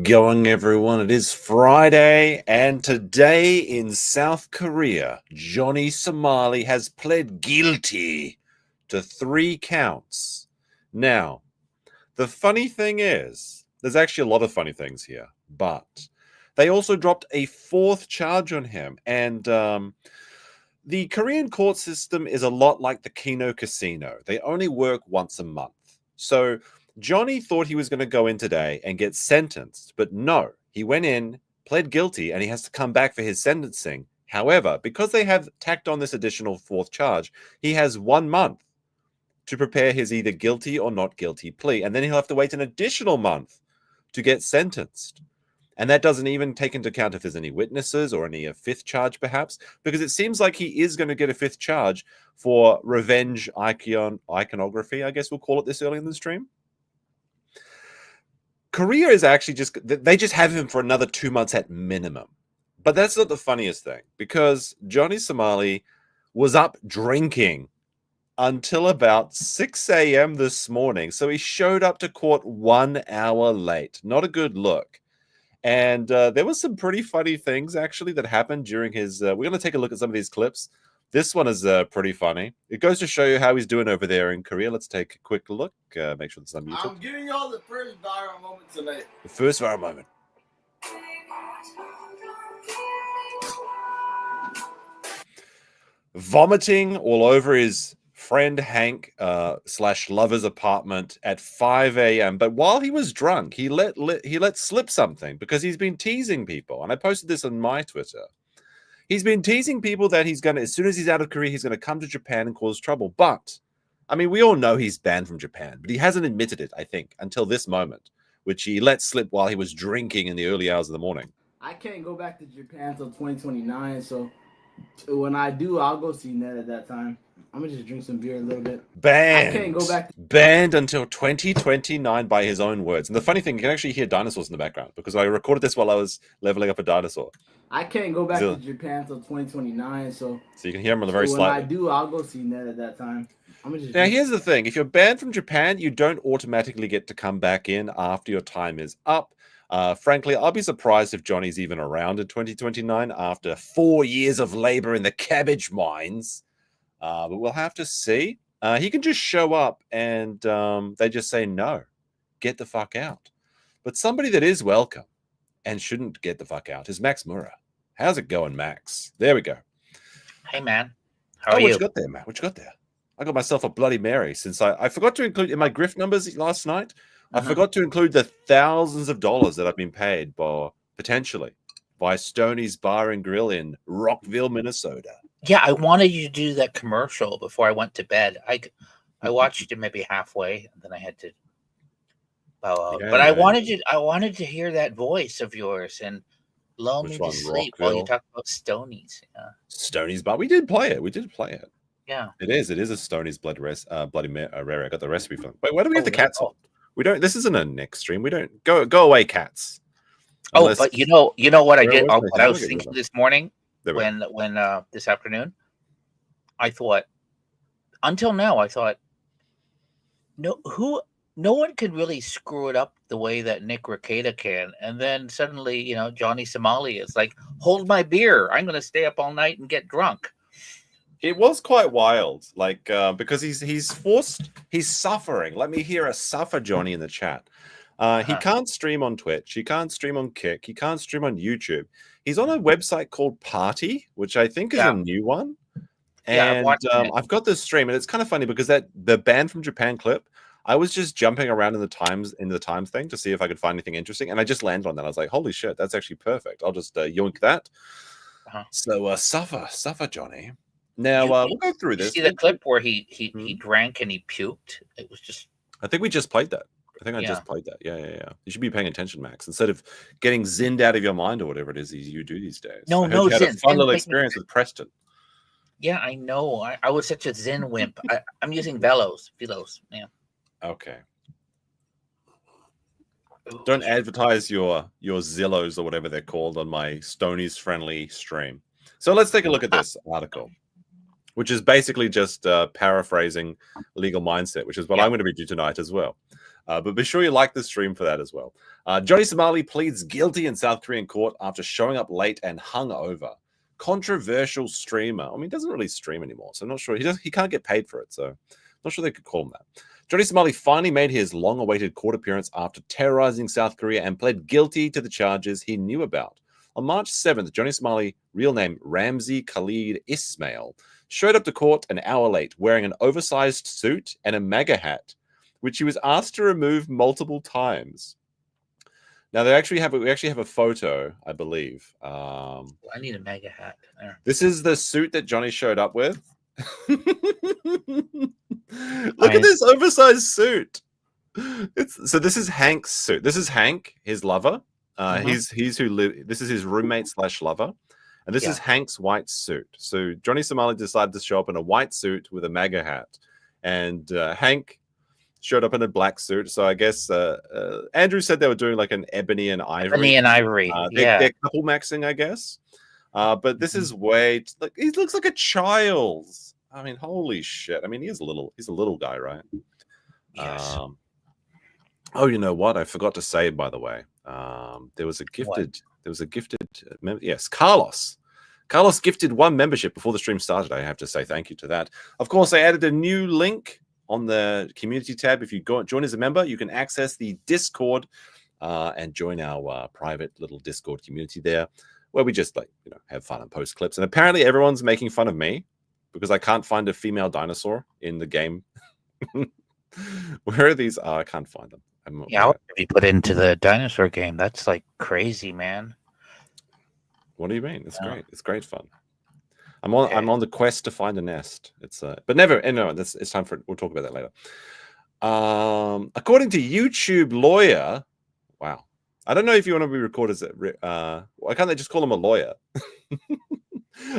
going, everyone? It is Friday, and today in South Korea, Johnny Somali has pled guilty to 3 counts. Now, the funny thing is, there's actually a lot of funny things here, but they also dropped a 4th charge on him, and the Korean court system is a lot like the Kino Casino. They only work once a month. So Johnny thought he was going to go in today and get sentenced, but no, he went in, pled guilty, and he has to come back for his sentencing. However, because they have tacked on this additional 4th charge, he has 1 month to prepare his either guilty or not guilty plea, and then he'll have to wait an additional month to get sentenced. And that doesn't even take into account if there's any witnesses or any 5th charge, perhaps, because it seems like he is going to get a 5th charge for revenge iconography, I guess we'll call it this early in the stream. Korea is actually they just have him for another 2 months at minimum. But that's not the funniest thing, because Johnny Somali was up drinking until about 6 a.m. this morning. So he showed up to court 1 hour late. Not a good look. And there was some pretty funny things, actually, that happened during his... we're going to take a look at some of these clips. This one is pretty funny. It goes to show you how he's doing over there in Korea. Let's take a quick look. Make sure it's on YouTube. I'm giving y'all the first viral moment tonight. The first viral moment. Vomiting all over his friend Hank / lover's apartment at 5 a.m. But while he was drunk, he let slip something, because he's been teasing people. And I posted this on my Twitter. He's been teasing people that he's going to, as soon as he's out of Korea, he's going to come to Japan and cause trouble. But, I mean, we all know he's banned from Japan, but he hasn't admitted it, I think, until this moment, which he let slip while he was drinking in the early hours of the morning. I can't go back to Japan until 2029, so when I do, I'll go see Ned at that time. I'm going to just drink some beer a little bit. Banned. I can't go back. Banned until 2029 by his own words. And the funny thing, you can actually hear dinosaurs in the background, because I recorded this while I was leveling up a dinosaur. I can't go back to Japan until 2029, so you can hear him on the very when slightly. I do, I'll go see Ned at that time. Now, here's the thing. If you're banned from Japan, you don't automatically get to come back in after your time is up. Frankly, I'll be surprised if Johnny's even around in 2029 after 4 years of labor in the cabbage mines. But we'll have to see. He can just show up and they just say, no, get the fuck out. But somebody that is welcome and shouldn't get the fuck out is Max Murrah. How's it going, Max? There we go. Hey, man. How are you? What you got there, Matt? What you got there? I got myself a Bloody Mary, since I forgot to include in my grift numbers last night. I forgot to include the thousands of dollars that I've been paid potentially by Stoney's Bar and Grill in Rockville, Minnesota. Yeah, I wanted you to do that commercial before I went to bed. I watched it maybe halfway, and then I had to bow out. But I wanted to hear that voice of yours and lull me to sleep while you talk about Stoney's. Yeah. Stoney's Bar. We did play it. Yeah. It is a Stoney's Bloody Mary. I got the recipe from. Wait, why do we have the cats on? We don't. This isn't a next stream. We don't go away, cats. Unless, but you know what I did. What I was thinking this morning when this afternoon, I thought. Until now, I thought, no one can really screw it up the way that Nick Rekieta can. And then suddenly, Johnny Somali is like, hold my beer. I'm going to stay up all night and get drunk. It was quite wild, because he's suffering. Let me hear a suffer Johnny in the chat. He can't stream on Twitch. He can't stream on Kick. He can't stream on YouTube. He's on a website called Party, which I think is a new one. And I've got this stream, and it's kind of funny because the banned from Japan clip, I was just jumping around in the times thing to see if I could find anything interesting, and I just landed on that. I was like, holy shit, that's actually perfect. I'll just yoink that. So suffer Johnny. Now we'll go through this. See the clip where he drank and he puked? It was just. I think we just played that. I just played that. Yeah. You should be paying attention, Max, instead of getting zinned out of your mind or whatever it is you do these days. No, you had a fun little experience with Preston. Yeah, I know. I was such a Zen wimp. I'm using Velos. Yeah. Okay. Don't advertise your Zillows or whatever they're called on my Stoney's friendly stream. So let's take a look at this article, which is basically just paraphrasing Legal Mindset, which is what I'm going to read you tonight as well. But be sure you like the stream for that as well. Johnny Somali pleads guilty in South Korean court after showing up late and hungover. Controversial streamer. I mean, he doesn't really stream anymore, so I'm not sure. He can't get paid for it, so I'm not sure they could call him that. Johnny Somali finally made his long-awaited court appearance after terrorizing South Korea and pled guilty to the charges he knew about. On March 7th, Johnny Somali, real name Ramsey Khalid Ismael, showed up to court an hour late wearing an oversized suit and a MAGA hat, which he was asked to remove multiple times. Now we actually have a photo, I believe. I need a MAGA hat. There. This is the suit that Johnny showed up with. Look at this oversized suit. So this is Hank's suit. This is Hank, his lover. This is his roommate / lover, and this is Hank's white suit. So Johnny Somali decided to show up in a white suit with a MAGA hat, and Hank showed up in a black suit. So I guess Andrew said they were doing like an ebony and ivory. Ebony and ivory. They're couple maxing, I guess. But this is way. Like, he looks like a child. I mean, holy shit! I mean, he's a little guy, right? Yes. Oh, you know what? I forgot to say, by the way. There was a gifted. Yes, Carlos. Carlos gifted 1 membership before the stream started. I have to say thank you to that. Of course, I added a new link on the community tab. If you join as a member, you can access the Discord and join our private little Discord community there, where we just have fun and post clips. And apparently, everyone's making fun of me because I can't find a female dinosaur in the game. Where are these? I can't find them. I would be put into the dinosaur game. That's like crazy, man. What do you mean? It's great. It's great fun. I'm on the quest to find a nest. It's but never. No, it's time for it. We'll talk about that later. According to YouTube lawyer, wow. I don't know if you want to be recorded as why can't they just call him a lawyer?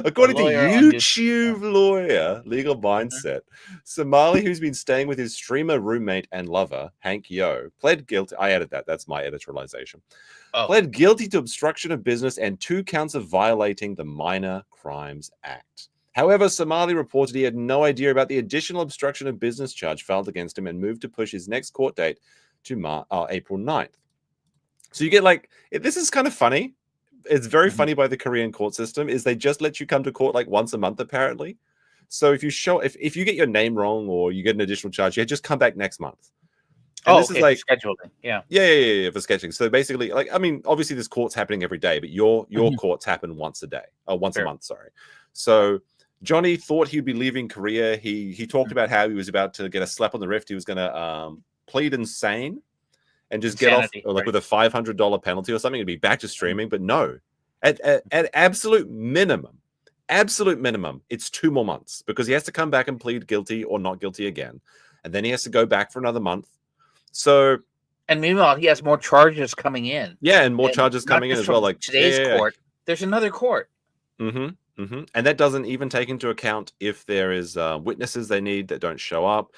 According to YouTube lawyer, Legal Mindset, Somali, who's been staying with his streamer roommate and lover, Hank Yo, pled guilty. I added that. That's my editorialization. Pled guilty to obstruction of business and 2 counts of violating the Minor Crimes Act. However, Somali reported he had no idea about the additional obstruction of business charge filed against him and moved to push his next court date to April 9th. So you get this is kind of funny. It's very funny by the Korean court system is they just let you come to court like once a month, apparently. So if you get your name wrong or you get an additional charge, just come back next month. And this is like scheduling. Yeah, for scheduling. So basically, obviously this court's happening every day, but your courts happen once a month, sorry. So Johnny thought he'd be leaving Korea. He talked about how he was about to get a slap on the wrist. He was going to plead insane and just get off with a $500 penalty or something and be back to streaming. But no, at absolute minimum, it's 2 more months because he has to come back and plead guilty or not guilty again. And then he has to go back for another month. So, and meanwhile, he has more charges coming in. Yeah, and more charges coming in as well. Like today's court, there's another court. And that doesn't even take into account if there is witnesses they need that don't show up.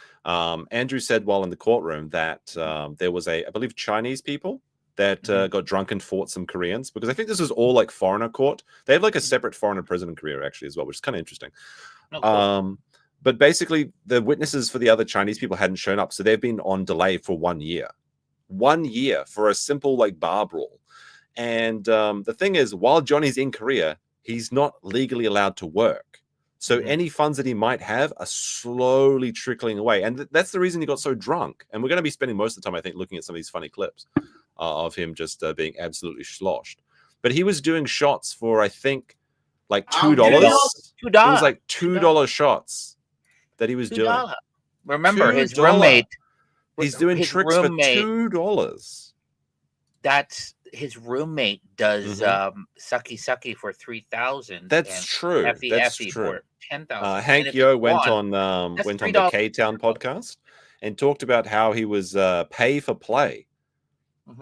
Andrew said while in the courtroom that there was I believe Chinese people that got drunk and fought some Koreans, because I think this is all like foreigner court. They have like a separate foreigner prison in Korea actually as well, which is kind of interesting. Oh, cool. But basically the witnesses for the other Chinese people hadn't shown up. So they've been on delay for 1 year. 1 year for a simple like bar brawl. And the thing is, while Johnny's in Korea, he's not legally allowed to work. So any funds that he might have are slowly trickling away. And that's the reason he got so drunk. And we're going to be spending most of the time, I think, looking at some of these funny clips of him just being absolutely sloshed. But he was doing shots for, I think, like $2. It was like $2 shots that he was doing. Remember, his roommate. He's doing tricks for $2. That's his roommate does sucky for 3,000. That's true. That's true. For 10,000. Hank Yo went on the K-Town podcast and talked about how he was pay for play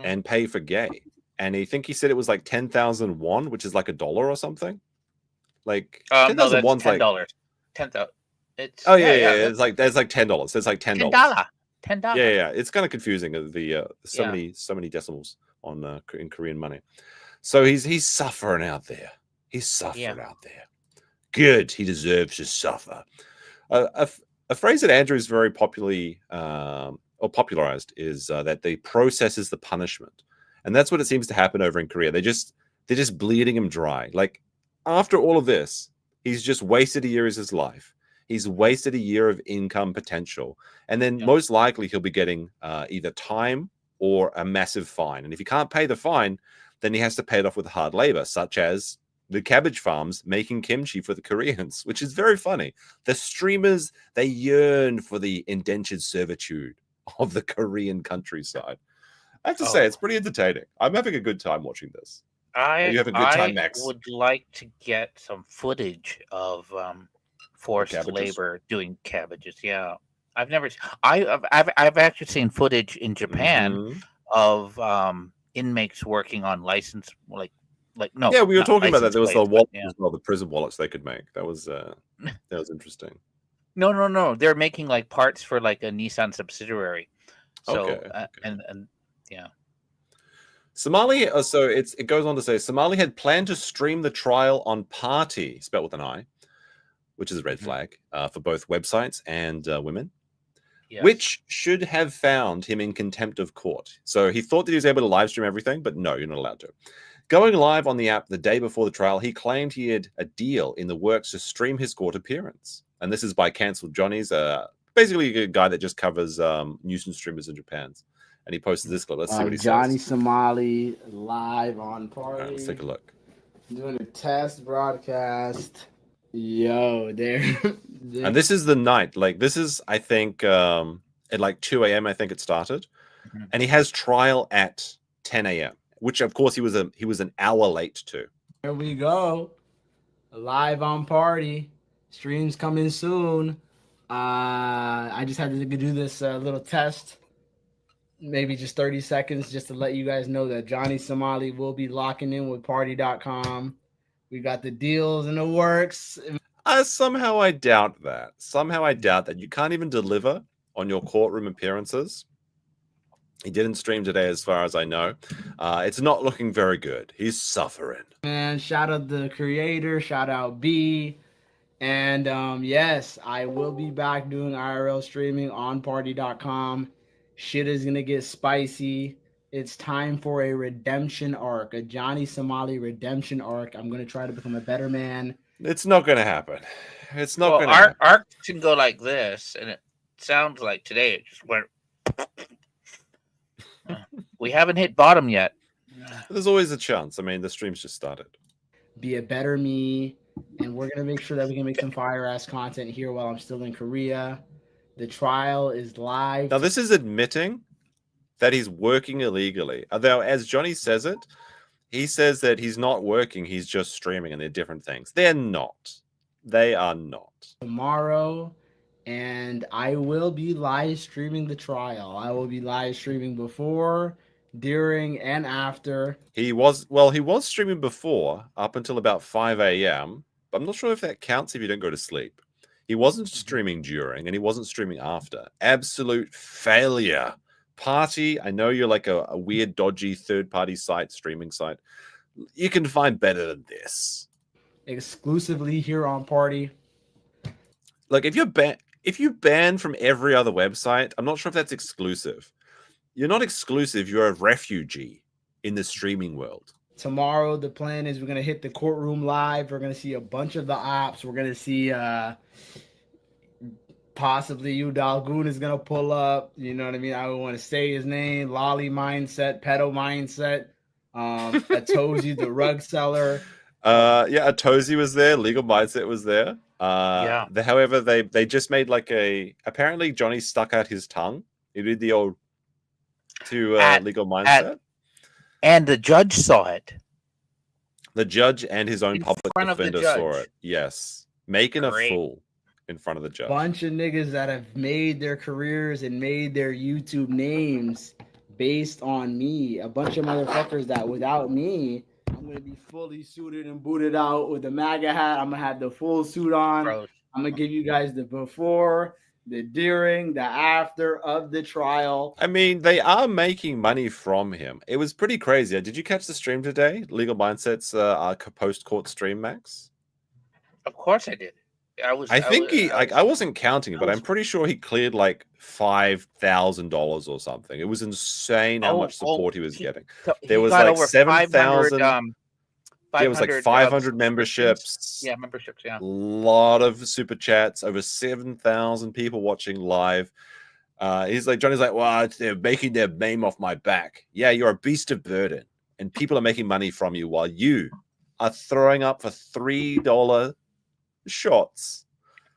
and pay for gay, and he said it was like 10,000 won, which is like $1 or something. Like 10,000 won's like $10,000. 10,000. It's it's like there's like $10. There's like $10. $10. Yeah. It's kind of confusing. So many decimals on in Korean money. So he's suffering out there. He's suffering out there. Good. He deserves to suffer. A phrase that Andrew's very popularly or popularized is that the process is the punishment, and that's what it seems to happen over in Korea. They're just bleeding him dry. Like after all of this, he's just wasted a year of his life. He's wasted a year of income potential, and then most likely he'll be getting either time or a massive fine. And if he can't pay the fine, then he has to pay it off with hard labor, such as the cabbage farms making kimchi for the Koreans, which is very funny. The streamers, they yearn for the indentured servitude of the Korean countryside. I have to say, it's pretty entertaining. I'm having a good time watching this. Are you having a good time, Max? I would like to get some footage of forced labor doing cabbages. Yeah, I've never. I've actually seen footage in Japan of inmates working on license, like no. Yeah, we were talking about that. There was the wallets as well, the prison wallets they could make. That was interesting. No. They're making like parts for like a Nissan subsidiary. So and yeah. Somali, so it goes on to say Somali had planned to stream the trial on Party, spelled with an I, which is a red flag for both websites and women, which should have found him in contempt of court. So he thought that he was able to live stream everything, but no, you're not allowed to. Going live on the app the day before the trial, he claimed he had a deal in the works to stream his court appearance. And this is by Cancelled Johnny's, basically a guy that just covers nuisance streamers in Japan. And he posted this clip. Let's see what he Johnny says. Somali live on Party. Let's take a look. Doing a test broadcast. Yo, there. And this is the night. Like, this is, I think, at like 2 a.m., I think it started. And he has trial at 10 a.m., which, of course, he was an hour late to. Here we go. Live on Party. Streams coming soon. I just had to do this little test. Maybe just 30 seconds just to let you guys know that Johnny Somali will be locking in with party.com. We got the deals in the works. Somehow I doubt that. Somehow I doubt that. You can't even deliver on your courtroom appearances. He didn't stream today as far as I know. It's not looking very good. He's suffering. Man, shout out the creator. Shout out B. And yes, I will be back doing IRL streaming on party.com. Shit is gonna get spicy. It's time for a redemption arc, a Johnny Somali redemption arc. I'm gonna try to become a better man. It's not gonna happen. It's not gonna happen. Arc can go like this, and it sounds like today it just went. We haven't hit bottom yet. There's always a chance. I mean, the stream's just started. Be a better me, and we're gonna make sure that we can make some fire ass content here while I'm still in Korea. The trial is live. Now, this is admitting that he's working illegally. Although, as Johnny says it, he says that he's not working, he's just streaming, and they're different things. They're not. They are not. Tomorrow, and I will be live streaming the trial. I will be live streaming before, during, and after. He was streaming before, up until about 5 a.m., but I'm not sure if that counts if you don't go to sleep. He wasn't streaming during, and he wasn't streaming after. Absolute failure. Party, I know you're like a weird, dodgy third-party site, streaming site. You can find better than this. Exclusively here on Party. Like, if you're banned from every other website, I'm not sure if that's exclusive. You're not exclusive. You're a refugee in the streaming world. Tomorrow, the plan is we're going to hit the courtroom live. We're going to see a bunch of the ops. We're going to see possibly Udalgoon is going to pull up. You know what I mean? I would want to say his name. Lolly Mindset, Pedo Mindset, Atozi, the rug seller. Yeah, Atozi was there. Legal Mindset was there. However, they just made like apparently Johnny stuck out his tongue. He did the old Legal Mindset. And the judge saw it. The judge and his own public defender saw it. Yes. Making a fool in front of the judge. Bunch of niggas that have made their careers and made their YouTube names based on me. A bunch of motherfuckers that without me, I'm going to be fully suited and booted out with the MAGA hat. I'm going to have the full suit on. Gross. I'm going to give you guys the before, the during, the after of the trial. I mean, they are making money from him. It was pretty crazy. Did you catch the stream today? Legal Mindset's post-court stream, Max? Of course I did. I wasn't counting, but I'm pretty sure he cleared like $5,000 or something. It was insane how much support he was getting. There was like 7,000. There was like 500 memberships. Yeah, memberships. Yeah, a lot of super chats. Over 7,000 people watching live. Johnny's like, well, they're making their name off my back. Yeah, you're a beast of burden, and people are making money from you while you are throwing up for $3 shots.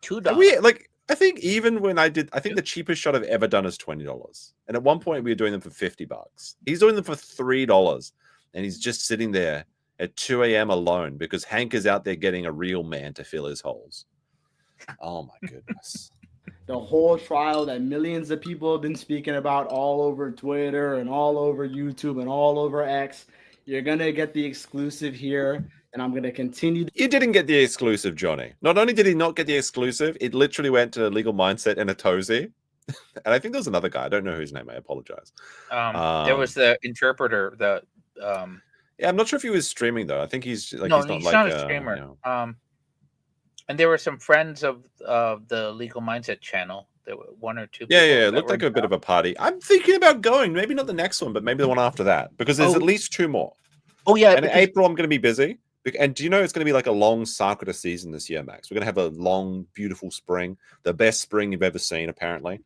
$2. I think even when I think the cheapest shot I've ever done is $20. And at one point we were doing them for $50. He's doing them for $3, and he's just sitting there at 2 a.m. alone because Hank is out there getting a real man to fill his holes. Oh my goodness. The whole trial that millions of people have been speaking about all over Twitter and all over YouTube and all over X. You're going to get the exclusive here, and I'm going to continue. You didn't get the exclusive, Johnny. Not only did he not get the exclusive, it literally went to Legal Mindset and Atozi. And I think there was another guy. I don't know whose name. I apologize. There was the interpreter. Yeah, I'm not sure if he was streaming, though. I think he's like... No, he's not a streamer. You know. And there were some friends of the Legal Mindset channel. There were one or two. Yeah. It looked like a bit of a party. I'm thinking about going. Maybe not the next one, but maybe the one after that. Because there's at least 2 more. Oh, yeah. And in April, I'm going to be busy. And do you know it's going to be like a long Sakura season this year, Max? We're going to have a long, beautiful spring. The best spring you've ever seen, apparently,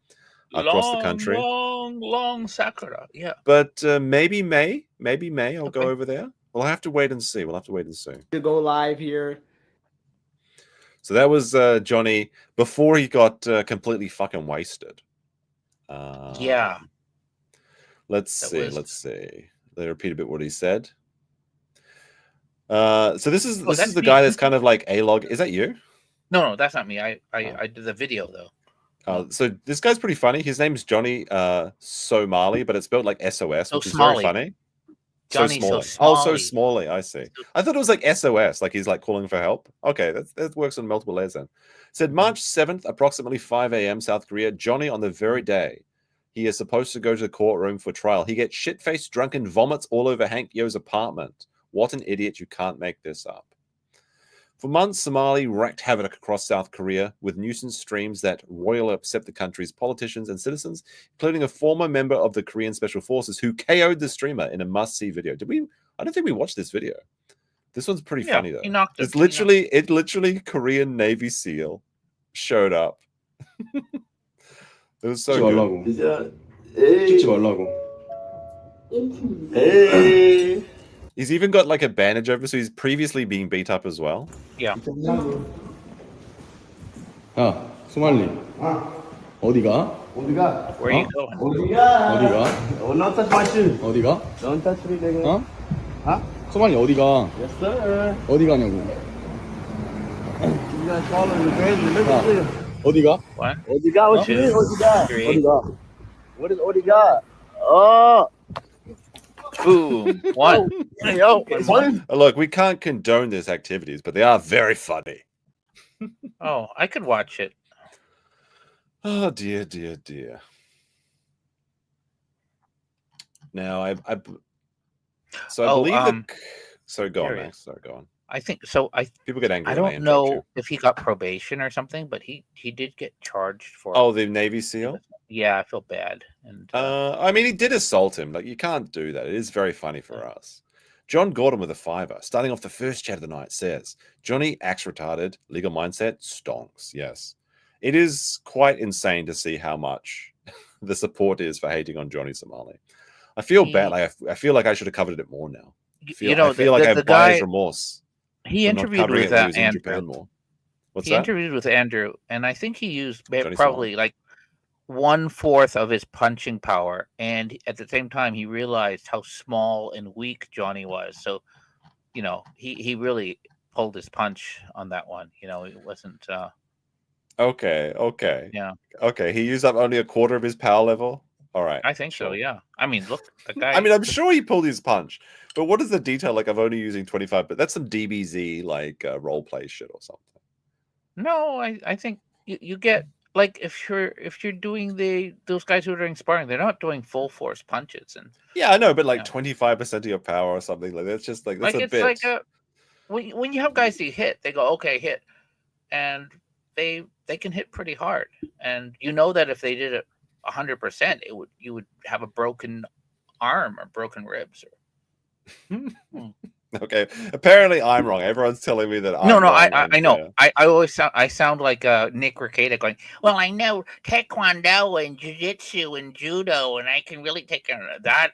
across the country. Long Sakura. Yeah. But maybe May. I'll go over there. We'll have to wait and see. To go live here. So that was Johnny before he got completely fucking wasted. Yeah. Let's see. Let me repeat a bit what he said. So this is the guy that's kind of like A-log. Is that you? No, that's not me. I did the video though. So this guy's pretty funny. His name's Johnny Somali, but it's spelled like SOS, which is Somali. very funny. Johnny Somali. Somali. So Smalley. I see. I thought it was like SOS, like he's like calling for help. Okay, that works on multiple layers then. Said March 7th, approximately 5 a.m. South Korea. Johnny, on the very day he is supposed to go to the courtroom for trial, he gets shit-faced, drunk, and vomits all over Hank Yo's apartment. What an idiot! You can't make this up. For months, Somali wreaked havoc across South Korea with nuisance streams that royally upset the country's politicians and citizens, including a former member of the Korean Special Forces who KO'd the streamer in a must-see video. I don't think we watched this video. This one's pretty funny though. It's literally Korean Navy SEAL showed up. It was so good. Hey. He's even got like a bandage over, so he's previously being beat up as well. Yeah. 소말리. 어디가? Where are you going? 어디가? Don't touch my shoes. 어디가? Don't touch me, nigga. 소말리 어디가? Yes, sir. 어디 가냐고? You guys following the crazy. Look at this. 어디가? What? What you got? What you mean? What you got? Three. What you got? What is what you got? Oh. Boom. One. Yo, one. Look, we can't condone these activities, but they are very funny. Oh, I could watch it. Oh dear. Now I believe that. Sorry, go on, Max. Sorry, go on. I think so. People get angry. I don't know if he got probation or something, but he did get charged for. Oh, the Navy SEAL. Yeah, I feel bad. And I mean, he did assault him. Like, you can't do that. It is very funny for us. John Gordon with a $5, starting off the first chat of the night, says, Johnny acts retarded. Legal mindset stonks. Yes, it is quite insane to see how much the support is for hating on Johnny Somali. I feel bad. I feel like I should have covered it more now. I feel like I have buyer's remorse. He interviewed with Andrew. He interviewed with Andrew, and I think he used probably like 1/4 of his punching power, and at the same time he realized how small and weak Johnny was. So, he really pulled his punch on that one. It wasn't Okay. Yeah. Okay, he used up only 1/4 of his power level. All right. I think so, yeah. I mean, look, the guy. I mean, I'm sure he pulled his punch, but what is the detail? Like, I'm only using 25, but that's some DBZ like role play shit or something. No, I think you get like if you're doing those guys who are doing sparring, they're not doing full force punches and. Yeah, I know, but like 25% of your power or something like that's just like that's a bit. Like when you have guys who hit, they go okay hit, and they can hit pretty hard, and you know that if they did it 100%, you would have a broken arm or broken ribs. Okay, apparently I'm wrong. Everyone's telling me that I'm no, wrong. I know. I always sound like Nick Rekieta going, well, I know Taekwondo and Jiu-Jitsu and Judo, and I can really take care of that.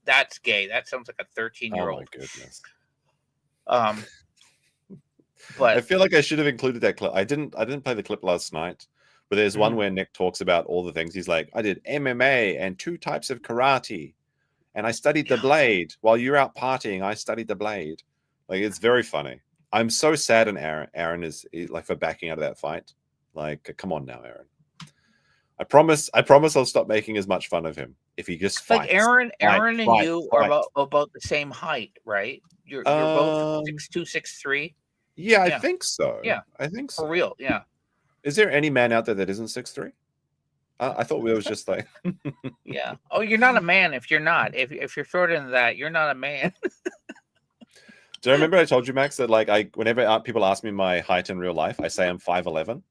That's gay. That sounds like a 13-year-old. Oh my goodness. But I feel like I should have included that clip. I didn't play the clip last night, but there's one where Nick talks about all the things. He's like, I did MMA and 2 types of karate, and I studied the blade. While you're out partying, I studied the blade. Like, it's very funny. I'm so sad, and Aaron is like, for backing out of that fight. Like, come on now, Aaron. I promise I'll stop making as much fun of him if he just fights. Like Aaron and you are about the same height, right? You're both 6'2", 6'3". Yeah, I think so. Yeah, I think so. For real, yeah. Is there any man out there that isn't 6'3"? I thought we was just like... Yeah. Oh, you're not a man if you're not. If you're shorter than that, you're not a man. Do you remember I told you, Max, that like whenever people ask me my height in real life, I say I'm 5'11",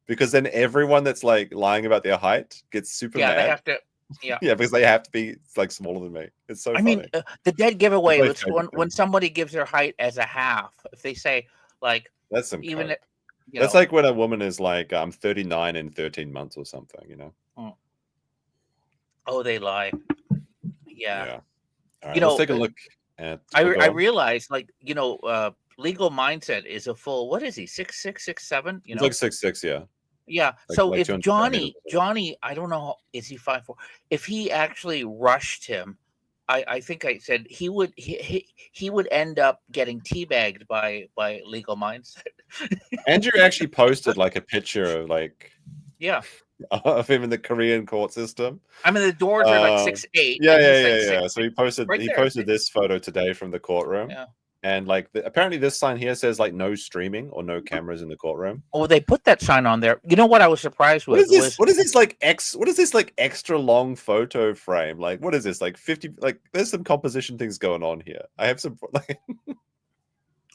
because then everyone that's like lying about their height gets super mad. They have to. Yeah. Yeah, because they have to be like smaller than me. It's so funny. I mean, the dead giveaway was when somebody gives their height as a half. If they say like that's some even it, that's like when a woman is like, I'm 39 in 13 months or something, you know. Oh, they lie. Yeah. All right, let's take a look at. I realized, like, Legal Mindset is a full. What is he? 6'6", 6'7"? He's like 6'6", yeah. Yeah. So if Johnny, I don't know, is he 5'4"? If he actually rushed him, I think I said he would end up getting teabagged by Legal Mindset. Andrew actually posted like a picture of like of him in the Korean court system. I mean, the doors are like 6'8". Yeah. So he posted this photo today from the courtroom. Yeah. And like apparently this sign here says like no streaming or no cameras in the courtroom. Oh, they put that sign on there. You know what I was surprised with? What is this like extra long photo frame? Like, what is this? Like 50, like there's some composition things going on here. I have some like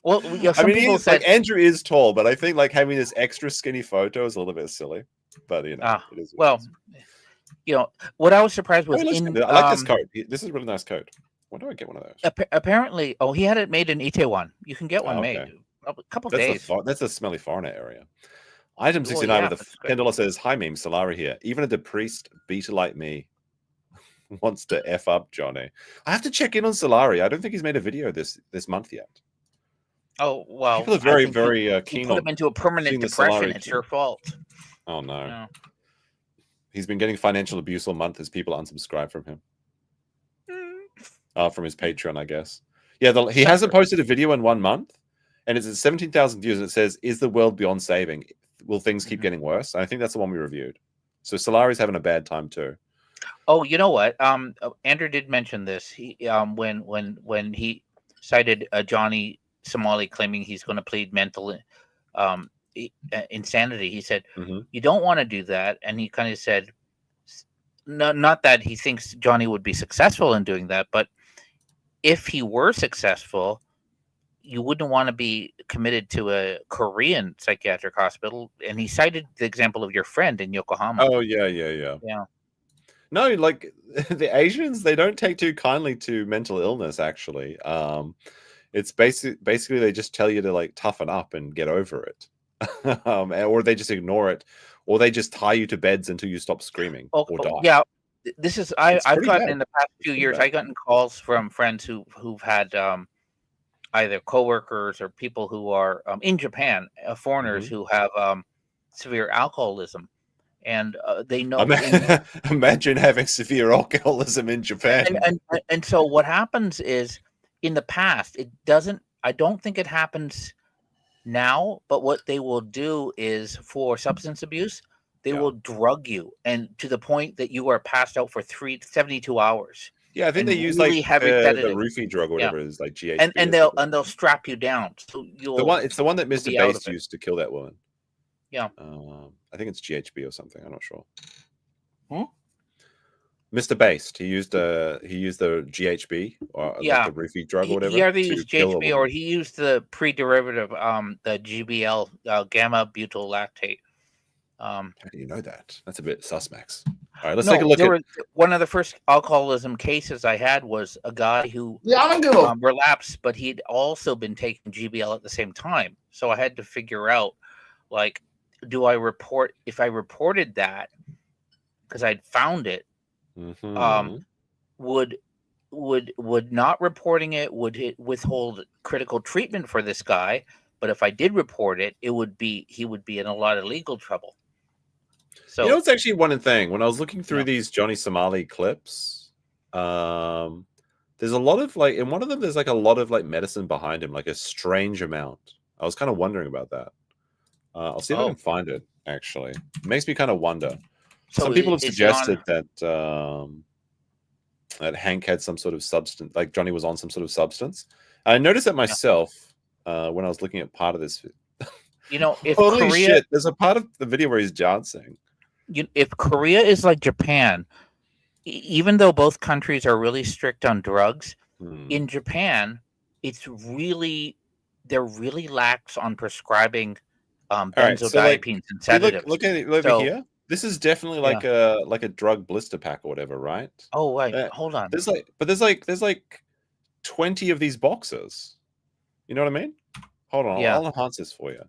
well, some people said like Andrew is tall, but I think like having this extra skinny photo is a little bit silly. But it is what I was surprised with I like this coat. This is a really nice coat. When do I get one of those? Apparently, he had it made in Itaewon. You can get one made. A couple days. That's a smelly foreigner area. Item 69 with a $10 says, "Hi, meme Solari here. Even a depressed beta like me wants to F up Johnny." I have to check in on Solari. I don't think he's made a video this month yet. Oh, well. People are very, very keen on put him into a permanent depression. It's your fault. Oh, no. He's been getting financial abuse all month as people unsubscribe from him. From his Patreon, I guess. Yeah, he hasn't posted a video in 1 month, and it's at 17,000 views, and it says, "Is the world beyond saving? Will things keep getting worse?" And I think that's the one we reviewed. So Solari's having a bad time too. Oh, you know what? Andrew did mention this. He when he cited Johnny Somali claiming he's going to plead mental insanity, he said, "You don't want to do that," and he kind of said, not that he thinks Johnny would be successful in doing that, but if he were successful, you wouldn't want to be committed to a Korean psychiatric hospital. And he cited the example of your friend in Yokohama. Oh, yeah. No, like the Asians, they don't take too kindly to mental illness, actually. It's basically they just tell you to like toughen up and get over it. Or they just ignore it, or they just tie you to beds until you stop screaming or die. Yeah, this is I've gotten in the past few years. I've gotten calls from friends who've had either coworkers or people who are in Japan, foreigners who have severe alcoholism, and they know. Imagine having severe alcoholism in Japan. And so what happens is, in the past, it doesn't. I don't think it happens now, but what they will do is for substance abuse, they will drug you, and to the point that you are passed out for 72 hours. Yeah, I think they use really like the roofie drug or whatever it is, like GHB. And they'll strap you down. So it's the one that Mr. Bass used to kill that woman. Yeah. I think it's GHB or something. I'm not sure. Mr. Bass, he used the GHB or like the roofie drug or whatever. He either used GHB or he used the pre-derivative, the GBL, gamma butyl lactate. How do you know that? That's a bit suspects. All right, let's take a look at one of the first alcoholism cases I had was a guy who relapsed, but he'd also been taking GBL at the same time. So I had to figure out, like, do I report? If I reported that because I'd found it, would not reporting it, would it withhold critical treatment for this guy? But if I did report it, he would be in a lot of legal trouble. So it's actually one thing. When I was looking through these Johnny Somali clips, there's a lot of like in one of them. There's like a lot of like medicine behind him, like a strange amount. I was kind of wondering about that. I'll see if I can find it. Actually, it makes me kind of wonder. So some people have suggested that that Hank had some sort of substance, like Johnny was on some sort of substance. I noticed that myself when I was looking at part of this. If holy shit, there's a part of the video where he's dancing. If Korea is like Japan, even though both countries are really strict on drugs, in Japan, they're really lax on prescribing benzodiazepines and sedatives. Look at it over here. This is definitely like a drug blister pack or whatever, right? Oh, right. Hold on. There's like 20 of these boxes. You know what I mean? Hold on. I'll enhance this for you.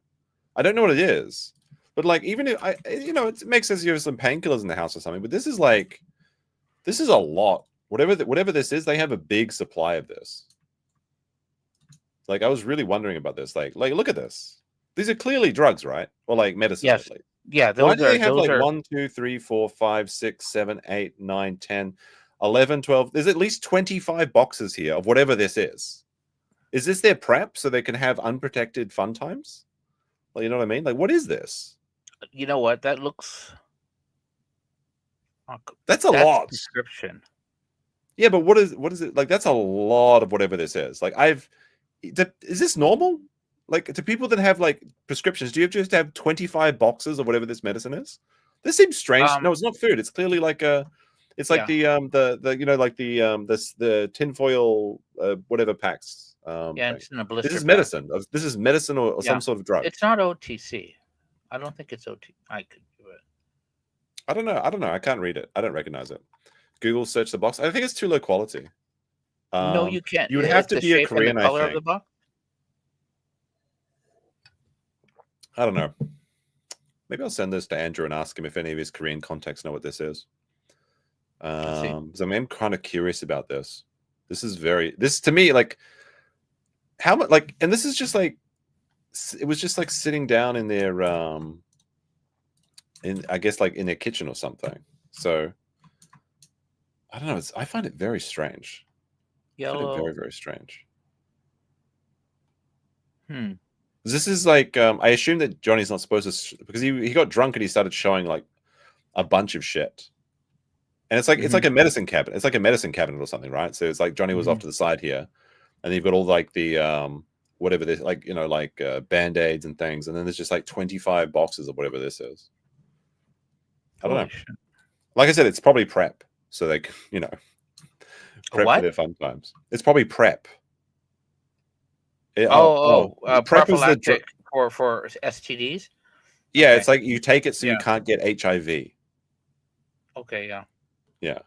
I don't know what it is, but like even if it makes sense you have some painkillers in the house or something. But this is a lot. Whatever this is, they have a big supply of this. Like I was really wondering about this. Like look at this. These are clearly drugs, right? Or like medicine. Yes. Yeah. Why do they have like 1, 2, 3, 4, 5, 6, 7, 8, 9, 10, 11, 12? There's at least 25 boxes here of whatever this is. Is this their prep so they can have unprotected fun times? Well, you know what I mean? Like, what is this? You know what? That looks. That's a lot. Prescription. Yeah, but what is it? Like, that's a lot of whatever this is. Like, is this normal? Like, to people that have like prescriptions, do you just have 25 boxes of whatever this medicine is? This seems strange. No, it's not food. It's clearly like it's like the tinfoil whatever packs. It's in a blister. This is medicine. This is medicine or some sort of drug. It's not OTC. I don't think it's OTC. I could do it. I don't know. I can't read it. I don't recognize it. Google search the box. I think it's too low quality. No, you can't. You would have to be a Korean, I think. Of the box? I don't know. Maybe I'll send this to Andrew and ask him if any of his Korean contacts know what this is. Because I'm kind of curious about this. This to me, like, how much, like, and this is just like, it was just like sitting down in their, I guess like in their kitchen or something. So, I don't know. I find it very strange. Yellow. Very, very strange. This is like, I assume that Johnny's not supposed to, because he got drunk and he started showing like a bunch of shit. And it's like it's like a medicine cabinet. It's like a medicine cabinet or something, right? So it's like Johnny was off to the side here, and you've got all like the whatever this, like band-aids and things, and then there's just like 25 boxes of whatever this is. I don't know. Like I said, it's probably prep, so they prep for their fun times. It's probably prep. Prophylactic for STDs. Yeah, it's like you take it so you can't get HIV. Okay, yeah. Yeah.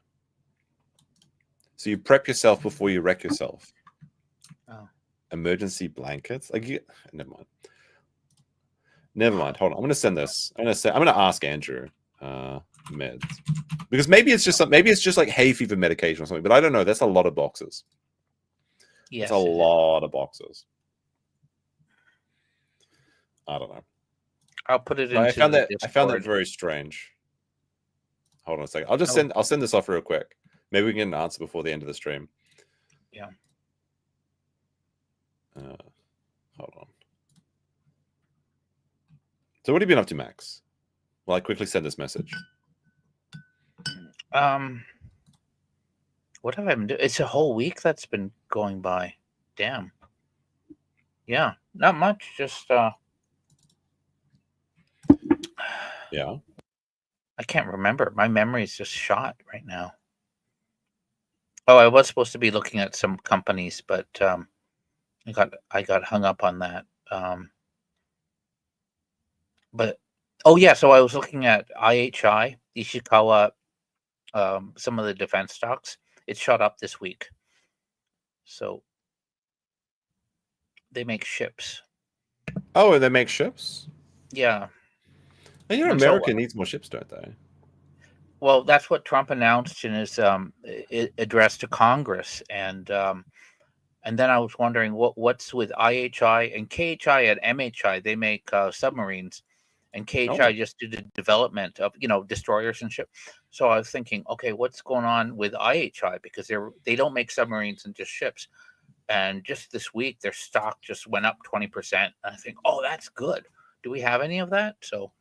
So you prep yourself before you wreck yourself. Oh. Emergency blankets? Never mind. Never mind. Hold on. I'm going to send this. I'm going to ask Andrew meds. Because maybe it's just like hay fever medication or something, but I don't know. That's a lot of boxes. Yes. That's a lot of boxes. I don't know. I'll put it into I found that very strange. Hold on a second. I'll send this off real quick. Maybe we can get an answer before the end of the stream. Yeah. Hold on. So what have you been up to, Max? Well, I quickly send this message. What have I been doing? It's a whole week that's been going by. Damn. Yeah, not much. Just yeah. I can't remember. My memory is just shot right now. Oh, I was supposed to be looking at some companies, but I got hung up on that. But Oh yeah, so I was looking at IHI, Ishikawa, some of the defense stocks. It shot up this week. So they make ships. Oh, and they make ships? Yeah. And America needs more ships, don't they? Well, that's what Trump announced in his address to Congress, and then I was wondering what's with IHI and KHI at MHI. They make submarines, and KHI just did the development of destroyers and ship. So I was thinking, okay, what's going on with IHI, because they don't make submarines and just ships. And just this week, their stock just went up 20%. And I think, oh, that's good. Do we have any of that? So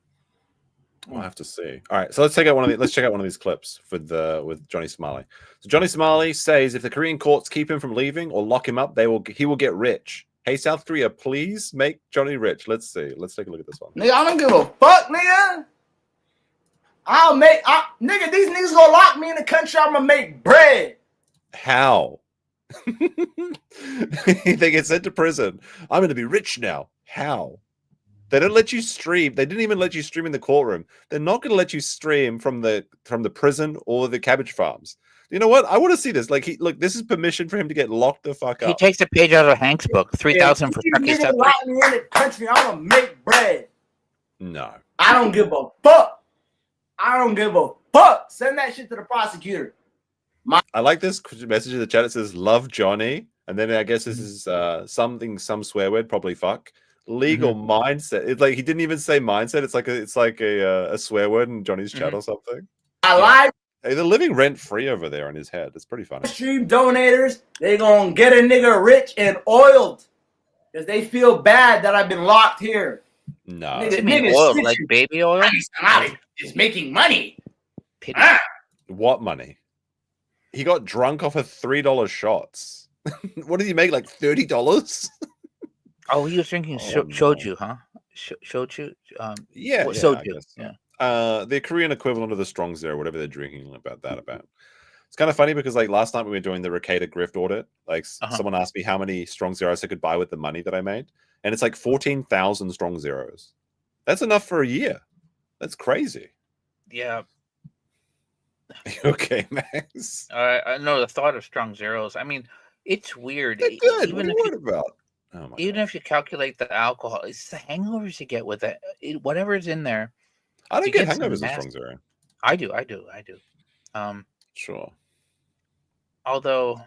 we'll have to see. All right, so let's check out one of these clips with Johnny Somali. So Johnny Somali says if the Korean courts keep him from leaving or lock him up, he will get rich. Hey, South Korea, please make Johnny rich. Let's see. Let's take a look at this one. Nigga, I don't give a fuck, nigga. Nigga, these niggas gonna lock me in the country. I'm gonna make bread. How? They get sent to prison. I'm going to be rich now. How? They don't let you stream. They didn't even let you stream in the courtroom. They're not going to let you stream from the prison or the cabbage farms. You know what? I want to see this. Like, look, this is permission for him to get locked the fuck up. He takes a page out of Hank's book. 3,000 for Chucky. Lock me in the country. I'm gonna make bread. No, I don't give a fuck. I don't give a fuck. Send that shit to the prosecutor. I like this message in the chat. It says "Love Johnny," and then I guess this is some swear word, probably fuck. Legal mindset. It's like he didn't even say mindset. It's like a swear word in Johnny's chat or something. I lied. Hey, they're living rent free over there in his head. It's pretty funny. Stream donators, they gonna get a nigga rich and oiled because they feel bad that I've been locked here. No, nigga oil, like baby oil. Somebody is making money. What money? He got drunk off of $3 shots. What did he make? Like $30? Oh, he was drinking shoju, huh? Shoju. Yeah, soju. Yeah. The Korean equivalent of the Strong Zero, whatever they're drinking about. It's kind of funny because like last night when we were doing the Ricada grift audit, like someone asked me how many Strong Zeros I could buy with the money that I made, and it's like 14,000 Strong Zeros. That's enough for a year. That's crazy. Yeah. Okay, Max. I know the thought of Strong Zeros. I mean, it's weird. They're good. What are you worried about? Even if you calculate the alcohol, it's the hangovers you get with it. Whatever is in there. I don't get hangovers with Strong Zero. I do. Sure. Although,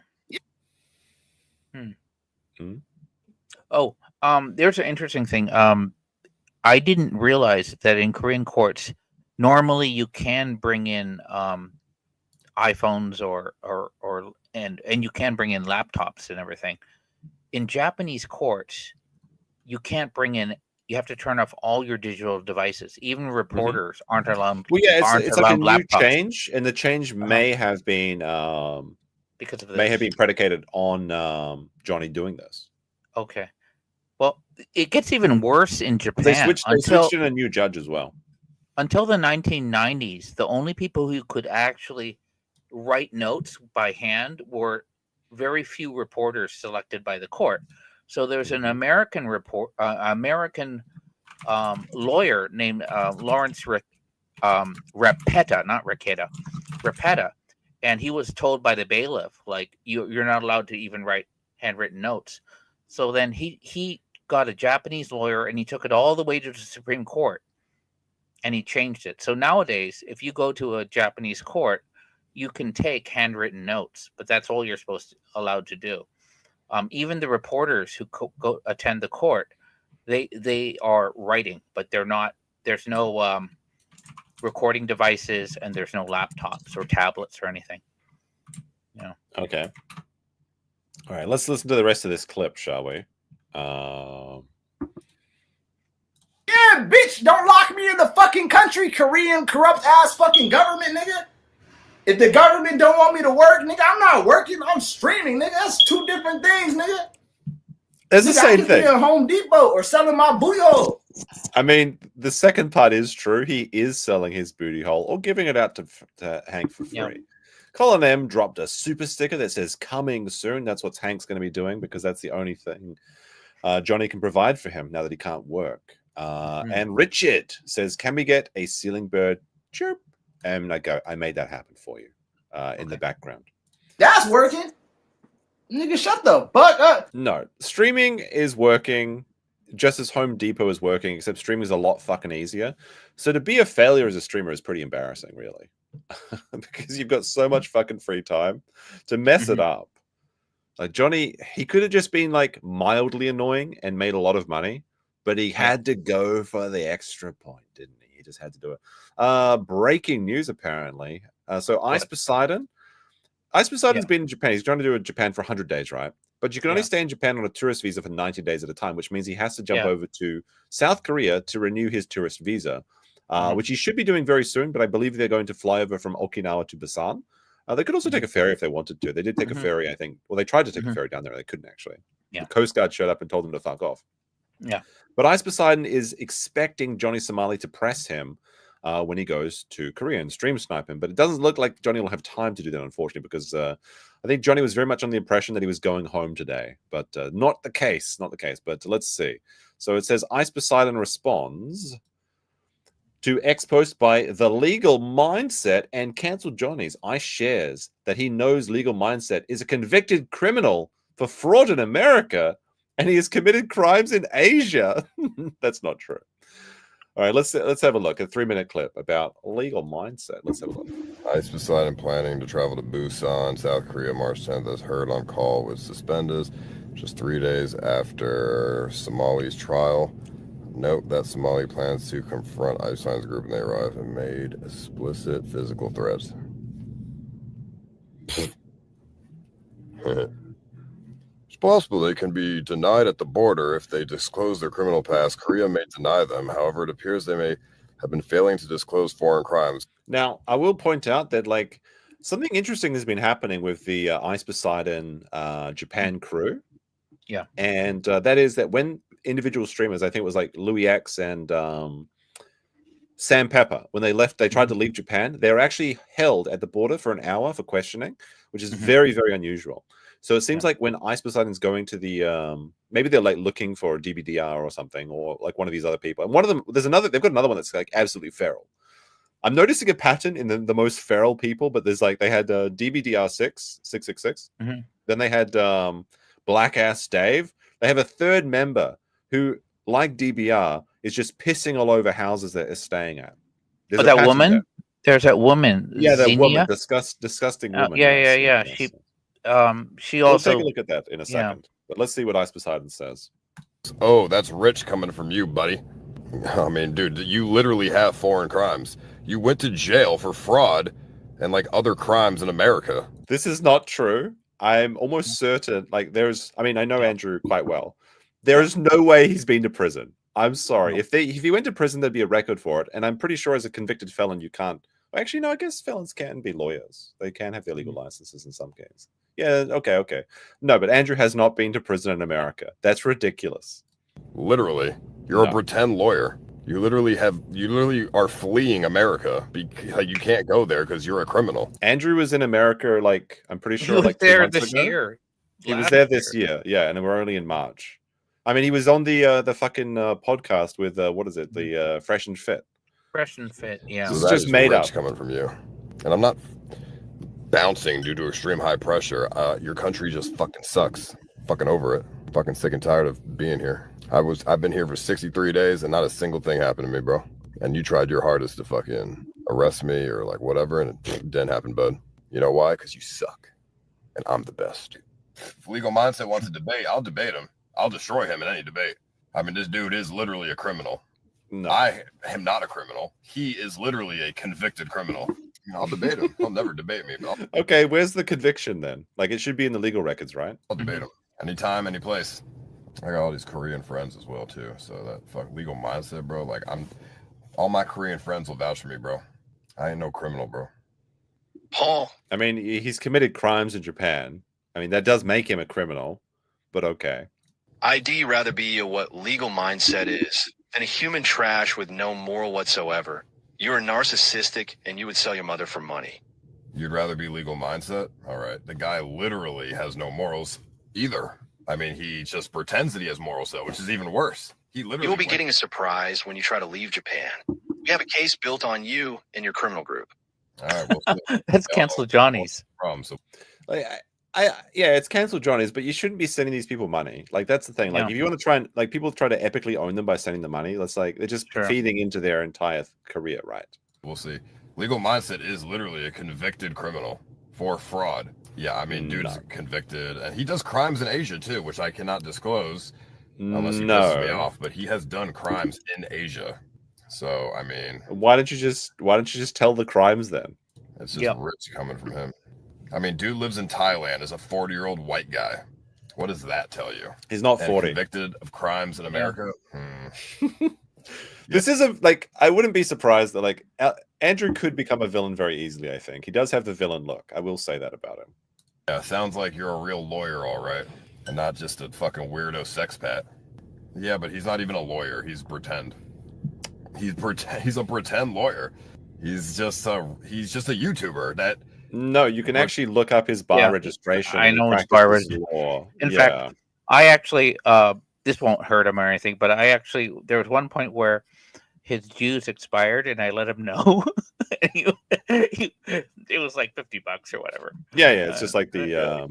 there's an interesting thing. I didn't realize that in Korean courts, normally you can bring in iPhones and you can bring in laptops and everything. In Japanese courts, you can't bring in. You have to turn off all your digital devices. Even reporters aren't allowed. Well, yeah, it's like a new change, and the change may have been because of this. May have been predicated on Johnny doing this. Okay, well, it gets even worse in Japan. They switched in a new judge as well. Until the 1990s, the only people who could actually write notes by hand were very few reporters selected by the court. So there's an American lawyer named Lawrence Repetta, not Ricada, Repetta, and he was told by the bailiff, like, you're not allowed to even write handwritten notes. So then he got a Japanese lawyer and he took it all the way to the Supreme Court and he changed it. So nowadays, if you go to a Japanese court, you can take handwritten notes, but that's all you're allowed to do. Even the reporters who go attend the court, they are writing, but they're not. There's no recording devices, and there's no laptops or tablets or anything. Okay. All right. Let's listen to the rest of this clip, shall we? Yeah, bitch! Don't lock me in the fucking country, Korean corrupt ass fucking government, nigga. If the government don't want me to work, nigga, I'm not working. I'm streaming, nigga. That's two different things, nigga. It's the same thing. I could be in Home Depot or selling my booty hole. I mean, the second part is true. He is selling his booty hole or giving it out to Hank for free. Yep. Colin M dropped a super sticker that says "coming soon." That's what Hank's going to be doing because that's the only thing Johnny can provide for him now that he can't work. And Richard says, can we get a ceiling bird chirp? And I go, I made that happen for you in the background. That's working. Nigga, shut the fuck up. No, streaming is working just as Home Depot is working, except streaming is a lot fucking easier. So to be a failure as a streamer is pretty embarrassing, really. Because you've got so much fucking free time to mess it up. Like Johnny, he could have just been like mildly annoying and made a lot of money, but he had to go for the extra point, didn't he? He just had to do it. Breaking news, apparently. So Ice Poseidon's been in Japan. He's trying to do it in Japan for 100 days, right? But you can only stay in Japan on a tourist visa for 90 days at a time, which means he has to jump over to South Korea to renew his tourist visa, which he should be doing very soon. But I believe they're going to fly over from Okinawa to Busan. They could also take a ferry if they wanted to. They did take a ferry, I think. Well, they tried to take a ferry down there. They couldn't, actually. The Coast Guard showed up and told them to fuck off. But Ice Poseidon is expecting Johnny Somali to press him when he goes to Korea and stream snipe him. But it doesn't look like Johnny will have time to do that, unfortunately, because I think Johnny was very much on the impression that he was going home today. But not the case. Not the case. But let's see. So it says Ice Poseidon responds to X post by The Legal Mindset and cancel Johnny's. Ice shares that he knows Legal Mindset is a convicted criminal for fraud in America and he has committed crimes in Asia. That's not true. All right, let's have a look. A 3-minute clip about Legal Mindset. Let's have a look. Ice Poseidon planning to travel to Busan, South Korea, March 10th, as heard on call with suspenders, just 3 days after Somali's trial. Note that Somali plans to confront Ice Poseidon's group when they arrive and made explicit physical threats. It's possible they can be denied at the border if they disclose their criminal past. Korea may deny them. However, it appears they may have been failing to disclose foreign crimes. Now, I will point out that like something interesting has been happening with the Ice Poseidon Japan crew. Yeah. And that is that when individual streamers, I think it was like Louis X and Sam Pepper, when they tried to leave Japan, they were actually held at the border for an hour for questioning, which is very, very unusual. So it seems like when Ice Poseidon's going to the maybe they're like looking for a DBDR or something, or like one of these other people. And one of them, they've got another one that's like absolutely feral. I'm noticing a pattern in the most feral people, but there's like they had DBDR 666. Then they had Black Ass Dave. They have a third member who, like DBR, is just pissing all over houses that they're staying at. There's that woman? There. There's that woman. Yeah, that Xenia? woman. Disgusting woman. Yeah. Yes. She also... We'll take a look at that in a second. But let's see what Ice Poseidon says. Oh, that's rich coming from you, buddy. I mean, dude, you literally have foreign crimes. You went to jail for fraud and like other crimes in America. This is not true. I'm almost certain, like I know Andrew quite well. There is no way he's been to prison. I'm sorry. If he went to prison, there'd be a record for it. And I'm pretty sure as a convicted felon, you can't. Actually, no, I guess felons can be lawyers. They can have their legal licenses in some cases. Yeah, okay. No, but Andrew has not been to prison in America. That's ridiculous. Literally. You're a pretend lawyer. You literally are fleeing America because you can't go there because you're a criminal. Andrew was in America, like, I'm pretty sure, like 2 there months this ago. year. He was there this year. Yeah, and we're only in March. I mean, he was on the fucking podcast with what is it? The Fresh and Fit. Fresh and Fit, yeah. So It's that just is made rich up. coming from you. And I'm not bouncing due to extreme high pressure. Your country just fucking sucks. Fucking over it. Fucking sick and tired of being here. I've been here for 63 days and not a single thing happened to me, bro. And you tried your hardest to fucking arrest me or like whatever, and it didn't happen, bud. You know why? Because you suck. And I'm the best. If Legal Mindset wants to debate, I'll debate him. I'll destroy him in any debate. I mean, this dude is literally a criminal. No. I am not a criminal. He is literally a convicted criminal. I'll debate him. He'll never debate me. But Okay, where's the conviction then? Like, it should be in the legal records, right? I'll debate him anytime, any place. I got all these Korean friends as well too. So that Legal Mindset, bro. Like all my Korean friends will vouch for me, bro. I ain't no criminal, bro. Paul. I mean, he's committed crimes in Japan. I mean, that does make him a criminal, but okay. I'd rather be what Legal Mindset is than a human trash with no moral whatsoever. You're narcissistic and you would sell your mother for money. You'd rather be Legal Mindset? All right. The guy literally has no morals either. I mean, he just pretends that he has morals though, which is even worse. He literally. You will be getting a surprise when you try to leave Japan. We have a case built on you and your criminal group. All right, well, That's cancel Johnny's. So, yeah, it's cancel Johnny's, but you shouldn't be sending these people money. Like that's the thing. Like if you want to try and like people try to epically own them by sending the money, that's like they're just feeding into their entire career, right? We'll see. Legal Mindset is literally a convicted criminal for fraud. Yeah, I mean, dude's convicted, and he does crimes in Asia too, which I cannot disclose unless he pisses me off. But he has done crimes in Asia. So I mean, why don't you just tell the crimes then? It's just rich coming from him. I mean, dude lives in Thailand as a 40-year-old white guy. What does that tell you? He's not 40. Convicted of crimes in America. This is I wouldn't be surprised that like Andrew could become a villain very easily. I think he does have the villain look. I will say that about him. Yeah, sounds like you're a real lawyer, all right, and not just a fucking weirdo sexpat. Yeah, but he's not even a lawyer. He's pretend. He's a pretend lawyer. He's just a YouTuber that. No, you can actually look up his bar registration. I know his bar registration. In fact, I actually this won't hurt him or anything, but there was one point where his dues expired and I let him know. It was like $50 or whatever. Yeah, it's just like the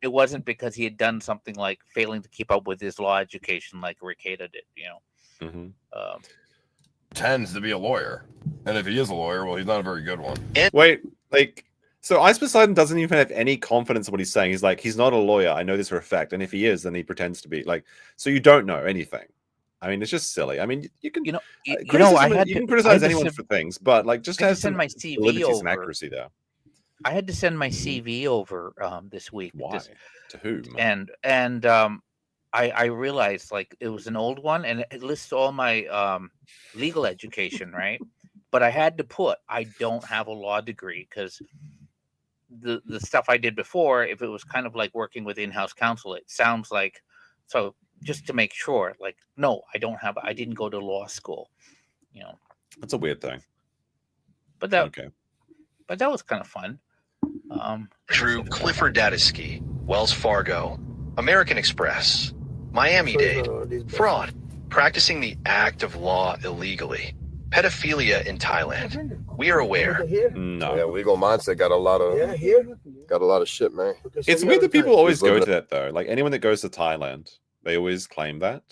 it wasn't because he had done something like failing to keep up with his law education like Ricada did, Tends to be a lawyer, and if he is a lawyer, well, he's not a very good one. Wait, so Ice Poseidon doesn't even have any confidence in what he's saying. He's like, he's not a lawyer. I know this for a fact, and if he is, then he pretends to be. Like, so you don't know anything. I mean, it's just silly. I mean, you can criticize anyone for things, but like, just have some validity and accuracy there. I had to send my CV over this week. Why? To whom? And I realized like it was an old one and it lists all my legal education, right? But I had to put I don't have a law degree because the stuff I did before, if it was kind of like working with in-house counsel, it sounds like so just to make sure, like, no, I didn't go to law school, That's a weird thing. But that was kind of fun. Drew Clifford Dataski, Wells Fargo, American Express, Miami-Dade, fraud, practicing the act of law illegally, pedophilia in Thailand. We are aware. No. Yeah, Legal Mindset got a lot of shit, man. It's weird that people always go to that though. Like anyone that goes to Thailand, they always claim that.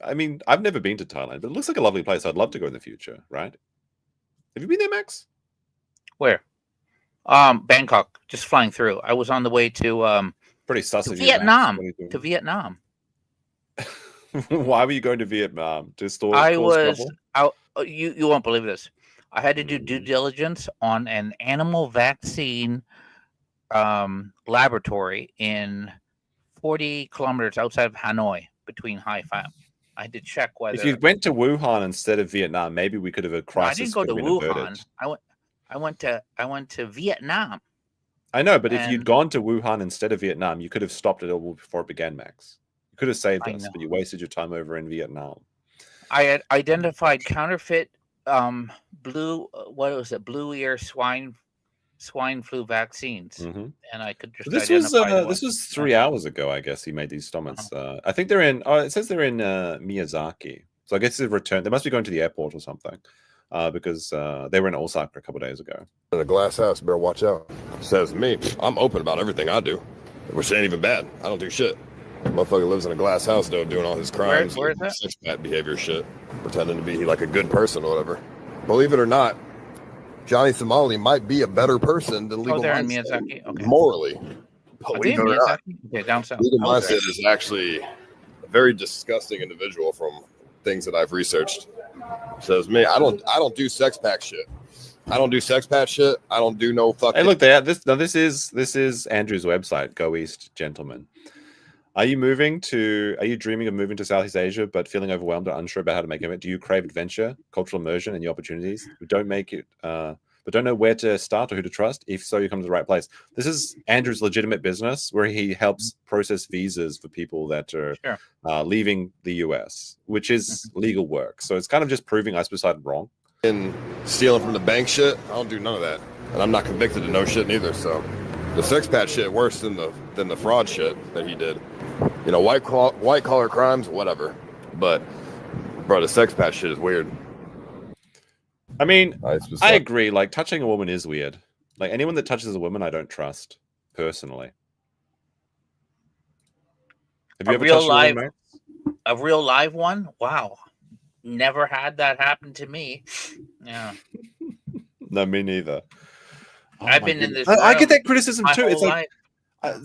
I mean, I've never been to Thailand, but it looks like a lovely place. I'd love to go in the future, right? Have you been there, Max? Where? Bangkok, just flying through. I was on the way to pretty sus of Vietnam. To Vietnam. Why were you going to Vietnam? To store? You won't believe this. I had to do due diligence on an animal vaccine laboratory in 40 kilometers outside of Hanoi, between Haifa. I had to check whether. If you went to Wuhan instead of Vietnam, maybe we could have a crisis. I didn't go to Wuhan. I went to Vietnam. I know, but if you'd gone to Wuhan instead of Vietnam, you could have stopped it all before it began, Max. You could have saved us, but you wasted your time over in Vietnam. I had identified counterfeit blue ear swine flu vaccines, and I could just. This was 3 hours ago, I guess. He made these stomachs. I think they're in. It says they're in Miyazaki, so I guess they've returned. They must be going to the airport or something. Because they were in Osaka a couple days ago. In a glass house, better watch out. Says me, I'm open about everything I do, which ain't even bad. I don't do shit. Motherfucker lives in a glass house though, doing all his crimes, where is that? Sexpat behavior shit, pretending to be like a good person or whatever. Believe it or not, Johnny Somali might be a better person than Legal Mindset. In Miyazaki? Okay. Morally. Believe it or not, okay, down south. Legal Mindset is actually a very disgusting individual from things that I've researched. Says me, I don't do sex pack shit. I don't do sex pack shit. I don't do no fucking. Hey, look, this is Andrew's website. Go East, gentlemen. Are you dreaming of moving to Southeast Asia, but feeling overwhelmed or unsure about how to make it? Do you crave adventure, cultural immersion, and new opportunities? Don't make it, but don't know where to start or who to trust? If so, you come to the right place. This is Andrew's legitimate business where he helps process visas for people that are leaving the US, which is legal work. So it's kind of just proving Ice Poseidon wrong. And stealing from the bank shit, I don't do none of that. And I'm not convicted of no shit neither, so The six-pack shit worse than the fraud shit that he did. You know, white collar crimes, whatever. But bro, the six-pack shit is weird. I mean, I agree. Like, touching a woman is weird. Like, anyone that touches a woman, I don't trust personally. Have you ever touched a woman, mate? A real live one? Wow. Never had that happen to me. Yeah. No, me neither. I've been in this. I get that criticism too. It's like life.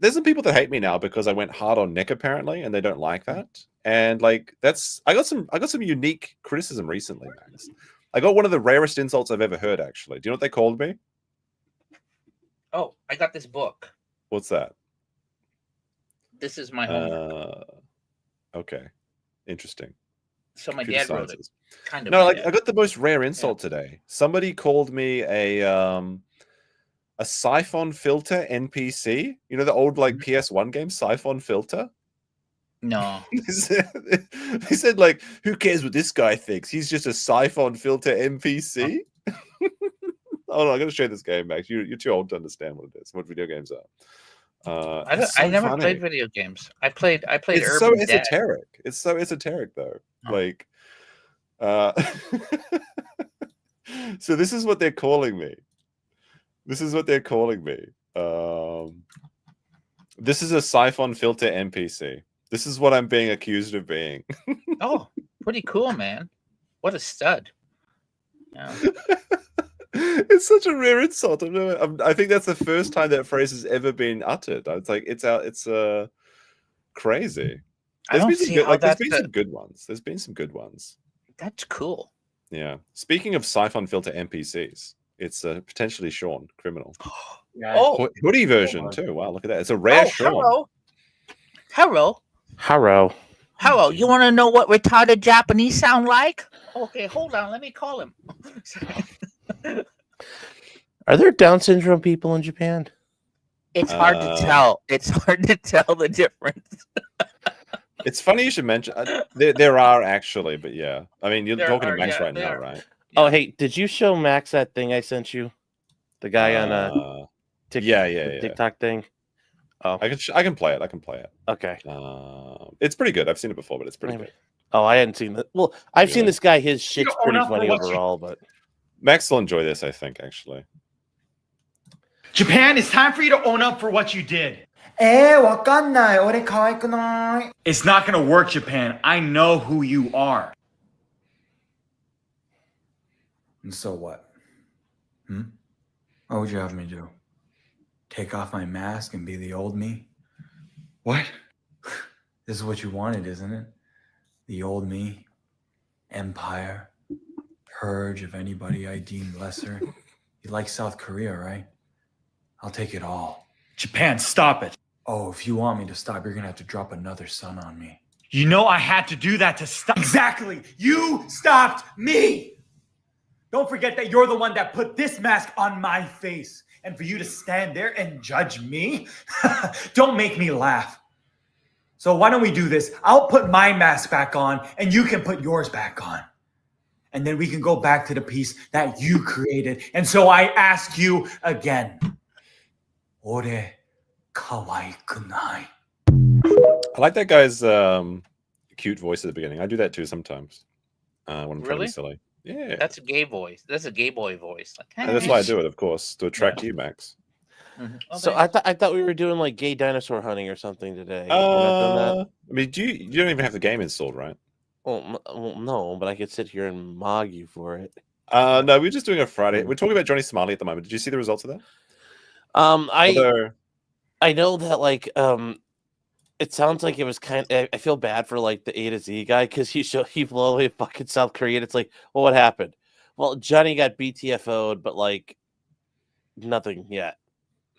there's some people that hate me now because I went hard on Nick apparently, and they don't like that. And like I got some unique criticism recently, Max. I got one of the rarest insults I've ever heard. Actually, do you know what they called me? Oh, I got this book. What's that? This is my homework. Okay, interesting. So my dad wrote it. Kind of. No, like I got the most rare insult today. Somebody called me a siphon filter NPC. You know the old like PS1 game, Siphon Filter? No. They said like, who cares what this guy thinks? He's just a siphon filter NPC. Oh no, I'm gonna show you this game, Max. You're too old to understand what it is, what video games are. I never played video games. I played it's Urban so Dead. esoteric. It's so esoteric though. Like so this is what they're calling me. This is a siphon filter NPC. This is what I'm being accused of being. Oh, pretty cool, man. What a stud. Yeah. It's such a rare insult. I think that's the first time that phrase has ever been uttered. It's like it's crazy. There's been some good ones. There's been some good ones. That's cool. Yeah. Speaking of siphon filter NPCs, it's potentially Sean, criminal. Oh, hoodie version too. Wow, look at that. It's a rare Sean. Hello. You want to know what retarded Japanese sound like? Okay, hold on. Let me call him. Are there Down syndrome people in Japan? It's hard to tell. It's hard to tell the difference. It's funny you should mention. There are actually, but yeah. I mean, you're talking to Max right now, right? Yeah. Oh, hey, did you show Max that thing I sent you? The guy on TikTok thing. Oh, I can play it. Okay. It's pretty good. I've seen it before, but it's pretty good. Oh, I hadn't seen that. Well, I've seen this guy. His shit's pretty funny overall, but Max will enjoy this, I think, actually. Japan, it's time for you to own up for what you did. It's not gonna work, Japan. I know who you are. And so what? What would you have me do? Take off my mask and be the old me? What? This is what you wanted, isn't it? The old me, empire, purge of anybody I deem lesser. You like South Korea, right? I'll take it all. Japan, stop it. Oh, if you want me to stop, you're gonna have to drop another son on me. You know I had to do that to stop. Exactly. You stopped me. Don't forget that you're the one that put this mask on my face. And for you to stand there and judge me, don't make me laugh. So why don't we do this? I'll put my mask back on and you can put yours back on. And then we can go back to the piece that you created. And so I ask you again. Ore kawaiikunai. I like that guy's cute voice at the beginning. I do that too sometimes. When I'm trying to be silly. Yeah. That's a gay voice. That's a gay boy voice. Like, hey. And that's why I do it, of course, to attract you, Max. Mm-hmm. Okay. So I thought we were doing like gay dinosaur hunting or something today. I mean, you don't even have the game installed, right? Well, no, but I could sit here and mog you for it. No, we're just doing a Friday. We're talking about Johnny Somali at the moment. Did you see the results of that? I know that like it sounds like it was I feel bad for like the A to Z guy because he blew away fucking South Korea. It's like, well, what happened? Well, Johnny got BTFO'd, but like nothing yet.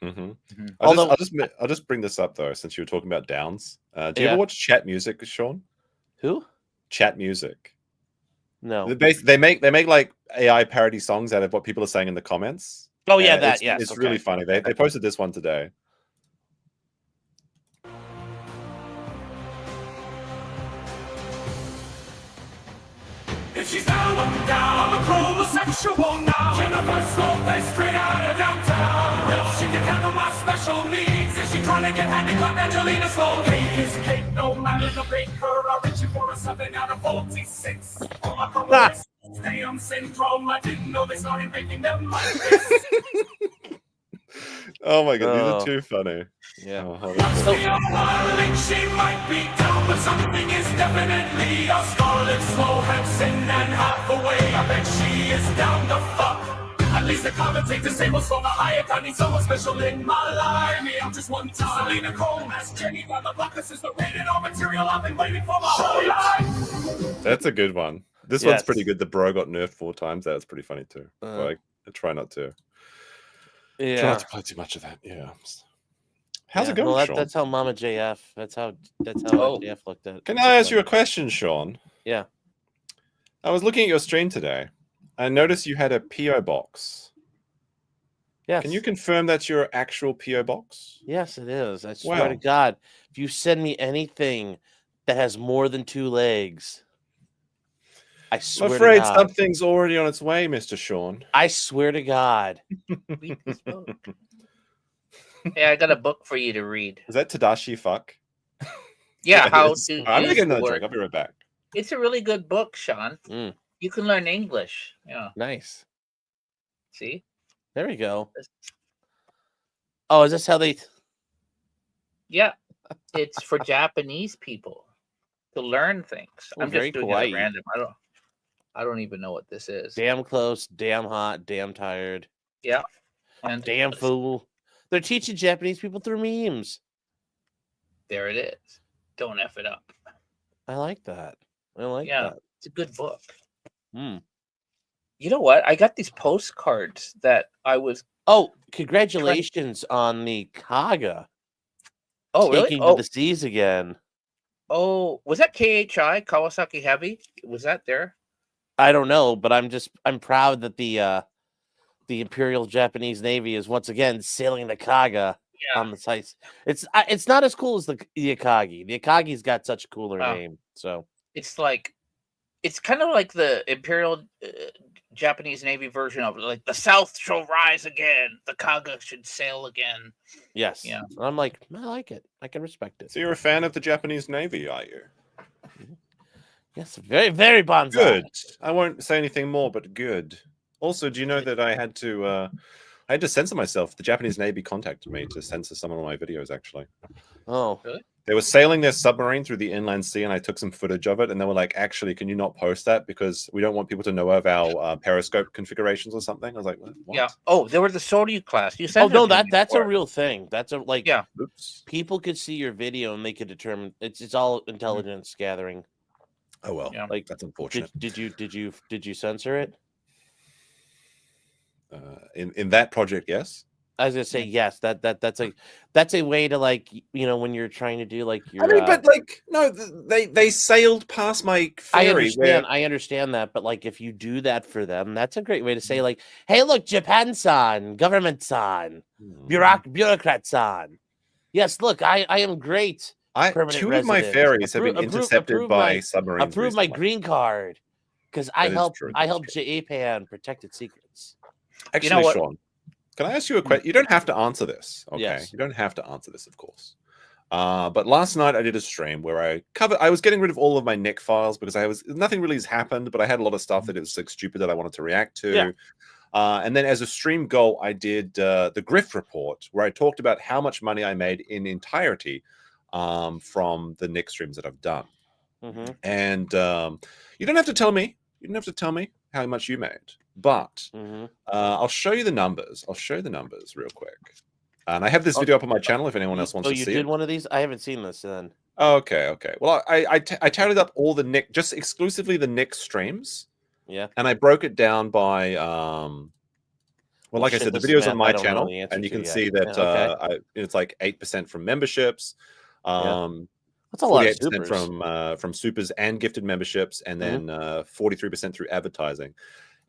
Mm-hmm. I'll just bring this up though, since you were talking about downs. Do you ever watch Chat Music, Sean? Who? Chat Music. No. They make like AI parody songs out of what people are saying in the comments. Oh yeah, it's really funny. They posted this one today. If she's down, I'm a homosexual now. Jennifer Slope, straight out of downtown. If she can handle my special needs. Is she trying to get handicapped? Angelina Sloan. Kate is Kate, no matter the baker. I'm reaching for a 7 out of 46. All my problems stay on syndrome. I didn't know they started making them like this. Oh my god, these are too funny. Yeah. I think she might be down, but something is definitely a scarlet slow Hudson and half away. I bet she is down to fuck. At least the commentate disables for my Hayek. I need someone special in my life. Me, I'm just one time. Selena Cole, as Jenny by the Buckers is the rated R material I've been waiting for my whole life. That's a good one. This one's pretty good. The bro got nerfed 4 times. That's pretty funny too. Like, I try not to. Yeah. Try not to play too much of that. Yeah. How's it going, well, Sean? that's how Mama JF. That's how JF looked at it. Can I ask you a question, Sean? Yeah. I was looking at your stream today. I noticed you had a PO box. Yes. Can you confirm that's your actual PO box? Yes, it is. I swear to God, if you send me anything that has more than 2 legs, I swear I'm afraid to God, something's already on its way, Mr. Sean. I swear to God. Read this book. Yeah, I got a book for you to read. Is that Tadashi Fuck? Yeah, how to to I'm gonna use get another the drink. I'll word. be right back. It's a really good book, Sean. Mm. You can learn English. Yeah. Nice. See? There we go. Oh, is this how they? Yeah, it's for Japanese people to learn things. Oh, I'm very just doing kawaii. it at random. I don't even know what this is. Damn close, damn hot, damn tired. Yeah. And damn fool. They're teaching Japanese people through memes. There it is. Don't F it up. I like that. I like Yeah, that. it's a good book. Hmm. You know what? I got these postcards that I was. Oh, congratulations on the Kaga. Oh, really? Taking to the seas again. Oh, was that KHI Kawasaki Heavy? Was that there? I don't know, but I'm proud that the Imperial Japanese Navy is once again sailing the Kaga on the sites. It's not as cool as the Akagi. The Akagi's got such a cooler name. So it's like, it's kind of like the Imperial Japanese Navy version of it. Like, the South shall rise again. The Kaga should sail again. Yes. Yeah. I'm like, I like it. I can respect it. So you're a fan of the Japanese Navy, are you? Yes, very, very bonsai. Good. I won't say anything more, but good. Also, do you know that I had to censor myself? The Japanese Navy contacted me to censor some of my videos, actually. Oh. Really? They were sailing their submarine through the inland sea, and I took some footage of it, and they were like, actually, can you not post that? Because we don't want people to know of our periscope configurations or something. I was like, what? Yeah. Oh, there were the Soryu class. You said. Oh no, that's a real thing. That's a Yeah. Oops. People could see your video and they could determine it's all intelligence gathering. Oh well, Yeah. like that's unfortunate. Did you censor it? In that project, yes. I was gonna say yes. That's a way to, like, when you're trying to do like your. I mean, but like no, they sailed past my ferry. I understand that, but like if you do that for them, that's a great way to say, like, hey, look, Japan-san, government-san, bureaucrat-san. Yes, look, I am great. Two of my ferries have been intercepted by submarines. Approve my green card because I helped true. Japan protect its secrets. Actually, You know what? Sean, can I ask you a question? You don't have to answer this, okay? Yes. You don't have to answer this, of course. But last night I did a stream where I was getting rid of all of my Nick files because nothing really has happened, but I had a lot of stuff that is like stupid that I wanted to react to. Yeah. And then as a stream goal, I did the Grift report where I talked about how much money I made in entirety from the Nick streams that I've done. Mm-hmm. And you don't have to tell me. You don't have to tell me how much you made, but I'll show you the numbers. I'll show you the numbers real quick. And I have this video up on my channel if anyone else wants to see it. Oh, you did one of these? I haven't seen this then. Okay. Well, I tallied up all the Nick, just exclusively the Nick streams. Yeah. And I broke it down by, well, like I said, the video's on my channel, and you can see that it's like 8% from memberships. That's a lot of 48% from supers and gifted memberships, and then 43% through advertising.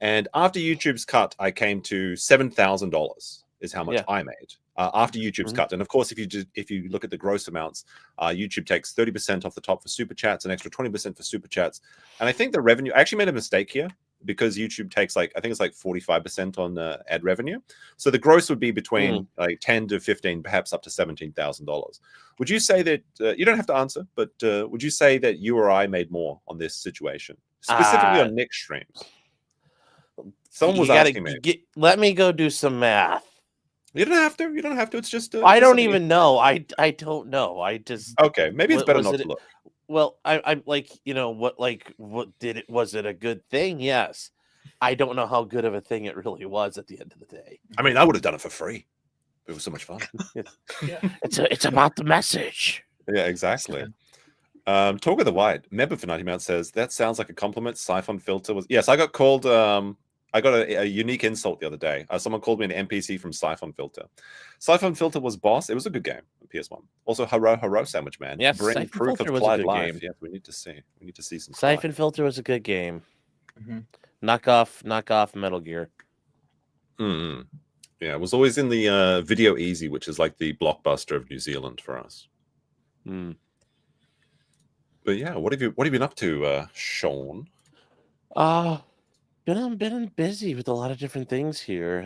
And after YouTube's cut, I came to $7,000 is how much I made after YouTube's cut. And of course, if you look at the gross amounts, YouTube takes 30% off the top for super chats, an extra 20% for super chats. And I think the revenue. I actually made a mistake here. because YouTube takes I think it's 45% on ad revenue. So the gross would be between 10 to 15, perhaps up to $17,000. Would you say that you don't have to answer, but would you say that you or I made more on this situation, specifically on Nick's streams? Someone was asking me. Let me go do some math. You don't have to. You don't have to. It's just. I don't even know. I don't know. I just. Okay, maybe it's better not to look. Well, I'm what did it? Was it a good thing? Yes. I don't know how good of a thing it really was at the end of the day. I mean, I would have done it for free. It was so much fun. It's about the message. Yeah, exactly. Talk of the White. Member for 90 Mount says that sounds like a compliment. Siphon Filter was. Yes, I got called. I got a unique insult the other day. Someone called me an NPC from Siphon Filter. Siphon Filter was boss. It was a good game on PS1. Also, Hello Sandwich Man. Yes, bring Siphon proof Filter of was a good life. game. Yes, we need to see. We need to see some. Siphon Filter was a good game. Knock off Metal Gear. Yeah, it was always in the Video Easy, which is like the Blockbuster of New Zealand for us. But yeah, what have you been up to, Sean? Been busy with a lot of different things here.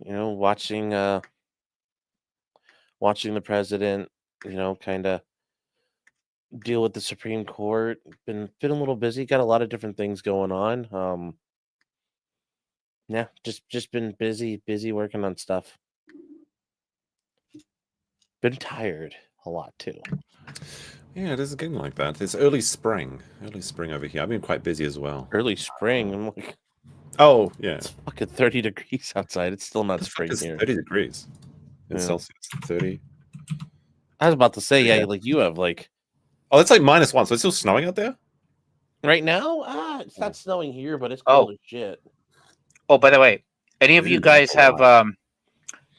Watching the president, kind of deal with the Supreme Court. Been a little busy. Got a lot of different things going on. Yeah, just been busy working on stuff. Been tired a lot too. Yeah, it is getting like that. It's early spring over here. I've been quite busy as well. Early spring. I'm like, oh yeah, it's fucking 30 degrees outside. It's still not spring here. 30 degrees in Celsius. 30. I was about to say, yeah, like you have like. Oh, it's like -1, so it's still snowing out there right now. It's not snowing here, but it's cold as shit. Oh, by the way, any of you guys have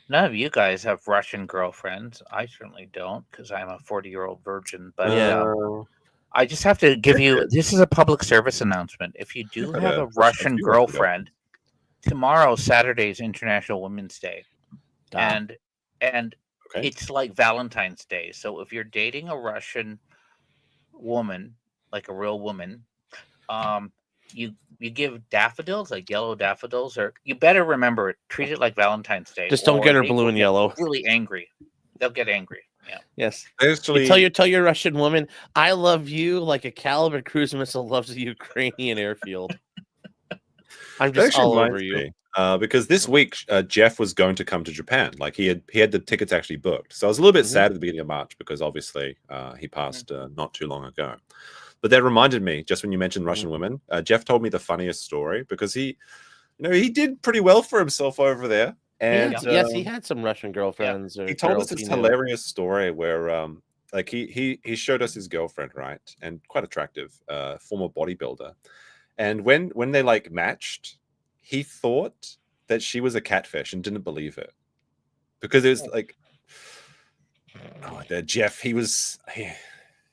none of you guys have Russian girlfriends. I certainly don't, because I'm a 40-year-old virgin. But I just have to give you, this is a public service announcement. If you do have a Russian girlfriend, tomorrow, Saturday, is International Women's Day. And it's like Valentine's Day. So if you're dating a Russian woman, like a real woman, you give daffodils, like yellow daffodils, or you better remember it. Treat it like Valentine's Day. Just don't get her blue and yellow. Really angry. They'll get angry. Yeah. Yes. Actually, tell your Russian woman, I love you like a Caliber cruise missile loves a Ukrainian airfield. I'm just all over you. Because this week Jeff was going to come to Japan. Like he had the tickets actually booked. So I was a little bit sad at the beginning of March because obviously he passed not too long ago. But that reminded me, just when you mentioned Russian women, Jeff told me the funniest story because he did pretty well for himself over there. And yes, he had some Russian girlfriends. He told us this hilarious story where like he showed us his girlfriend, right? And quite attractive, former bodybuilder. And when they like matched, he thought that she was a catfish and didn't believe it. Because it was like Jeff,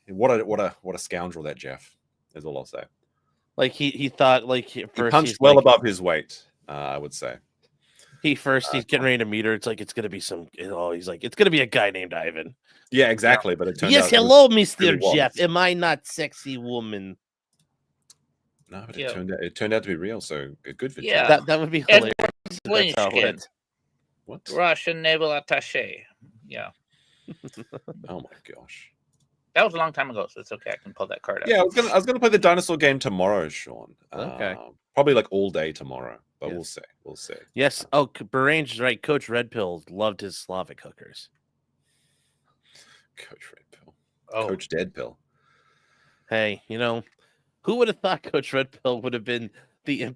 what a scoundrel that Jeff is, all I'll say. Like he thought like he punched well above his weight, I would say. He's getting ready to meet her. It's like it's gonna be he's like, it's gonna be a guy named Ivan. Yeah, exactly. But it turned out. Yes, hello, Mr. Jeff. Am I not sexy woman? No, but it turned out to be real. So good for Jeff. Yeah, that would be hilarious. That's what? Russian naval attaché. Yeah. Oh my gosh. That was a long time ago, so it's okay. I can pull that card out. Yeah, I was gonna play the dinosaur game tomorrow, Sean. Okay. Probably like all day tomorrow, but we'll see. We'll see. Yes. Oh, Barange is right. Coach Red Pill loved his Slavic hookers. Coach Red Pill. Oh. Coach Dead Pill. Hey, who would have thought Coach Red Pill would have been the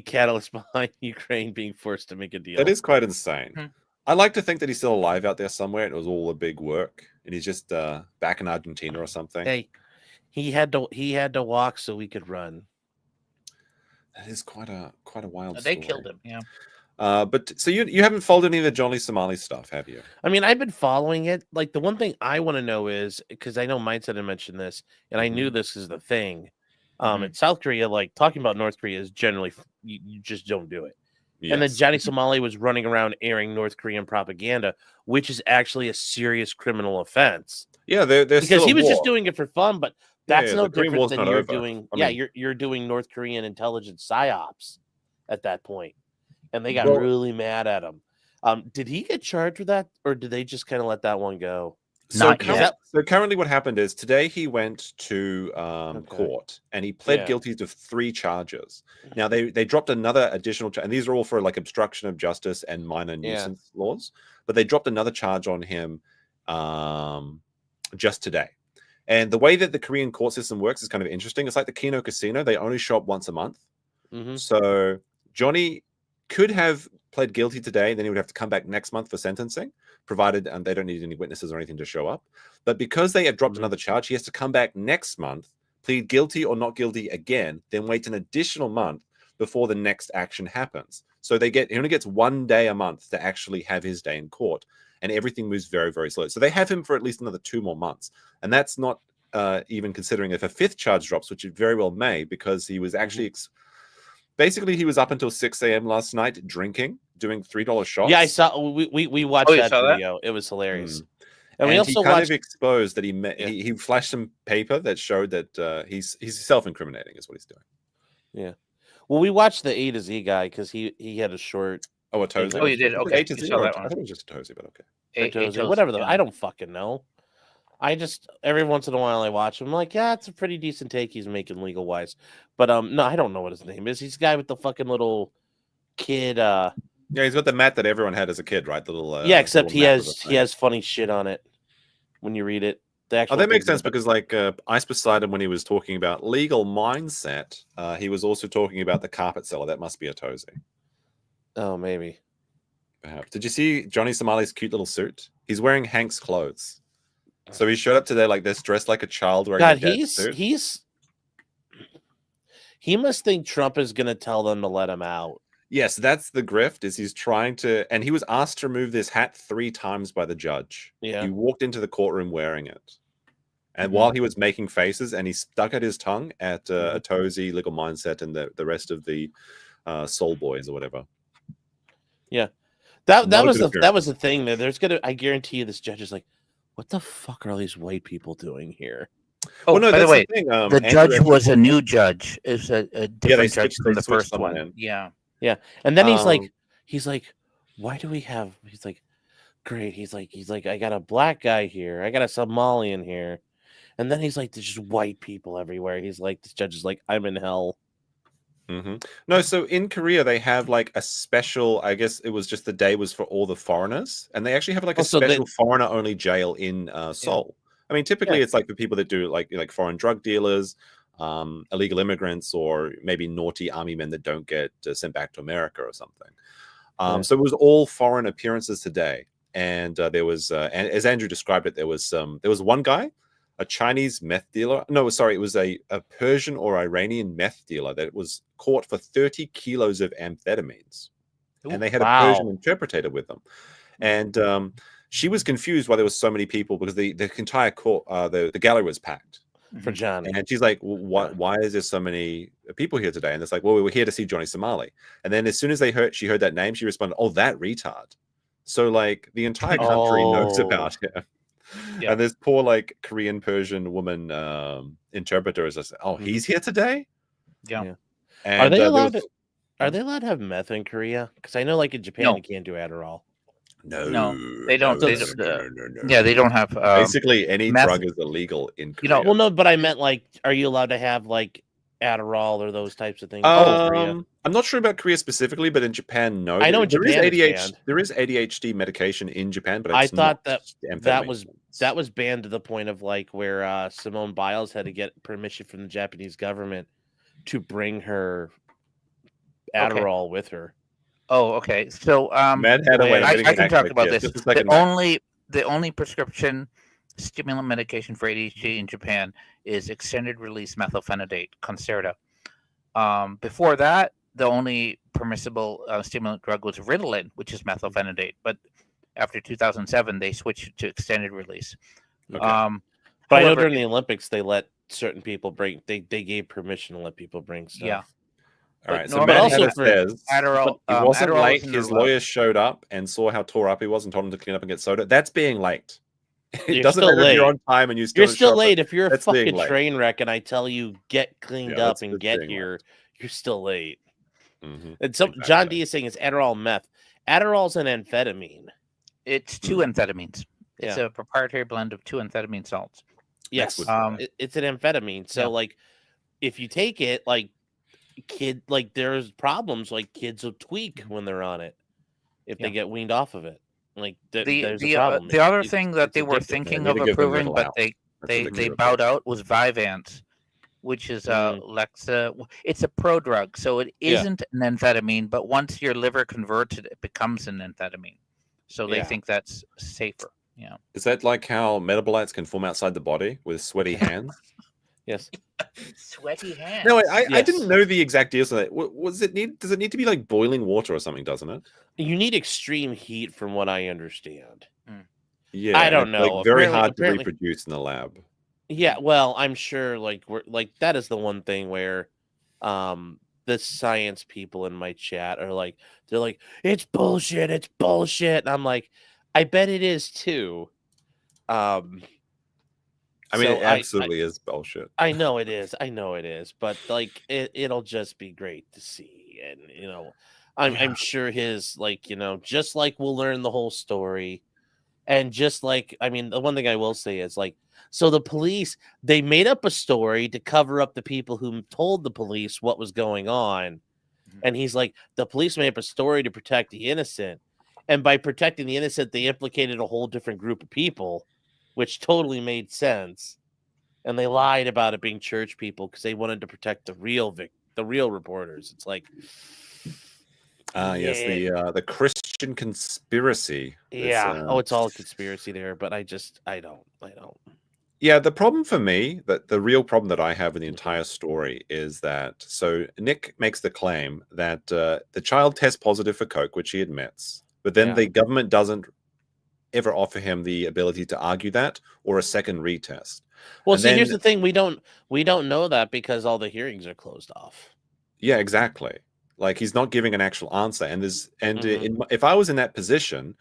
catalyst behind Ukraine being forced to make a deal? That is quite insane. I like to think that he's still alive out there somewhere. And it was all a big work, and he's just back in Argentina or something. Hey, he had to walk so we could run. That is quite a wild. They killed him. Yeah. But so you haven't followed any of the Johnny Somali stuff, have you? I mean, I've been following it. Like the one thing I want to know is, because I know Mindset had mentioned this, and I knew this is the thing. In South Korea, like talking about North Korea is generally you just don't do it. Yes. And then Johnny Somali was running around airing North Korean propaganda, which is actually a serious criminal offense. Yeah, they're because he was just doing it for fun, but That's Yeah, no the Korean different War's than not you're over. doing. I Yeah, mean- you're doing North Korean intelligence psyops at that point, and they got Well- really mad at him. Did he get charged with that, or did they just kind of let that one go? So, Not yet. so currently what happened is today he went to court and he pled Yeah. guilty to 3 charges. Now they dropped another additional and these are all for like obstruction of justice and minor nuisance laws, but they dropped another charge on him just today. And the way that the Korean court system works is kind of interesting. It's like the Kino Casino. They only show up once a month. So Johnny could have pled guilty today, then he would have to come back next month for sentencing, provided they don't need any witnesses or anything to show up. But because they have dropped another charge, he has to come back next month, plead guilty or not guilty again, then wait an additional month before the next action happens. So he only gets 1 day a month to actually have his day in court, and everything moves very, very slow. So they have him for at least another 2 more months, and that's not even considering if a 5th charge drops, which it very well may, because he was actually basically he was up until 6 a.m. last night drinking, doing $3 shots. Yeah, I saw. We watched that video. It was hilarious. And we also he kind watched... of exposed that he flashed some paper that showed that he's self-incriminating is what he's doing. Yeah. Well, we watched the A to Z guy because he had a short. Oh, a Tozy. Oh, you did? Okay. A to Z. I thought it was just a Tozy, but okay. Whatever. I don't fucking know. I just every once in a while I watch him. I'm like, yeah, it's a pretty decent take he's making legal wise. But no, I don't know what his name is. He's the guy with the fucking little kid. Yeah, he's got the mat that everyone had as a kid, right? The little yeah, except he has funny shit on it when you read it. That makes sense because like Ice Poseidon, when he was talking about legal mindset, he was also talking about the carpet seller. That must be a Tozy. Oh, maybe. Perhaps. Did you see Johnny Somali's cute little suit? He's wearing Hank's clothes. So he showed up today like this, dressed like a child wearing a dad's suit. He must think Trump is going to tell them to let him out. Yes, that's the grift. Is he's trying to, and he was asked to remove this hat 3 times by the judge. Yeah, he walked into the courtroom wearing it, and while he was making faces, and he stuck out his tongue at a Tozy, Legal Mindset, and the rest of the Soul Boys or whatever. Yeah, that was the thing. That there's gonna, I guarantee you, this judge is like, what the fuck are all these white people doing here? Oh, well, no, by the way, the judge was a new judge. It's a different judge from the first one. Yeah. Yeah. And then he's like, why do we have, he's like, great. He's like, I got a black guy here. I got a Somalian here. And then he's like, there's just white people everywhere. He's like, this judge is like, I'm in hell. No, so in Korea they have like a special. I guess it was just the day was for all the foreigners, and they actually have like a special foreigner-only jail in Seoul. I mean, typically it's like the people that do like foreign drug dealers, illegal immigrants, or maybe naughty army men that don't get sent back to America or something. So it was all foreign appearances today, and there was, and as Andrew described it, there was one guy, a Chinese meth dealer. No, sorry, it was a Persian or Iranian meth dealer that was caught for 30 kilos of amphetamines. And they had a Persian interpreter with them. And she was confused why there was so many people because the entire court, the gallery was packed. For Johnny. And she's like, well, why is there so many people here today? And it's like, well, we were here to see Johnny Somali. And then as soon as she heard that name, she responded, oh, that retard. So like the entire country knows about him. Yeah. And this poor like Korean Persian woman interpreter is just, oh, he's here today. Yeah. And, are they allowed to have meth in Korea? Because I know like in Japan you can't do Adderall. No, they don't. Yeah, they don't have. Basically, any drug is illegal in Korea. Well, no, but I meant like, are you allowed to have like Adderall or those types of things? I'm not sure about Korea specifically, but in Japan, no. I know in Japan there is ADHD medication in Japan, but I thought that was banned to the point of like where Simone Biles had to get permission from the Japanese government to bring her Adderall with her. Oh, okay. So Matt had a way I can talk about this. The only prescription stimulant medication for ADHD in Japan is extended release methylphenidate, Concerta. Before that, the only permissible stimulant drug was Ritalin, which is methylphenidate. But after 2007, they switched to extended release. Okay. But I know during the Olympics, they let certain people bring. They gave permission to let people bring stuff. Yeah. All right. So Matt says Adderall, he wasn't late. His lawyer showed up and saw how tore up he was and told him to clean up and get soda. That's being late. It doesn't matter if you're on time and You're still late. If you're a That's being fucking late. train wreck and I tell you get cleaned Yeah, up and get being here, late. you're still late. Mhm, And some exactly. John D is saying it's Adderall meth. Adderall's an amphetamine. It's two amphetamines. It's a proprietary blend of two amphetamine salts. Yes, it's an amphetamine. So like, if you take it, like there's problems. Like kids will tweak when they're on it if they get weaned off of it. Like there's a problem. The other thing that they were thinking of approving, but they bowed out, was Vyvanse, which is Lexa. It's a prodrug, so it isn't an amphetamine, but once your liver converts it, it becomes an amphetamine. So they think that's safer. Yeah. Is that like how metabolites can form outside the body with sweaty hands? Yes. Sweaty hands. No, I didn't know the exact deals of that. Does it need to be like boiling water or something, doesn't it? You need extreme heat from what I understand. Yeah. I don't know. Like very hard to reproduce in the lab. Yeah, well, I'm sure that is the one thing where the science people in my chat are like, they're like, it's bullshit, and I'm like, I bet it is too. I mean, it absolutely is bullshit. I know it is, but like it'll just be great to see, and I'm sure his just like we'll learn the whole story, and just like the one thing I will say is like, so the police, they made up a story to cover up the people who told the police what was going on, and he's like, the police made up a story to protect the innocent, and by protecting the innocent, they implicated a whole different group of people, which totally made sense. And they lied about it being church people because they wanted to protect the real reporters. It's like, yes, the Christian conspiracy. Yeah. It's all a conspiracy there, but I don't. Yeah, the problem for me, the real problem that I have with the entire story is that, so Nick makes the claim that the child tests positive for coke, which he admits, but then the government doesn't ever offer him the ability to argue that or a second retest. Well, see, here's the thing: we don't know that because all the hearings are closed off. Yeah, exactly. Like he's not giving an actual answer, and if I was in that position,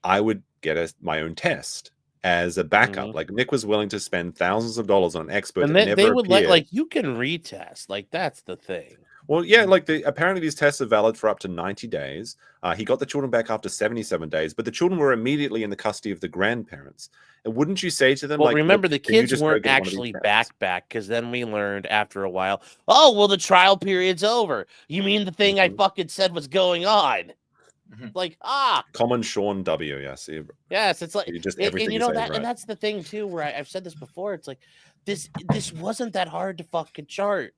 I would get my own test as a backup. Like Nick was willing to spend thousands of dollars on an expert, and they would like you can retest. Like that's the thing. Well, yeah, like apparently these tests are valid for up to 90 days. He got the children back after 77 days, but the children were immediately in the custody of the grandparents. And wouldn't you say to them, well, like, remember the kids weren't actually back because then we learned after a while, oh, well, the trial period's over. You mean the thing I fucking said was going on? Like, common Sean W. Yes. Yes, it's like, just and everything you know you say that, right. and that's the thing too, where I've said this before. It's like this wasn't that hard to fucking chart.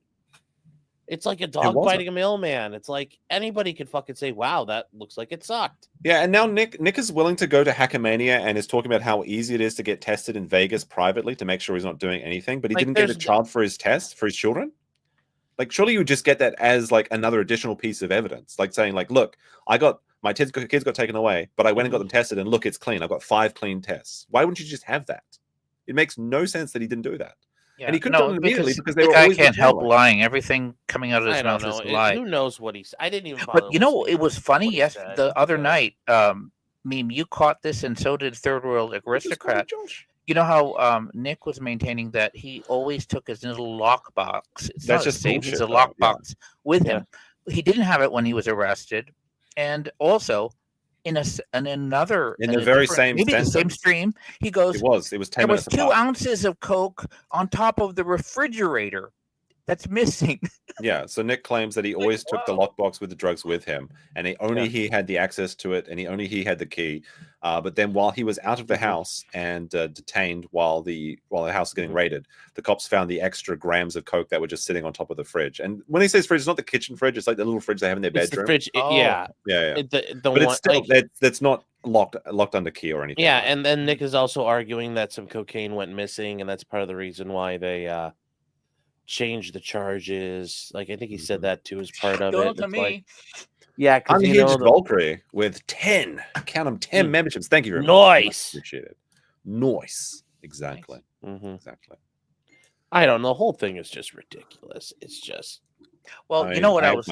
It's like a dog biting a mailman. It's like anybody could fucking say, wow, that looks like it sucked. Yeah, and now Nick is willing to go to Hackermania and is talking about how easy it is to get tested in Vegas privately to make sure he's not doing anything, but he didn't get a child for his test for his children. Like, surely you would just get that as like another additional piece of evidence, like saying, like, look, I got my kids got taken away, but I went and got them tested, and look, it's clean. I've got 5 clean tests. Why wouldn't you just have that? It makes no sense that he didn't do that. Yeah. And he couldn't do it immediately because they the were guy always can't help lying. Everything coming out of his mouth is a lie. Who knows what he's? I didn't even. But you know, it was funny. Yes, the other night, Meme, you caught this, and so did Third World Aristocrat. You know how Nick was maintaining that he always took his little lockbox. That's just safe. It's a lockbox with him. He didn't have it when he was arrested, and also. In the same stream, he goes, it was 10 there was minutes 2 ounces of coke on top of the refrigerator that's missing. Yeah, so Nick claims that he always took the lockbox with the drugs with him, and he had the access to it, and he had the key. But then while he was out of the house and detained while the house was getting raided, the cops found the extra grams of coke that were just sitting on top of the fridge. And when he says fridge, it's not the kitchen fridge; it's like the little fridge they have in their bedroom. The fridge, yeah. But it's still that's not locked under key or anything. Yeah, and then Nick is also arguing that some cocaine went missing, and that's part of the reason why they changed the charges. Like I think he said that too as part of it. To me. Like, yeah, because Unhinged Valkyrie with 10, count them 10 memberships. Thank you very much. Nice, appreciate it. Nice, exactly, exactly. I don't know. The whole thing is just ridiculous. It's just. Well, you know what I was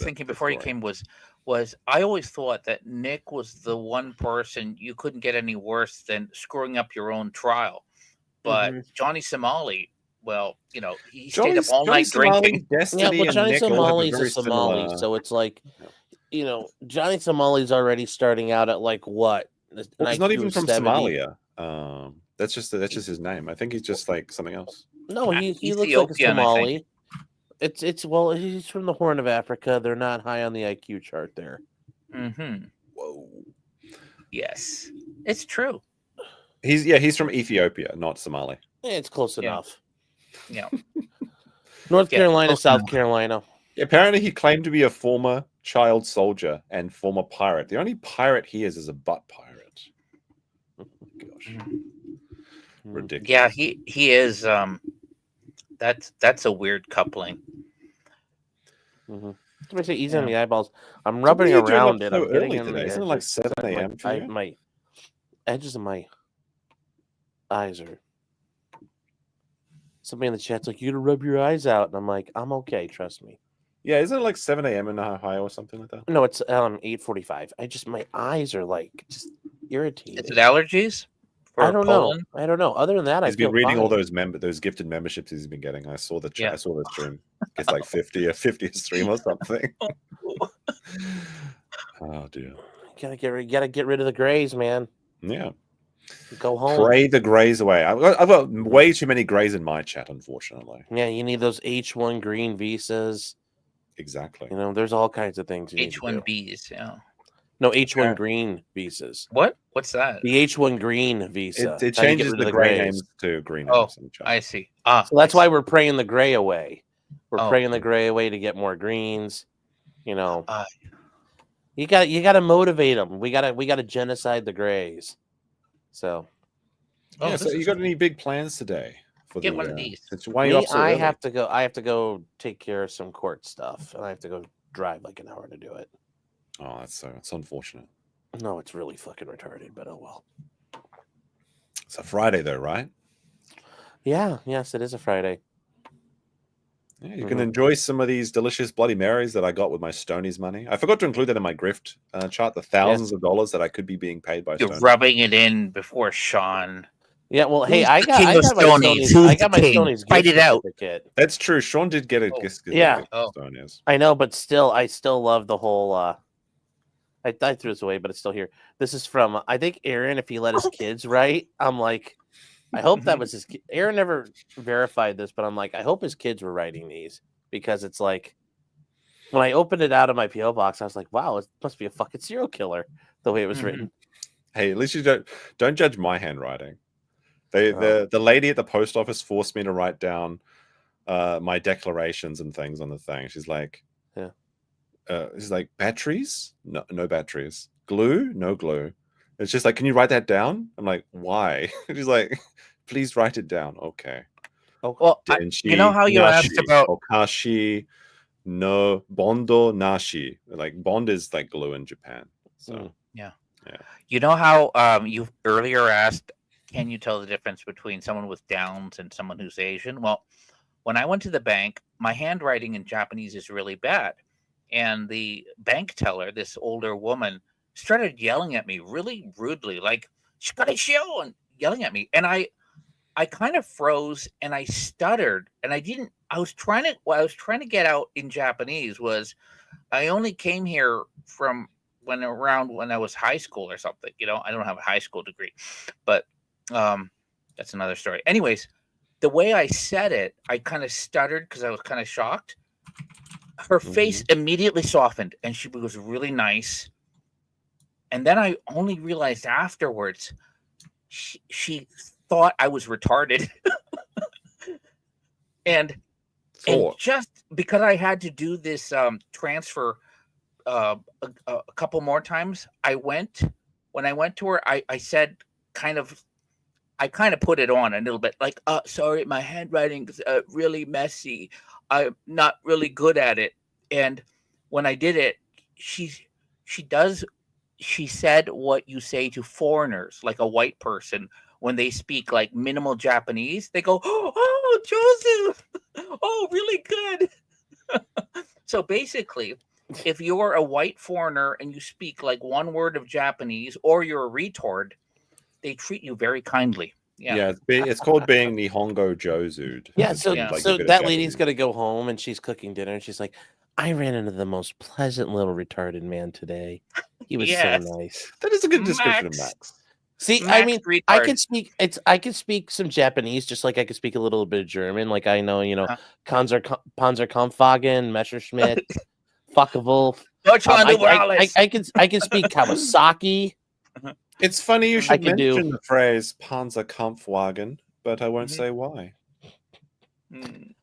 thinking before he came was, was I always thought that Nick was the one person you couldn't get any worse than screwing up your own trial. But Johnny Somali, well, you know, he stayed up all night drinking. Yeah, well, Johnny Somali's a Somali, so it's like, you know, Johnny Somali's already starting out at like what? Well, he's not even from Somalia. That's just his name. I think he's just like something else. No, he looks like a Somali. It's well, he's from the Horn of Africa. They're not high on the IQ chart there. Whoa. Yes, it's true. He's from Ethiopia, not Somali. Yeah, it's close enough. Yeah. North Carolina, South Carolina. Apparently, he claimed to be a former child soldier and former pirate. The only pirate he is a butt pirate. Oh my gosh. Ridiculous. Yeah, he is. That's a weird coupling. I say easy on the eyeballs. I'm rubbing around it. I'm getting in today. Isn't it like 7 a.m. for you? My edges of my eyes are. Somebody in the chat's like, "You gotta rub your eyes out," and I'm like, "I'm okay. Trust me." Yeah, isn't it like 7 a.m. in Ohio or something like that? No, it's 8:45. My eyes are like just irritated. Is it allergies? I don't know. Other than that, He's been reading all those gifted memberships he's been getting. I saw the chat. I saw the stream. It's like 50 a stream or something. Oh dear. Gotta get rid of the grays, man. Yeah. Go home. Pray the grays away. I've got way too many grays in my chat, unfortunately. Yeah, you need those H1 green visas. Exactly. You know, there's all kinds of things. H1Bs, yeah. No, H1 green visas. What? What's that? The H1 green visa. It changes the gray names to green names. I see. So that's why we're praying the gray away. We're praying the gray away to get more greens. You know, you got to motivate them. We got to genocide the grays. So, so you got any big plans today? Get one of these. I have to go. I have to go take care of some court stuff, and I have to go drive like an hour to do it. Oh, it's unfortunate. No, it's really fucking retarded, but oh well. It's a Friday though, right? Yeah, yes, it is a Friday. Yeah, you can enjoy some of these delicious Bloody Marys that I got with my Stonies money. I forgot to include that in my grift chart, the thousands of dollars that I could be being paid by You're Stonies. rubbing it in before Sean. Yeah, well, hey, I got my Stonies. Fight it out. That's true. Sean did get a gift. Stonies. I know, but still, I still love the whole. I threw this away, but it's still here. This is from I think Aaron. If he let his kids write, I'm like, I hope that was his. Aaron never verified this, but I'm like, I hope his kids were writing these because it's like when I opened it out of my PO box, I was like, wow, it must be a fucking serial killer the way it was written. Hey, at least you don't judge my handwriting. The lady at the post office forced me to write down my declarations and things on the thing. She's like, batteries? No batteries. Glue? No glue. It's just like, can you write that down? I'm like, why? She's like, please write it down. Okay. Oh, well, you know how you asked about Okashi no bondo nashi. Like bond is like glue in Japan. So yeah. You know how you earlier asked, can you tell the difference between someone with Downs and someone who's Asian? Well, when I went to the bank, my handwriting in Japanese is really bad. And the bank teller, this older woman, started yelling at me really rudely, like, "Shikari-shio," and yelling at me. And I kind of froze and I stuttered. And I was trying to get out in Japanese was I only came here from when I was high school or something. You know, I don't have a high school degree, but that's another story. Anyways, the way I said it, I kind of stuttered because I was kind of shocked. Her face immediately softened and she was really nice. And then I only realized afterwards she thought I was retarded. and just because I had to do this transfer a couple more times, when I went to her, I said I kind of put it on a little bit, like, sorry, my handwriting's really messy. I'm not really good at it. And when I did it, she said what you say to foreigners, like a white person, when they speak like minimal Japanese. They go, oh, Joseph, oh, really good. So basically, if you're a white foreigner and you speak like one word of Japanese, or you're a retard, they treat you very kindly. Yeah, it's called being Nihongo Jozu'd. Yeah, so that lady's gonna go home and she's cooking dinner and she's like, I ran into the most pleasant little retarded man today. He was so nice. That is a good description of Max. See, Max, I mean, retard. I can speak some Japanese, just like I can speak a little bit of German. Like I know, Panzer Kampfwagen, Messerschmitt, Fuckewolf. I can speak Kawasaki. It's funny you should mention the phrase Panzerkampfwagen, but I won't say why.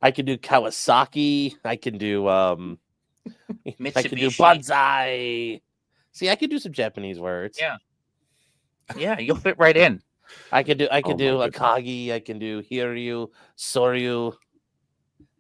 I can do Kawasaki. I can do I can do Banzai. See, I can do some Japanese words. Yeah, you'll fit right in. I can do Akagi. I can do Hiryu, Soryu.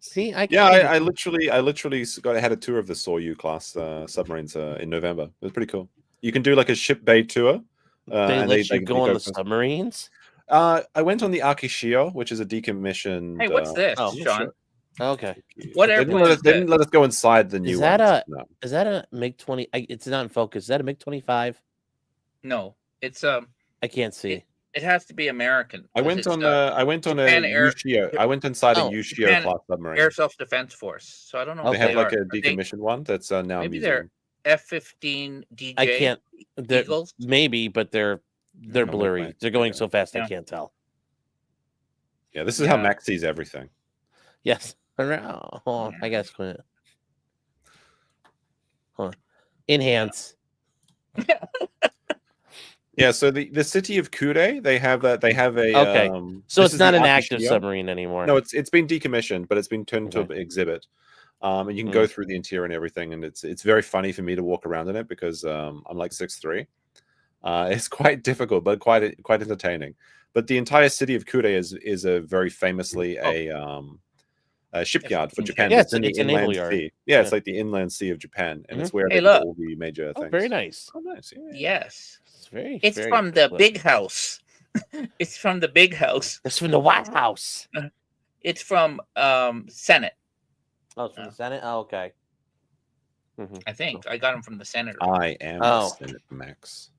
See, I literally had a tour of the Soryu class submarines in November. It was pretty cool. You can do like a ship bay tour. They let you go on the submarines? I went on the Akishio, which is a decommissioned. Hey, what's this, Sean? Sure. Okay. What airplane? They didn't let us go inside the new one. Is that a MiG-20? It's not in focus. Is that a MiG-25? No, it's I can't see. It has to be American. I went on a Ushio. I went inside a Ushio class submarine. Air Self-Defense Force. So I don't know. They have like a decommissioned one that's now maybe museum. They're F-15 DJ. I can't. Eagles? Maybe, but they're blurry. They're going so fast I can't tell. Yeah, this is how Max sees everything. Yes. Oh, I gotta squint. Hold on. Enhance. Yeah, so the city of Kure, they have a okay. So it's not an active submarine anymore. No, it's been decommissioned, but it's been turned to an exhibit. And you can go through the interior and everything, and it's very funny for me to walk around in it because I'm like 6'3". It's quite difficult, but quite entertaining. But the entire city of Kure is a very famously a shipyard for Japan. Yeah, it's in the a naval inland yard. sea. Yeah, it's like the inland sea of Japan, and it's where they do all the major things. Very nice. Oh, nice. Yeah. Yes. It's very from the big house. It's from the big house. It's from the White House. It's from Senate. Oh, it's from the Senate? Oh, okay. I think I got him from the senator. I am the Senate, Max.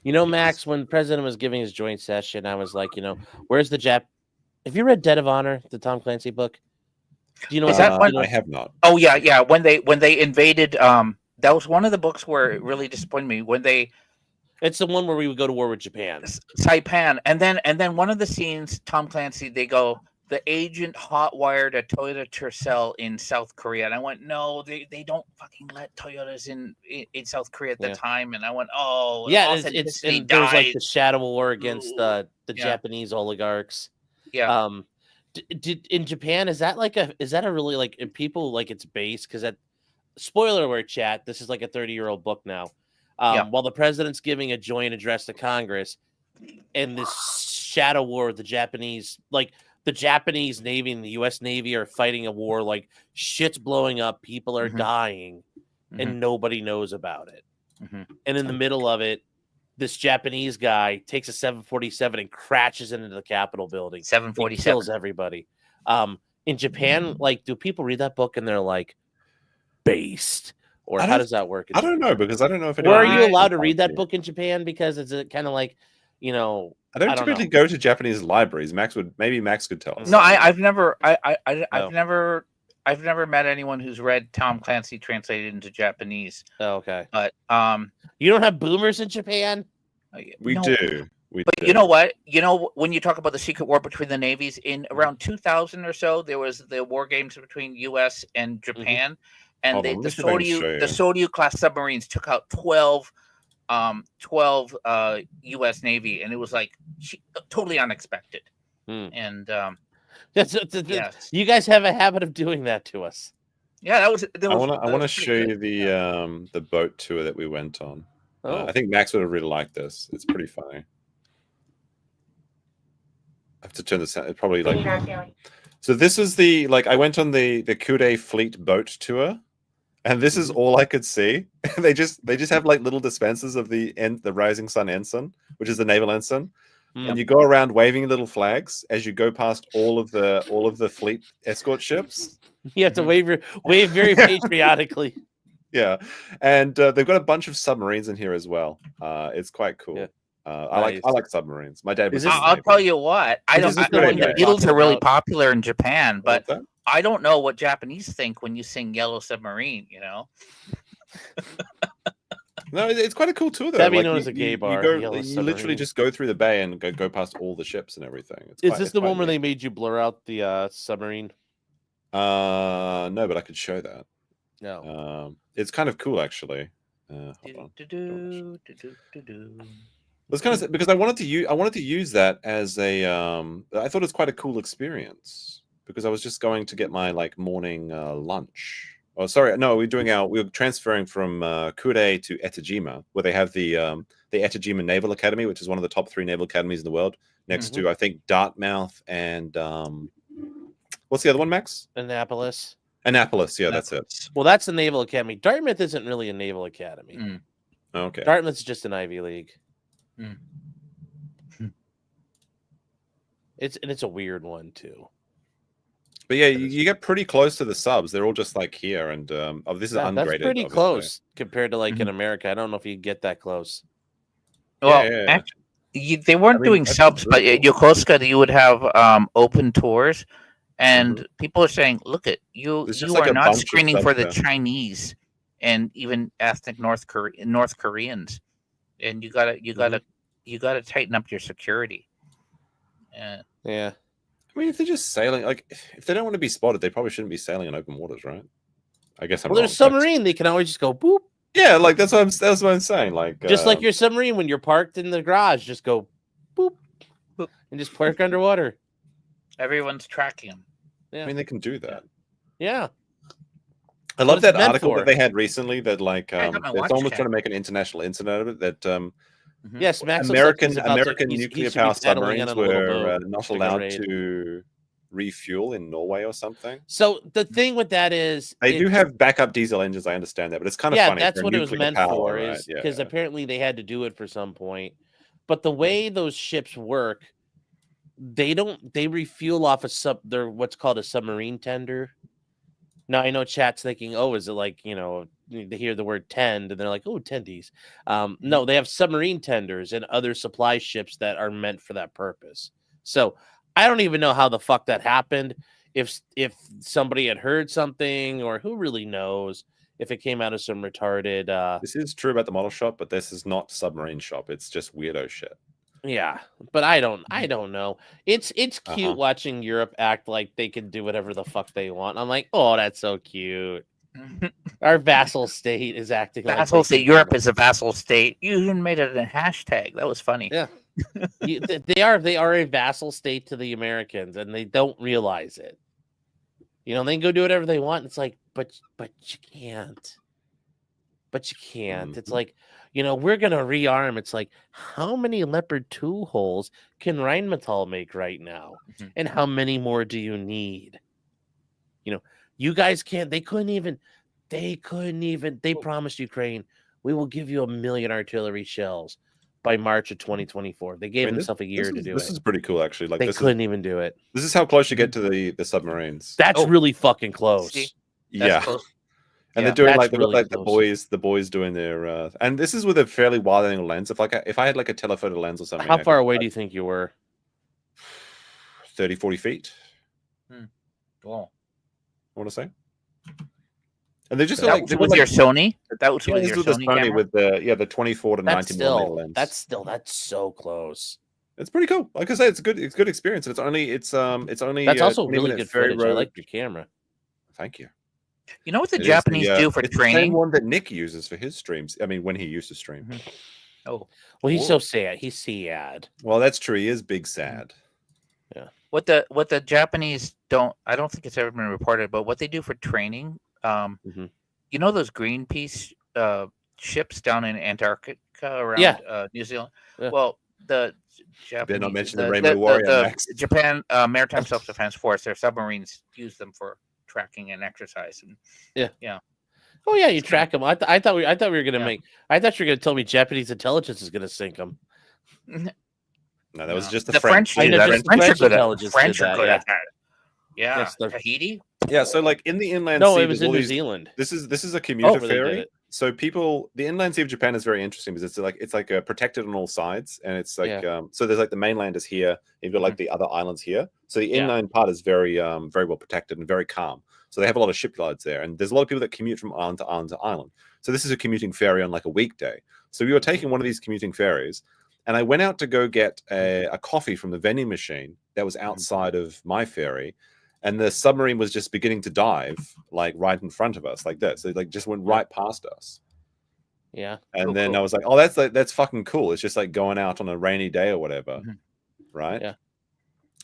Max, when the president was giving his joint session, I was like, where's the Jap? Have you read Dead of Honor, the Tom Clancy book? Do you know that one? I have not. Oh yeah. When they invaded, that was one of the books where it really disappointed me. When they, it's the one where we would go to war with Japan. Saipan, and then one of the scenes, Tom Clancy, they go, the agent hotwired a Toyota Tercel in South Korea, and I went, no, they don't fucking let Toyotas in South Korea at the time, and I went, oh yeah, it's there's like the shadow war against the Japanese oligarchs. Yeah. Did in Japan is that a really like people like it's based because that spoiler alert chat, this is like a 30-year-old book now. While the president's giving a joint address to Congress, and this shadow war, the Japanese Navy and the U.S. Navy are fighting a war, like shit's blowing up, people are dying, and nobody knows about it. And in the middle of it, this Japanese guy takes a 747 and crashes into the Capitol building. 747 kills everybody. In Japan, like, do people read that book and they're like, based? Or how does that work? I don't know, because I don't know if were you allowed to read that book in Japan? Because it's kind of like, I don't typically go to Japanese libraries. Max could tell us. No, I've never met anyone who's read Tom Clancy translated into Japanese. Oh, okay. But you don't have boomers in Japan? We do. You know what? When you talk about the secret war between the navies, in around 2000 or so, there was the war games between U.S. and Japan, and the Soryu class submarines took out 12 U.S. Navy, and it was like totally unexpected. And you guys have a habit of doing that to us. Yeah, I want to show you the boat tour that we went on. I think Max would have really liked this. It's pretty funny. I have to turn this out. It's probably like. So this is I went on the Kure Fleet boat tour, and this is all I could see. they just have like little dispensers of the Rising Sun ensign, which is the naval ensign, and you go around waving little flags as you go past all of the fleet escort ships. You have to wave very patriotically. Yeah, and they've got a bunch of submarines in here as well. It's quite cool. Yeah. I like submarines. My dad was. I'll tell you what. The Beatles are really popular in Japan, but I don't know what Japanese think when you sing "Yellow Submarine." You know. No, it's quite a cool tour though. That'd be known as a gay bar. You literally just go through the bay and go past all the ships and everything. Is this the one where they made you blur out the submarine? No, but I could show that. No. It's kind of cool actually. Hold on. It's kind of because I wanted to use that as a I thought it's quite a cool experience because I was just going to get my like morning lunch. Oh, sorry, no, we're transferring from Kure to Etajima, where they have the Etajima Naval Academy, which is one of the top 3 naval academies in the world, next to I think Dartmouth and what's the other one, Max? Annapolis. Yeah, that's it. Well, that's the Naval Academy. Dartmouth isn't really a naval academy. Okay. Dartmouth's just an Ivy League. It's a weird one too. But yeah, you get pretty close to the subs. They're all just like here, and this is ungraded. That's pretty close compared to like in America. I don't know if you get that close. Well, actually, they weren't doing subs, but at Yokosuka you would have open tours, and people are saying, "Look, you are not screening for the Chinese and even ethnic North Koreans, and you gotta tighten up your security." Yeah. I mean, if they're just sailing, like if they don't want to be spotted, they probably shouldn't be sailing in open waters, right? I guess I'm Well, there's submarine. They can always just go boop. Yeah, like that's what I'm saying. Like just like your submarine when you're parked in the garage, just go boop, boop and just park underwater. Everyone's tracking them. Yeah. I mean, they can do that. Yeah. I love that article that they had recently that like it's almost trying to make an international incident of it that yes, Max American nuclear power submarines were not allowed to refuel in Norway or something. So the thing with that is they do have backup diesel engines. I understand that, but it's kind of funny. That's what it was meant for, is because apparently they had to do it for some point. But the way those ships work, they refuel off they're what's called a submarine tender. Now I know chat's thinking, oh, is it like, they hear the word tend and they're like, oh, tendies. No, they have submarine tenders and other supply ships that are meant for that purpose. So I don't even know how the fuck that happened. If somebody had heard something, or who really knows if it came out of some retarded. This is true about the model shop, but this is not submarine shop. It's just weirdo shit. Yeah, but I don't know. It's cute watching Europe act like they can do whatever the fuck they want. I'm like, oh, that's so cute. Our vassal state is acting vassal state. Europe is a vassal state. You even made it a hashtag. That was funny. Yeah, they are a vassal state to the Americans, and they don't realize it. They can go do whatever they want. It's like, but you can't. But you can't. It's like, we're going to rearm. It's like, how many Leopard 2 holes can Rheinmetall make right now? And how many more do you need? You guys can't. They promised Ukraine, we will give you 1 million artillery shells by March of 2024. They gave themselves a year to do it. This is pretty cool, actually. Like they couldn't even do it. This is how close you get to the submarines. That's really fucking close. Yeah. Close. And they're doing the boys doing their and this is with a fairly wide angle lens. If I had like a telephoto lens or something. How far away do you think you were? 30, 40 feet. Wow. I want to say. And they're just your Sony. That was with your Sony camera? With the 24 to 90 millimeter lens. That's so close. It's pretty cool. Like I say, it's good experience. And it's only that's also really good footage. I like your camera. Thank you. You know what the Japanese do for training? The same one that Nick uses for his streams. I mean, when he used to stream. Oh, well, he's so sad. He's sad. Well, that's true. He is big sad. Yeah. What the Japanese don't, I don't think it's ever been reported, but what they do for training, those Greenpeace ships down in Antarctica around New Zealand. Yeah. Well, the Japanese, they're not mentioning the Rainbow Warrior. The Japan Maritime Self-Defense Force, their submarines use them for tracking and exercise. And yeah. Oh yeah, you track them. I thought we were gonna make. I thought you were gonna tell me Japanese intelligence is gonna sink them. No, that was just the French. The French are good at that. Yeah, That's the- Tahiti. Yeah, so like in the inland No, sea, it was there's all in New these- Zealand. This is a commuter where they did ferry. it. So the inland sea of Japan is very interesting because it's like protected on all sides, and it's like so there's like the mainland is here. You've got like the other islands here. So the inland part is very very well protected and very calm. So they have a lot of shipyards there, and there's a lot of people that commute from island to island to island. So this is a commuting ferry on like a weekday. So we were taking one of these commuting ferries, and I went out to go get a coffee from the vending machine that was outside of my ferry. And the submarine was just beginning to dive, like right in front of us, like that. So it like just went right past us. Yeah. And then I was like, "Oh, that's fucking cool." It's just like going out on a rainy day or whatever, right? Yeah.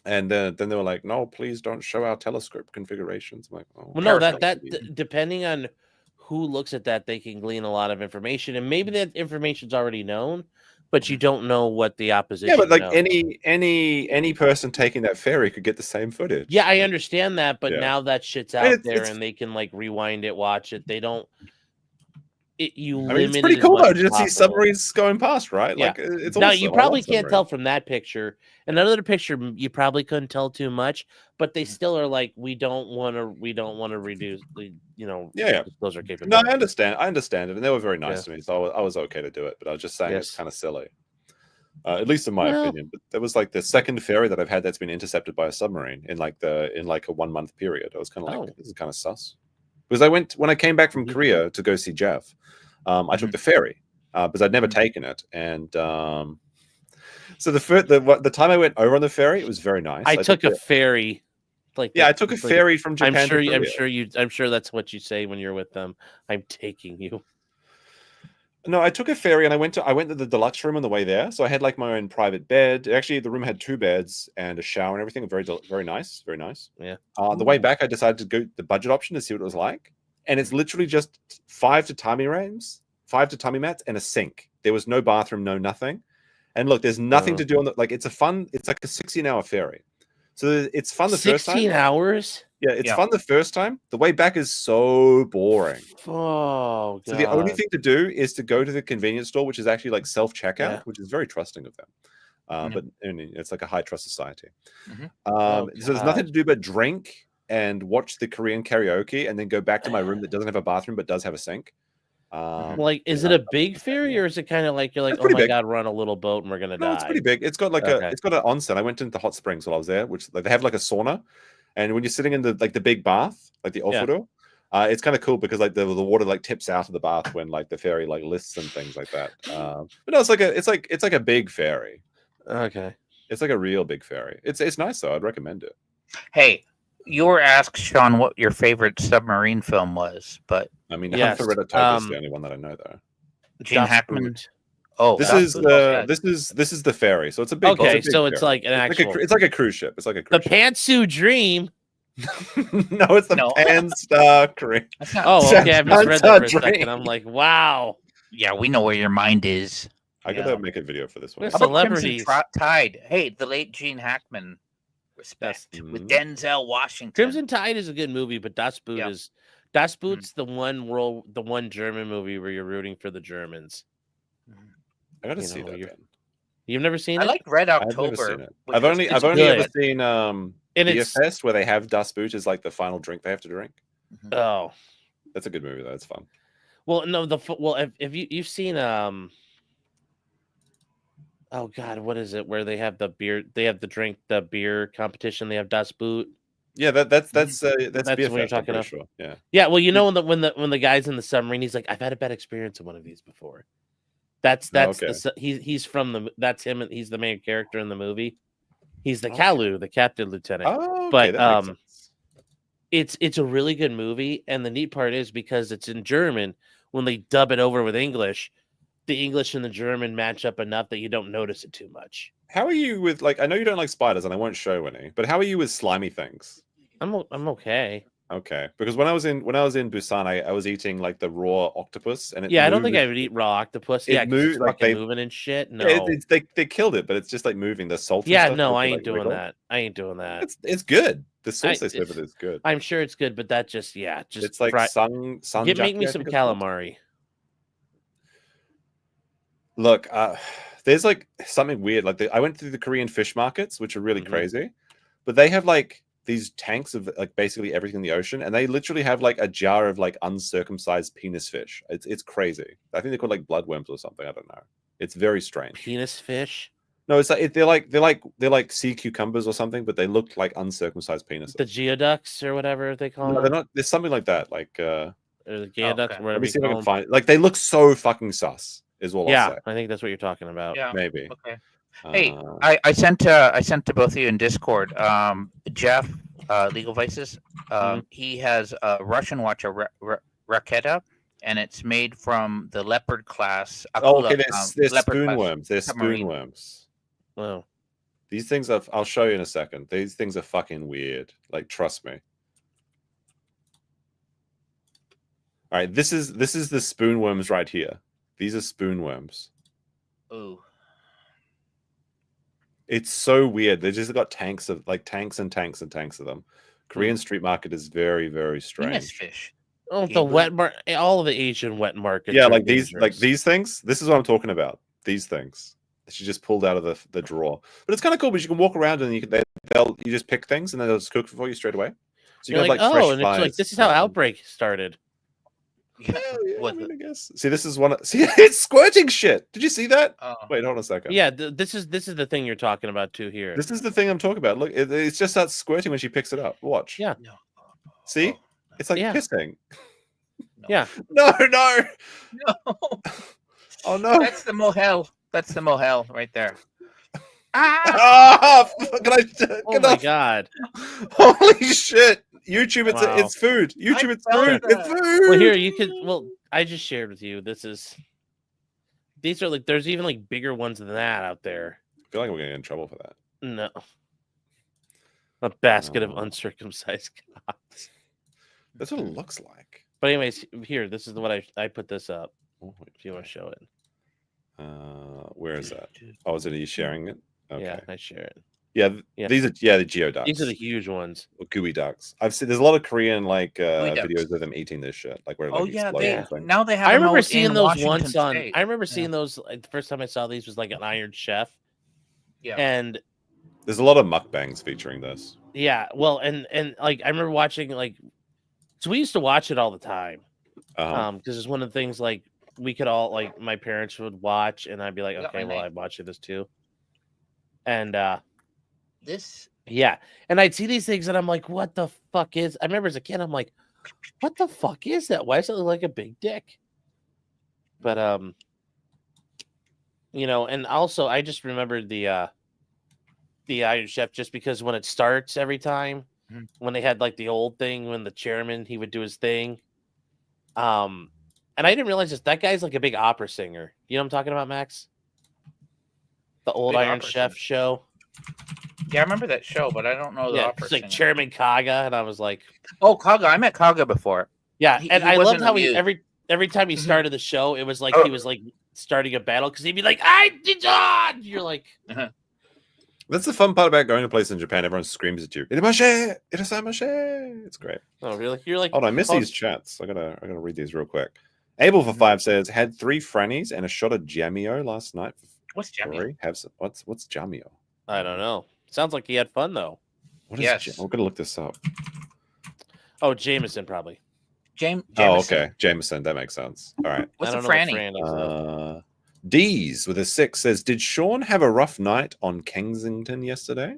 And then they were like, "No, please don't show our telescope configurations." I'm like, "Oh, well, no, that depending on who looks at that, they can glean a lot of information, and maybe that information's already known, but you don't know what the opposition. Yeah, but like knows. any person taking that ferry could get the same footage. Yeah, I understand that, but Yeah. now that shit's And out there, and they can like rewind it, watch it. They don't. You I mean, limit it's pretty it as cool much though as to just see possible. submarines going past, right? Yeah. Like it's now awesome. you I probably love can't tell submarines. from that picture. Another picture, you probably couldn't tell too much, but they still are like, we don't want to reduce the, disclosure No, capability. I understand it, and they were very nice to me, so I was okay to do it. But I was just saying it's kind of silly, at least in my opinion. But that was like the second ferry that I've had that's been intercepted by a submarine in like a 1 month period. I was kind of like, this is kind of sus. Because when I came back from Korea to go see Jeff, I took the ferry because I'd never taken it, and so the time I went over on the ferry, it was very nice. I took a ferry. I took a ferry from Japan. I'm sure that's what you say when you're with them. I'm taking you. No, I took a ferry and I went to the deluxe room on the way there. So I had like my own private bed. Actually, the room had 2 beds and a shower and everything. Very nice, very nice. Yeah. On the way back, I decided to go the budget option to see what it was like, and it's literally just 5 tatami mats, and a sink. There was no bathroom, no nothing. And look, there's nothing to do on the it's like a 16-hour ferry. So it's fun the first time. 16 hours? Yeah, it's fun the first time. The way back is so boring. Oh, God. So the only thing to do is to go to the convenience store, which is actually like self-checkout, which is very trusting of them. But it's like a high trust society. So there's nothing to do but drink and watch the Korean karaoke, and then go back to my room that doesn't have a bathroom but does have a sink. Is it a big ferry, or is it kind of like you're like, oh my big. God, we're on a little boat and we're gonna die? It's pretty big. It's got like it's got an onsen. I went into hot springs while I was there, which like they have like a sauna, and when you're sitting in the big bath, like the ofuro, it's kind of cool because like the water like tips out of the bath when like the ferry like lifts and things like that. But no, it's like a big ferry. Okay, it's like a real big ferry. It's nice though. I'd recommend it. Hey, you were asked, Sean, what your favorite submarine film was, but I mean, Hunt for Red October is the only one that I know though. Gene Hackman. Oh, this is the ferry. So it's a big. Okay, it's a big so ferry. it's like an actual. It's like a cruise ship. It's like a the Pantsu Dream. No, it's the Panstar Dream. Oh, okay. I misread that for a second. I'm like, wow. Yeah, we know where your mind is. I gotta make a video for this one. How about Crimson Tide? Hey, the late Gene Hackman. Respect with Denzel Washington. Crimson Tide is a good movie, but Das Boot is the one German movie where you're rooting for the Germans. I gotta see that. You've never seen it? I like Red I've never October. seen it. I've only ever seen BFS, where they have Das Boot as like the final drink they have to drink. Oh, that's a good movie though. It's fun. Well, no, if you've seen oh God, what is it? Where they have the beer, they have the beer competition. They have Das Boot. Yeah, that's BFF, what you're talking about. Sure. Yeah, yeah. Well, you know when the guy's in the submarine, he's like, I've had a bad experience in one of these before. That's he's from that's him. He's the main character in the movie. He's the Kalu, the captain lieutenant. Oh, but it's a really good movie, and the neat part is because it's in German. When they dub it over with English, the English and the German match up enough that you don't notice it too much. How are you with like? I know you don't like spiders, and I won't show any. But how are you with slimy things? I'm okay. Okay, because when I was in Busan, I was eating like the raw octopus, and I don't think I would eat raw octopus. It moved like they moving and shit. No, they killed it, but it's just like moving the salt. Yeah, stuff, no, I ain't doing that. I ain't doing that. It's good. The sauce they serve it is good. I'm sure it's good, but that just it's like sun. Make me some calamari. Look, there's like something weird. Like I went through the Korean fish markets, which are really crazy, but they have like these tanks of like basically everything in the ocean, and they literally have like a jar of like uncircumcised penis fish. It's crazy. I think they're called like bloodworms or something. I don't know. It's very strange. Penis fish? No, it's like they're like sea cucumbers or something, but they look like uncircumcised penises. The geoducks or whatever they call No, them. they're not. There's something like that. Like or the geoducks, okay. whatever let me you see if I call can them. find. Like they look so fucking sus. Is all I'll Yeah, say. I think that's what you're talking about. Yeah. Maybe. Okay. Hey, I sent to both of you in Discord. Jeff, Legal Vices. He has a Russian watch, a Raketa, and it's made from the leopard class. Oh, okay. They're leopard class spoonworms. They're submarine. spoonworms. Oh. These things are. I'll show you in a second. These things are fucking weird. Like, trust me. All right, this is the spoonworms right here. These are spoonworms. Ooh. It's so weird. They just got tanks of tanks and tanks and tanks of them. Korean street market is very, very strange. Penis fish. Oh, the wet market. All of the Asian wet markets. Yeah, are like dangerous. these things. This is what I'm talking about. These things. She just pulled out of the drawer. But it's kind of cool because you can walk around and you just pick things and then they'll just cook for you straight away. So you You're can have like, fresh and flies. it's like this is how Outbreak started. Yeah, I guess. See, this is one. See, it's squirting shit. Did you see that? Wait, hold on a second. Yeah, this is the thing you're talking about too here. This is the thing I'm talking about. Look, it just starts squirting when she picks it up. Watch. Yeah. See, it's like pissing. Yeah. No. Oh no. That's the mohel. That's the mohel right there. Ah! Oh my god! Holy shit! YouTube, it's food. YouTube, it's food. It's food. Well, here you can. Well, I just shared with you. These are like. There's even like bigger ones than that out there. I feel like we're gonna get in trouble for that. No. A basket of uncircumcised cocks. That's what it looks like. But anyways, here. This is what I put this up. If you want to show it. Where is that? Oh, is it? Are you sharing it? Okay. Yeah, I share it. Yeah, these are the geoducks. These are the huge ones. Or gooey ducks. I've seen there's a lot of Korean videos of them eating this shit. Like where now they have. I remember seeing those Washington once on. State. I remember seeing those. The first time I saw these was like an Iron Chef. Yeah, and there's a lot of mukbangs featuring this. Yeah, well, and like I remember watching so we used to watch it all the time. Because it's one of the things like we could all like my parents would watch, and I'd be like, okay, well, I'm watching this too. And and I'd see these things and I'm like, what the fuck is I remember as a kid, I'm like, what the fuck is that? Why does it look like a big dick? But and also I just remembered the Iron Chef just because when it starts every time, when they had like the old thing when the chairman he would do his thing. And I didn't realize that guy's like a big opera singer. You know what I'm talking about, Max? The old Iron Chef show. Yeah, I remember that show, but I don't know the opera. It's like Chairman Kaga, and I was like, "Oh, Kaga! I met Kaga before." Yeah, and I loved how he every time he started the show, it was like he was like starting a battle because he'd be like, "I did on." You're like, that's the fun part about going to a place in Japan. Everyone screams at you. It's great. Oh, really? You're like, oh, I miss these chats. I gotta read these real quick. Abel for 5 says had 3 frannies and a shot of Jamio last night. What's Jamio? Have some. What's Jamio? I don't know. Sounds like he had fun though. What is? We're gonna look this up. Oh, Jameson probably. Jameson. Oh, okay, Jameson. That makes sense. All right. What's a franny? D's with a 6 says, did Sean have a rough night on Kensington yesterday?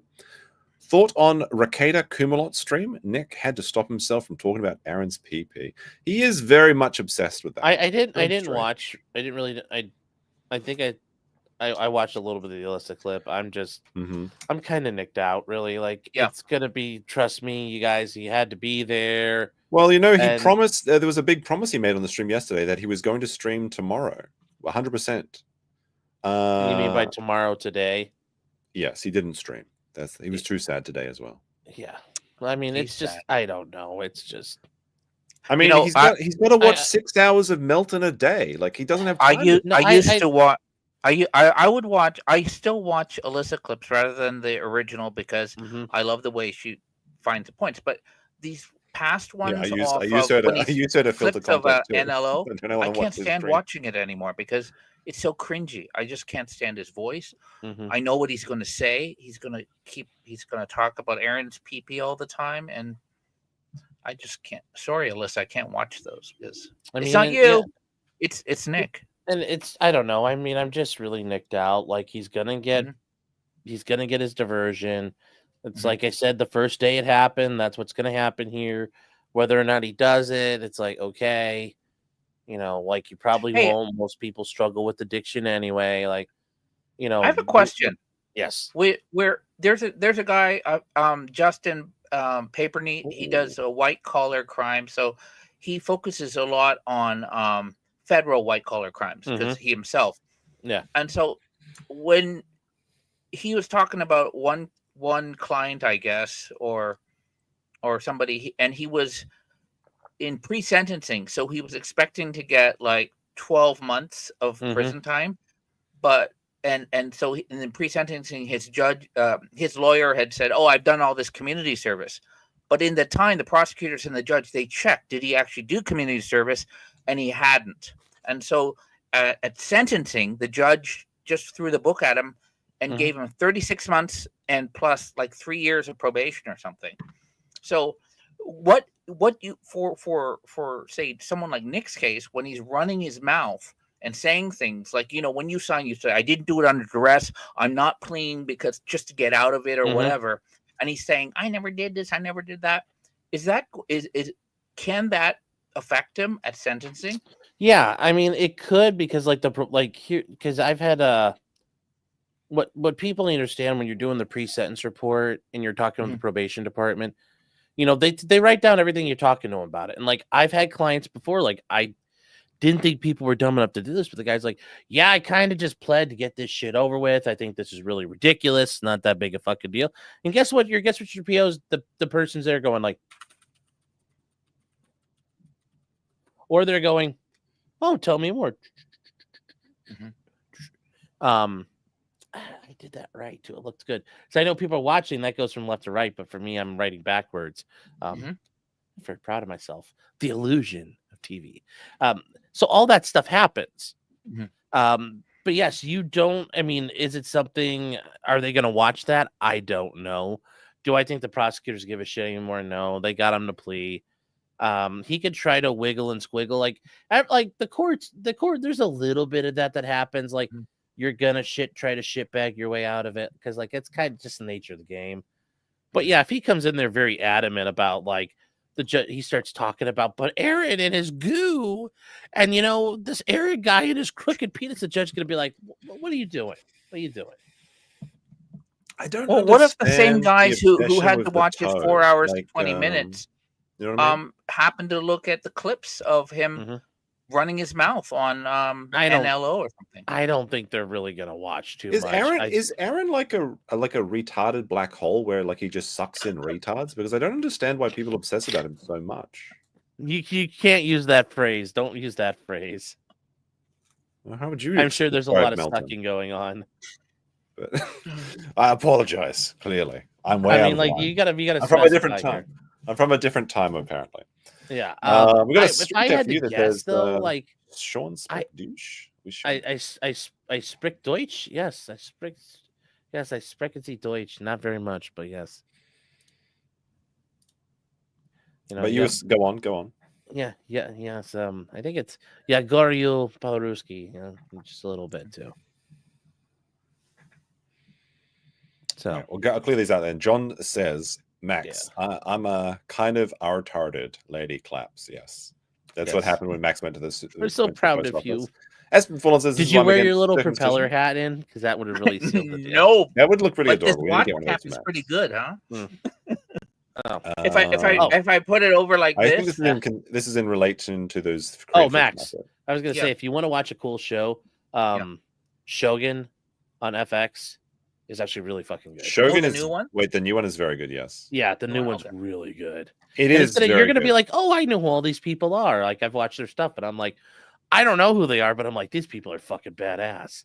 Thought on Rakeda Kumalot stream, Nick had to stop himself from talking about Aaron's PP. He is very much obsessed with that. I didn't watch. I didn't really. I think I watched a little bit of the illicit clip. I'm just I'm kind of nicked out, really. Like it's gonna be. Trust me, you guys. He had to be there. Well, he promised. There was a big promise he made on the stream yesterday that he was going to stream tomorrow, 100%. You mean by tomorrow today? Yes, he didn't stream. He was too sad today as well. Yeah, I mean, it's just sad. I don't know. It's just. I mean, he's got to watch 6 hours of Melton a day. Like he doesn't have time. I used to watch. I would watch. I still watch illicit clips rather than the original because I love the way she finds the points. But these past ones I off used of her when to he's filter clips of content too. NLO. I I can't stand watching it anymore because it's so cringy. I just can't stand his voice. I know what he's going to say. He's going to talk about Aaron's pee all the time, and I just can't. Sorry, Alyssa, I can't watch those because it's not you. Yeah. It's Nick. And I don't know. I mean, I'm just really nicked out. Like he's gonna get his diversion. It's like I said, the first day it happened, that's what's gonna happen here. Whether or not he does it, it's like, okay, like you probably won't. Most people struggle with addiction anyway. Like, I have a question. Yes. Where there's a guy, Justin Paper Neat. He does a white collar crime, so he focuses a lot on federal white collar crimes because he himself. Yeah. And so when he was talking about one client, I guess, or somebody, and he was in pre-sentencing, so he was expecting to get like 12 months of prison time, but so in pre-sentencing, his lawyer had said, "Oh, I've done all this community service," but in the time, the prosecutors and the judge, they checked, did he actually do community service, and he hadn't. And so at sentencing, the judge just threw the book at him and gave him 36 months and plus like 3 years of probation or something. So what you for say someone like Nick's case, when he's running his mouth and saying things like, when you sign, you say, I didn't do it under duress, I'm not pleading because just to get out of it or whatever, and he's saying, I never did this, I never did that. Can that affect him at sentencing? Yeah, I mean it could, because because I've had what people understand when you're doing the pre-sentence report and you're talking with the probation department, they write down everything you're talking to them about it. And like I've had clients before, like I didn't think people were dumb enough to do this, but the guy's like, yeah, I kind of just pled to get this shit over with. I think this is really ridiculous. Not that big a fucking deal. And guess what your PO's, the person's there going like, or they're going, oh, tell me more. I did that right too. It looked good. So I know people are watching. That goes from left to right, but for me, I'm writing backwards. I'm very proud of myself. The illusion of TV. So all that stuff happens. But yes, you don't. I mean, is it something? Are they going to watch that? I don't know. Do I think the prosecutors give a shit anymore? No, they got him to plea. He could try to wiggle and squiggle, like the court. There's a little bit of that happens. Like you're gonna try to shit bag your way out of it, because like it's kind of just the nature of the game. But yeah, if he comes in there very adamant about like the judge, he starts talking about, but Aaron and his goo, and this Aaron guy and his crooked penis, the judge's gonna be like, what are you doing? What are you doing? I don't. Well, what if the same guys who had to watch his 4 hours and 20 minutes? You know what I mean? Happened to look at the clips of him running his mouth on NLO or something. I don't think they're really gonna watch too much. Is Aaron like a retarded black hole where like he just sucks in retards? Because I don't understand why people obsess about him so much. You can't use that phrase. Don't use that phrase. Well, how would you? I'm sure there's a lot of sucking going on. But I apologize. Clearly, I'm way. I mean, like you gotta. I'm from a different time. I'm from a different time, apparently. Yeah. We got if I had to guess, though, like Sean Douche. I spreche Deutsch. Yes, I spreche Sie Deutsch. Not very much, but yes. But you go on. Yeah. Yes. I think it's Goryu Paluski. Just a little bit too. So right, I'll clear these out then. John says, Max, I'm a kind of retarded lady claps. Yes. That's what happened when Max went to this. We're so proud of you. Espen Fullen says, did you wear your little propeller hat in? Because that would have really sealed the deal. No. That would look pretty adorable. This watch cap is pretty good, huh? Oh. If I put it over like I this. think this is in relation to those. Oh, Max. I was going to say, if you want to watch a cool show, Shogun on FX is actually really fucking good. Shogun is the new one? Wait, the new one is very good. Yes. Yeah, the new one's really good. It is. You're going to be like, oh, I know who all these people are. Like I've watched their stuff, but I'm like, I don't know who they are, but I'm like, these people are fucking badass.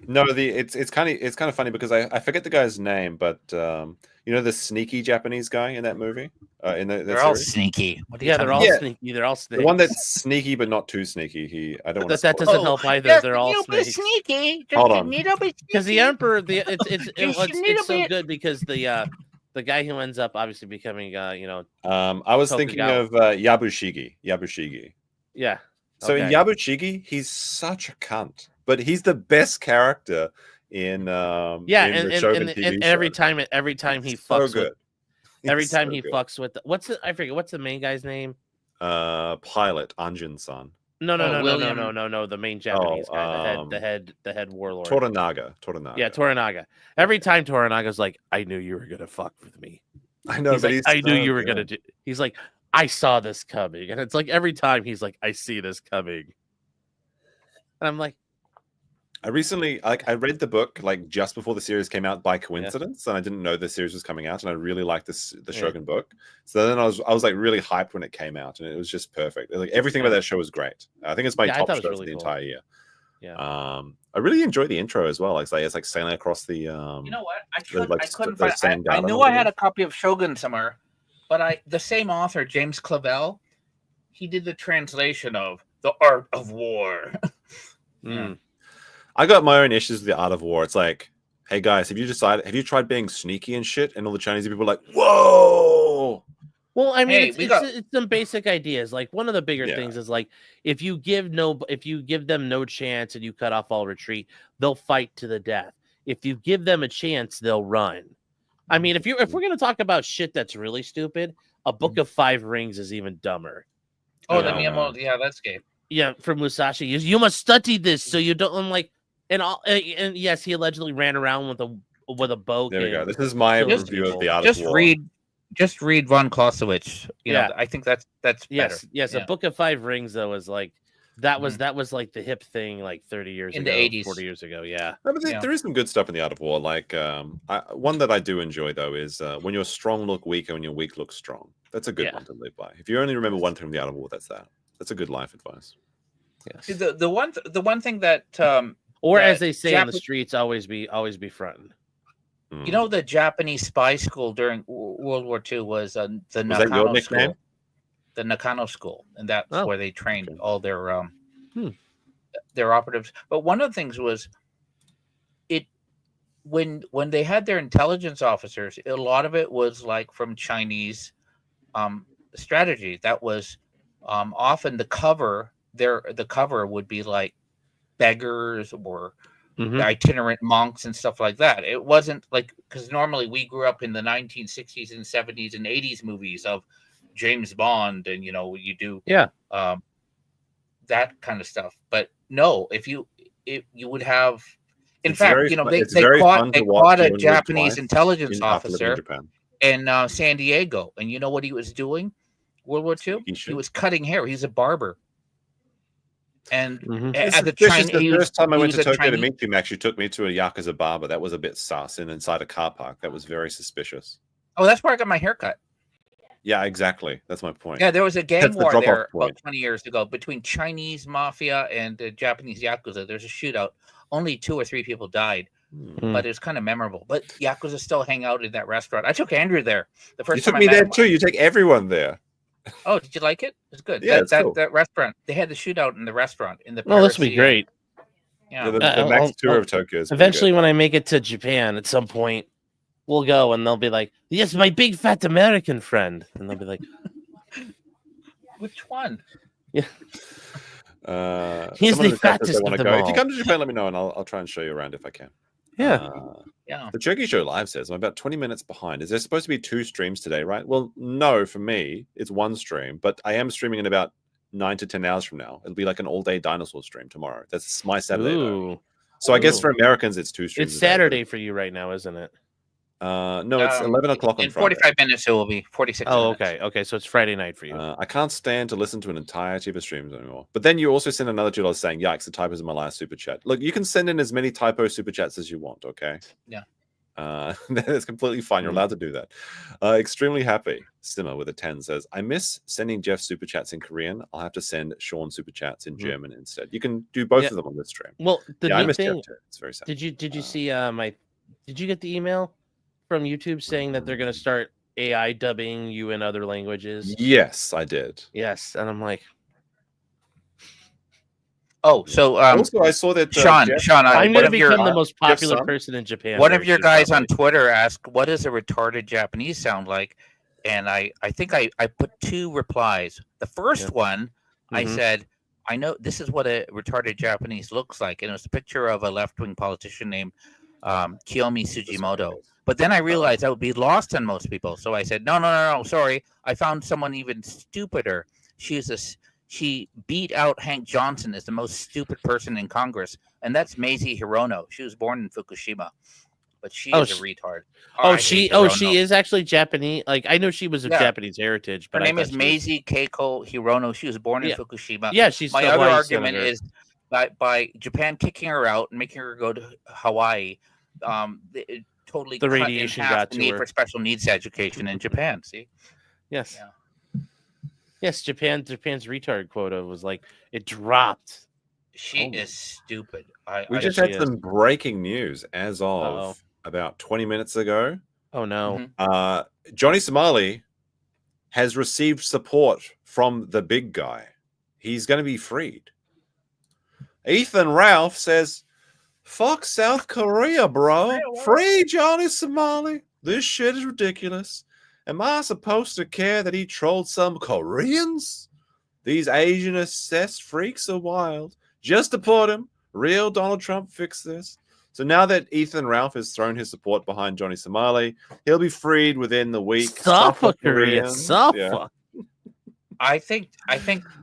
No, it's kind of funny because I forget the guy's name, but you know the sneaky Japanese guy in that movie, They're all sneaky. What are you they're all sneaky. They're all snakes. The one that's sneaky but not too sneaky. I don't want that doesn't help either. They're all snakes. Sneaky. Hold on. Because the emperor, it's so good because the guy who ends up obviously becoming I was thinking of Yabushige. Yeah. So in Yabushige, he's such a cunt, but he's the best character in the Shogun TV show. every time he fucks good. He fucks with I forget what's the main guy's name? Pilot Anjin-san. No, the main Japanese guy, the head warlord. Toranaga. Yeah, Toranaga. Every time Toranaga's like, I knew you were gonna fuck with me. I know, but I knew you were gonna do. He's like, I saw this coming, and it's like every time he's like, I see this coming, and I'm like, I recently I read the book like just before the series came out by coincidence, and I didn't know the series was coming out, and I really liked the Shogun book. So then I was like really hyped when it came out, and it was just perfect. Like everything about that show was great. I think it's my top show of the entire year. Yeah. I really enjoyed the intro as well. Like it's like sailing across the. You know what? I couldn't the find. I knew I had a copy of Shogun somewhere, but the same author, James Clavell, he did the translation of The Art of War. Yeah. I got my own issues with the Art of War. It's like, hey guys, have you tried being sneaky and shit? And all the Chinese people are like, whoa. Well, I mean, it's some basic ideas. Like one of the bigger things is like if you give them no chance and you cut off all retreat, they'll fight to the death. If you give them a chance, they'll run. I mean, if we're gonna talk about shit that's really stupid, a Book of Five Rings is even dumber. Oh, the Miyamo, that's gay. Yeah, from Musashi, you must study this so you don't. I'm like, and yes, he allegedly ran around with a bow. There we go. This is my review of the Art of War. Just read Von Clausewitz. You know, I think that's better. Yes. A Book of Five Rings though is like that was like the hip thing like 30 years in ago, the 80s, 40 years ago. Yeah. No, but there is some good stuff in the Art of War. Like one that I do enjoy though is when you're strong look weak and when you're weak look strong. That's a good one to live by. If you only remember one thing from the Art of War, that's that. That's a good life advice. Yes. See, the one thing that or that as they say in the streets, always be fronting. You know, the Japanese spy school during World War II was the Nakano School. The Nakano School, and that's where they trained all their operatives. But one of the things was when they had their intelligence officers, a lot of it was like from Chinese strategy. That was often the cover. The cover would be like beggars or itinerant monks and stuff like that. It wasn't like, because normally we grew up in the 1960s and 70s and 80s movies of James Bond, and you do that kind of stuff. But no, if you would have, in fact, they caught a Japanese intelligence officer in San Diego, and you know what he was doing? World War II, he was cutting hair. He's a barber. And at the first time I went to Tokyo to meet you, Max, you took me to a Yakuza barber. That was a bit sus, and inside a car park. That was very suspicious. Oh, that's where I got my haircut. Yeah, exactly. That's my point. Yeah, there was a gang war there about 20 years ago between Chinese mafia and Japanese Yakuza. There's a shootout. Only 2 or 3 people died, but it was kind of memorable. But Yakuza still hang out in that restaurant. I took Andrew there. The first time you took me there too. You take everyone there. Oh, did you like it? It's good. Yeah, that restaurant. They had the shootout in the restaurant in the. Oh, this would be great. Yeah, the next tour of Tokyo. Eventually, when I make it to Japan at some point, we'll go and they'll be like, "Yes, my big fat American friend," and they'll be like, "Which one?" Yeah. He's the fattest of them all. If you come to Japan, let me know, and I'll try and show you around if I can. Yeah. The Turkey Show Live says I'm about 20 minutes behind. Is there supposed to be 2 streams today, right? Well, no, for me, it's 1 stream, but I am streaming in about 9 to 10 hours from now. It'll be like an all-day dinosaur stream tomorrow. That's my Saturday. Though. So I guess for Americans, it's 2 streams. It's Saturday for you right now, isn't it? No, it's 11 o'clock on Friday. 45 minutes it will be 46 minutes. Okay, so it's Friday night for you. I can't stand to listen to an entirety of a stream anymore. But then you also send another $2 saying, yikes, the typos in my last super chat. Look, you can send in as many typo super chats as you want, okay? Yeah. That's completely fine. You're allowed to do that. Extremely happy. Simmer with a 10 says, I miss sending Jeff super chats in Korean. I'll have to send Sean super chats in German instead. You can do both of them on this stream. Well, the I new miss thing. Jeff too. It's very sad. Did you see my? Did you get the email from YouTube saying that they're going to start AI dubbing you in other languages? Yes, I did. Yes, and I'm like, oh, so also I saw that Sean, I'm going to become the most popular person in Japan. One of your guys on Twitter asked, "What does a retarded Japanese sound like?" And I think I put 2 replies. The first one, I said, "I know this is what a retarded Japanese looks like," and it was a picture of a left-wing politician named Kiyomi Sugimoto. But then I realized that would be lost on most people, so I said, "No, sorry, I found someone even stupider. She beat out Hank Johnson as the most stupid person in Congress, and that's Mazie Hirono. She was born in Fukushima, but she is a retard." She is actually Japanese. Like, I know she was of Japanese heritage, but her name is Mazie Keiko Hirono. She was born in Fukushima. Yeah, she's my other argument is by Japan kicking her out and making her go to Hawaii, it totally the radiation got the to need her. for special needs education in Japan. See, yes. Yeah. Yes, Japan's retard quota was like it dropped. She is stupid. We just had some breaking news as of about 20 minutes ago. Oh no. Johnny Somali has received support from the big guy. He's going to be freed. Ethan Ralph says, "Fuck South Korea, bro. Free Johnny Somali. This shit is ridiculous. Am I supposed to care that he trolled some Koreans? These Asian-obsessed freaks are wild. Just deport him. Real Donald Trump fixed this." So now that Ethan Ralph has thrown his support behind Johnny Somali, he'll be freed within the week. Suffer Korea. Suffer. Yeah. I think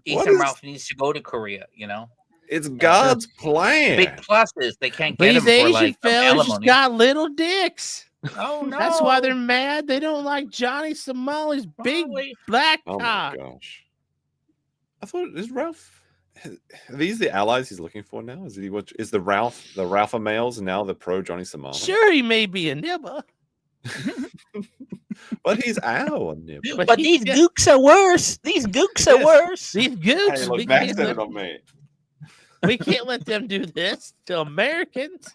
Ethan Ralph needs to go to Korea, you know? It's God's plan. Big plus is they can't get These him Asian for like fellas just got little dicks. Oh no! That's why they're mad. They don't like Johnny Somali's big black cock. Oh my gosh! I thought is Ralph. Are these the allies he's looking for now? Is he what? Is the Ralpha males now the pro Johnny Somali? Sure, he may be a nibba, but he's our nibba. But these gooks are worse. These gooks are worse. These gooks. Hey, look, Max said it on me. We can't let them do this to Americans.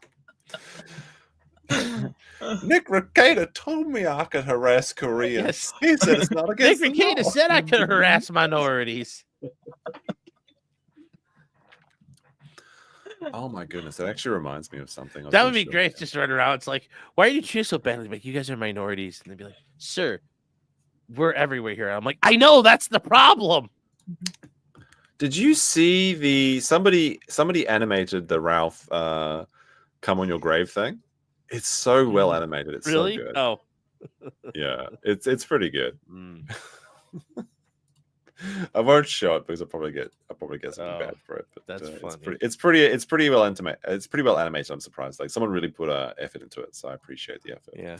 Nick Recator told me I could harass Koreans. He said it's not against Nick Recator said I could harass minorities. Oh my goodness, that actually reminds me of something. That would be great. Just run around. It's like, why are you treated so badly? Like, you guys are minorities, and they'd be like, "Sir, we're everywhere here." I'm like, I know that's the problem. Did you see the somebody animated the Ralph "Come on Your Grave" thing? It's so well animated. It's really so good. Oh, yeah, it's pretty good. I won't show it because I'll probably get something bad for it. But that's funny. It's pretty well animated. It's pretty well animated. I'm surprised. Like someone really put effort into it, so I appreciate the effort. Yeah.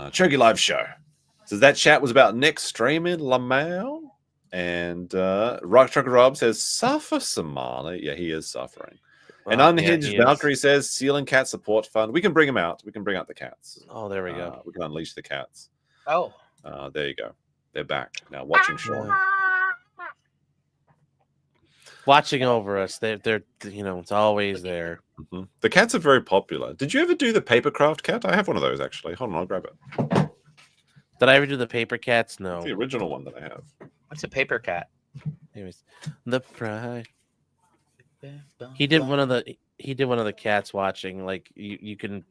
Chogi Live Show says that chat was about Nick streaming Lamau, and Rock Trucker Rob says suffer Somali. Yeah, he is suffering. And Unhinged Valkyrie says Ceiling Cat Support Fund. We can bring him out. We can bring out the cats. Oh, there we go. We can unleash the cats. Oh. There you go. They're back now watching Sean. Watching over us. They're it's always there. Mm-hmm. The cats are very popular. Did you ever do the papercraft cat? I have one of those actually. Hold on, I'll grab it. Did I ever do the paper cats? No. It's the original one that I have. What's a paper cat? Anyways, the pride. He did one of the cats watching. Like you can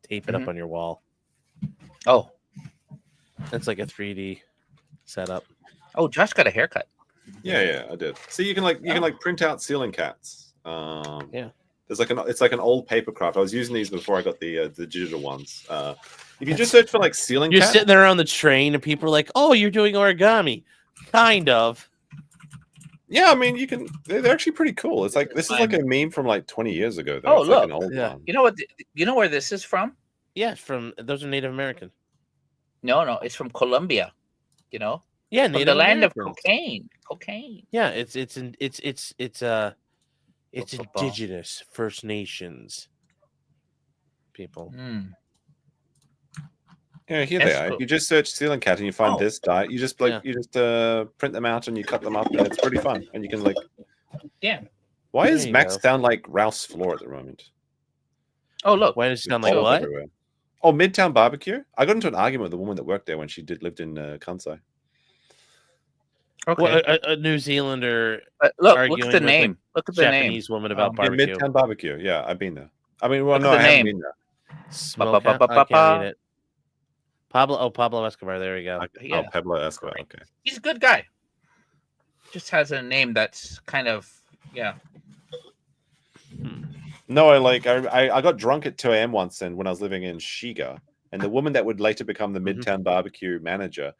tape it up on your wall. Oh, that's like a 3D setup. Oh, Josh got a haircut. Yeah, I did. So you can print out ceiling cats. Yeah. There's it's like an old papercraft. I was using these before I got the digital ones. If you just search for like ceiling You're cat, sitting there on the train and people are like, "Oh, you're doing origami." Kind of. Yeah, I mean, they're actually pretty cool. It's like this is like a meme from like 20 years ago. Though. Oh, it's look. like an old one. You know what? You know where this is from? Yeah, those are Native American. No, it's from Colombia. You know? Yeah, from the land of cocaine. Cocaine. Yeah, it's indigenous First Nations people. Yeah, here they are. You just search ceiling cat and you find this die. You just print them out and you cut them up, and it's pretty fun. And you can like. Yeah. Why does Max sound like Ralph's floor at the moment? Oh look. Why does it sound like what? Everywhere. Oh, Midtown Barbecue. I got into an argument with a woman that worked there when she lived in Kansai. Okay. Well, a New Zealander. Look at the name. Look at the Japanese woman about barbecue. Midtown Barbecue. Yeah, I've been there. I mean, well, Look no, at the I haven't name. been there. I can't read it. Pablo Escobar. There we go. Yeah. Oh, Pablo Escobar. Okay. He's a good guy. Just has a name that's kind of No, I got drunk at 2 a.m. once, and when I was living in Shiga, and the woman that would later become the Midtown Barbecue manager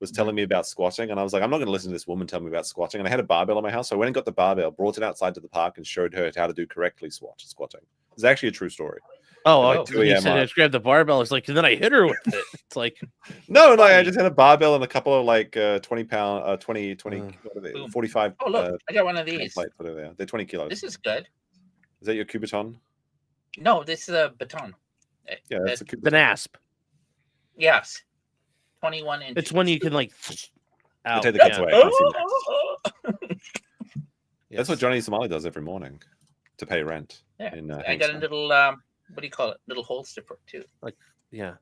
was telling me about squatting, and I was like, I'm not going to listen to this woman tell me about squatting. And I had a barbell in my house, so I went and got the barbell, brought it outside to the park, and showed her how to do correctly squatting. It's actually a true story. Oh, you said I grabbed the barbell. It's like, and then I hit her with it. It's like, no, I just had a barbell and a couple of like 20-pound, 20, what are they, 45. Oh, look, I got one of these. What are they? They're 20 kilos. This is good. Is that your cubiton? No, this is a baton. Yeah, that's a cubiton. An asp. Yes. 21 inches. It's when you can like out. Take the cats away. That's what Johnny Somali does every morning to pay rent. Yeah. I got a little what do you call it? Little holster for it too. Like yeah.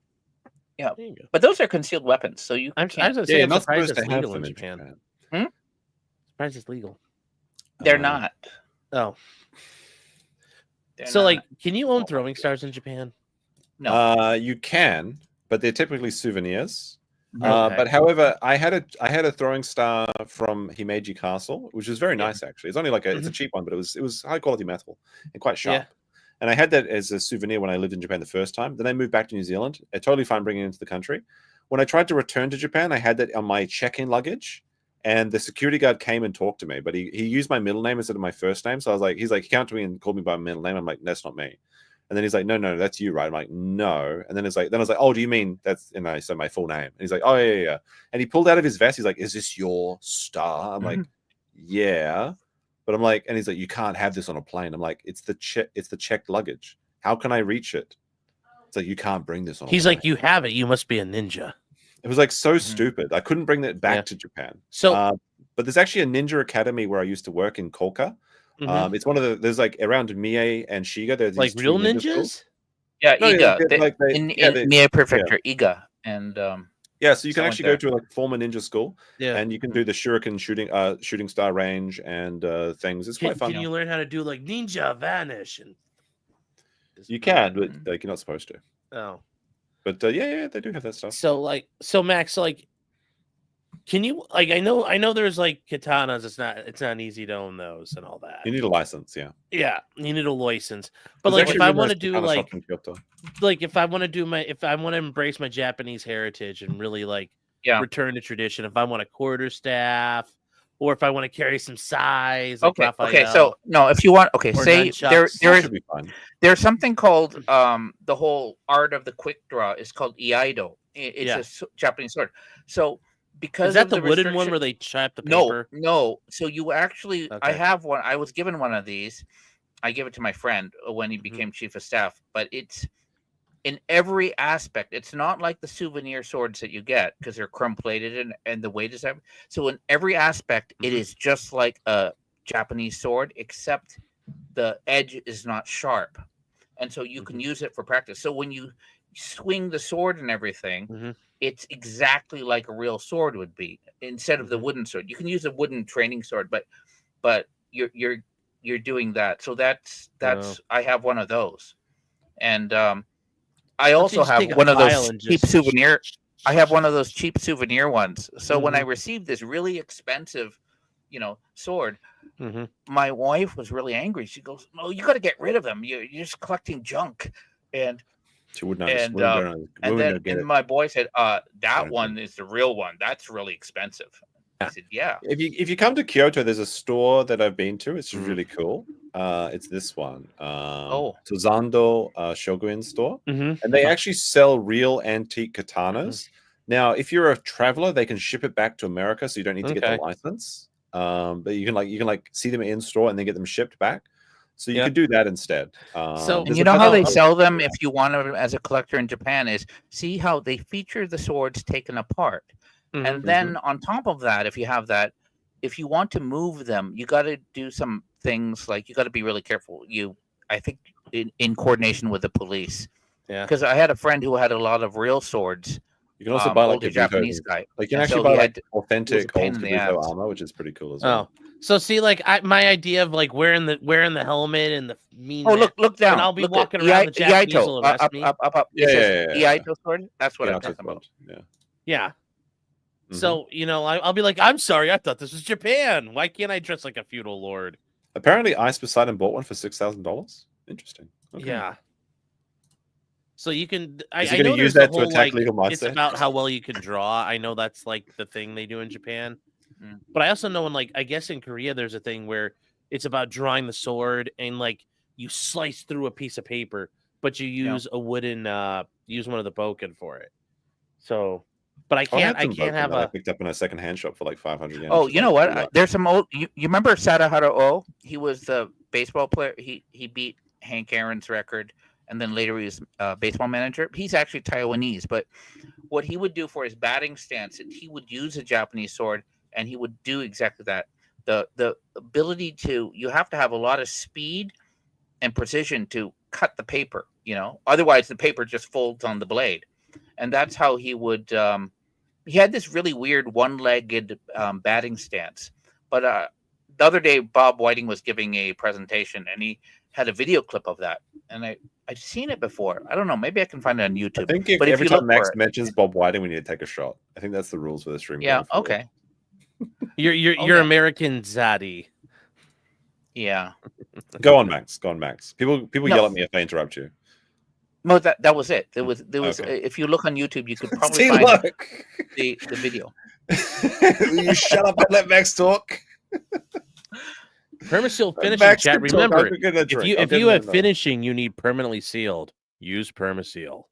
But those are concealed weapons, so you can't. I'm surprised it's legal in Japan. Surprised it's legal. They're not. Oh. So, like, can you own throwing stars in Japan? No. You can, but they're typically souvenirs. But however, I had a throwing star from Himeji Castle, which was very nice actually. It's only like it's a cheap one, but it was high quality metal and quite sharp. And I had that as a souvenir when I lived in Japan the first time. Then I moved back to New Zealand. Totally fine bringing it into the country. When I tried to return to Japan, I had that on my check-in luggage. And the security guard came and talked to me, but he used my middle name instead of my first name. So I was like, he's like, he came to me and called me by my middle name. I'm like, that's not me. And then he's like, no, that's you, right? I'm like, no. And then I was like, oh, do you mean that's, and I said my full name. And he's like, oh, yeah. And he pulled out of his vest. He's like, is this your star? I'm like, yeah. But I'm like, and he's like, you can't have this on a plane. I'm like, it's the checked luggage. How can I reach it? It's like, you can't bring this on. He's like, you have it. You must be a ninja. It was like so stupid. I couldn't bring that back to Japan. So, but there's actually a ninja academy where I used to work in Kolka. It's one of there's like around Mie and Shiga. There's like real ninjas. Schools. Yeah, Iga. In Mie Prefecture, Iga, and yeah, so you can actually go to like former ninja school, and you can do the shuriken shooting star range and things. It's quite fun. Can you learn how to do like ninja vanish? And you can, but like you're not supposed to. Oh, but yeah, they do have that stuff. So Max, like, can you like? I know there's like katanas. It's not easy to own those and all that. You need a license, Yeah, you need a license. But like, if I want to do if I want to embrace my Japanese heritage and really like return to tradition, if I want a quarterstaff, or if I want to carry some size, like okay. So no, if you want, say there's something called the whole art of the quick draw is called iaido. It's a Japanese sword. So because is that the wooden one where they chop the paper? No. So you actually, I have one. I was given one of these. I gave it to my friend when he became chief of staff. But it's in every aspect. It's not like the souvenir swords that you get because they're chrome plated and the weight is everything. So in every aspect, it is just like a Japanese sword, except the edge is not sharp, and so you can use it for practice. So when you swing the sword and everything, it's exactly like a real sword would be instead of the wooden sword. You can use a wooden training sword, but you're doing that. So that's I have one of those, and I also have one of those cheap souvenir. I have one of those cheap souvenir ones. So when I received this really expensive, sword, my wife was really angry. She goes, "Oh, you got to get rid of them. You're just collecting junk," and she would not. And my boy said, "That one is the real one. That's really expensive." I said, "Yeah." If you come to Kyoto, there's a store that I've been to. It's really cool. It's this one. Suzando Shogun store, and they actually sell real antique katanas. Now, if you're a traveler, they can ship it back to America, so you don't need to get the license. But you can see them in store and then get them shipped back. So you could do that instead. And you know how they sell them if you want to as a collector in Japan is see how they feature the swords taken apart. And then on top of that, if you have that, if you want to move them, you got to do some things like you got to be really careful. I think in coordination with the police. Yeah. Because I had a friend who had a lot of real swords. You can also buy like a Japanese guy. Like you can actually buy like authentic old Kabuto armor, which is pretty cool as well. Oh, so see, like my idea of like wearing the helmet and the mean. Oh, look down! And I'll be walking around the Japanese will arrest me. Up. Yeah. Iaito sword. That's what I'm talking about. Yeah. So I'll be like, I'm sorry, I thought this was Japan. Why can't I dress like a feudal lord? Apparently, Ice Poseidon bought one for $6,000. Interesting. Okay. Yeah. So you can. Is he going to use that to attack legal mindsets? It's about how well you can draw. I know that's like the thing they do in Japan, but I also know I guess in Korea there's a thing where it's about drawing the sword and like you slice through a piece of paper, but you use a wooden use one of the boken for it. So, but I can't have I picked up in a secondhand shop for like 500 yen. Oh, you know what? There's some old. You remember Sadahara O? He was the baseball player. He beat Hank Aaron's record. And then later he was baseball manager. He's actually Taiwanese, but what he would do for his batting stance, he would use a Japanese sword, and he would do exactly that. The ability you have to have a lot of speed and precision to cut the paper, otherwise the paper just folds on the blade. And that's how he would, he had this really weird one-legged batting stance. But the other day, Bob Whiting was giving a presentation, and he had a video clip of that. And I've seen it before. I don't know. Maybe I can find it on YouTube. I think every time Max mentions Bob Whiting, we need to take a shot. I think that's the rules for the stream. Yeah. Okay. You're American Zaddy. Yeah. Go on, Max. People yell at me if I interrupt you. No, that was it. There was. Okay. If you look on YouTube, you could probably find the video. You shut up and let Max talk. Permaseal finishing, chat. Remember, if you have finishing, you need permanently sealed. Use Permaseal.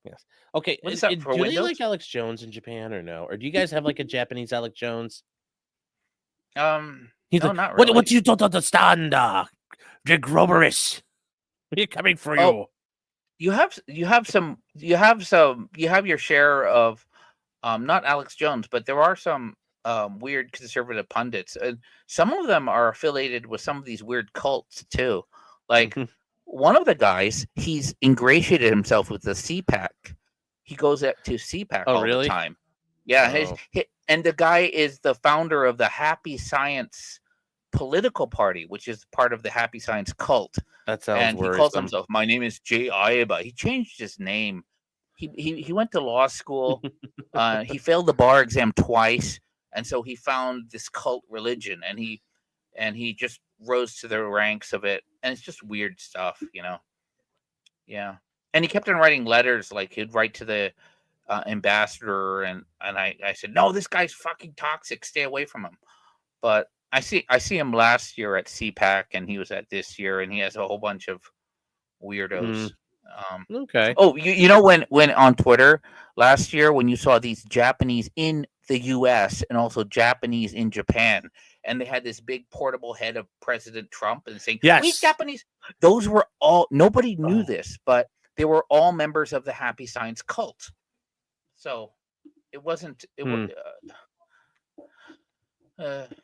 Yes. Okay. What is that for do Windows? they like Alex Jones in Japan or no? Or do you guys have like a Japanese Alex Jones? He's no, like, not really. What you don't understand, the Groberis. We're coming for you. You have your share of not Alex Jones, but there are some weird conservative pundits, and some of them are affiliated with some of these weird cults too. Like one of the guys, he's ingratiated himself with the CPAC. He goes up to CPAC all the time. Yeah, and the guy is the founder of the Happy Science political party, which is part of the Happy Science cult. That sounds worrisome. He calls himself, "My name is Jay Aiba." He changed his name. He went to law school. He failed the bar exam twice. And so he found this cult religion, and he just rose to the ranks of it. And it's just weird stuff, Yeah. And he kept on writing letters, like he'd write to the ambassador, and I said, no, this guy's fucking toxic. Stay away from him. But I see him last year at CPAC, and he was at this year, and he has a whole bunch of weirdos. Okay. Oh, you know when on Twitter last year, when you saw these Japanese in the U.S. and also Japanese in Japan, and they had this big portable head of President Trump and saying, yes, we Japanese. Those were all, nobody knew this, but they were all members of the Happy Science cult. So it wasn't, was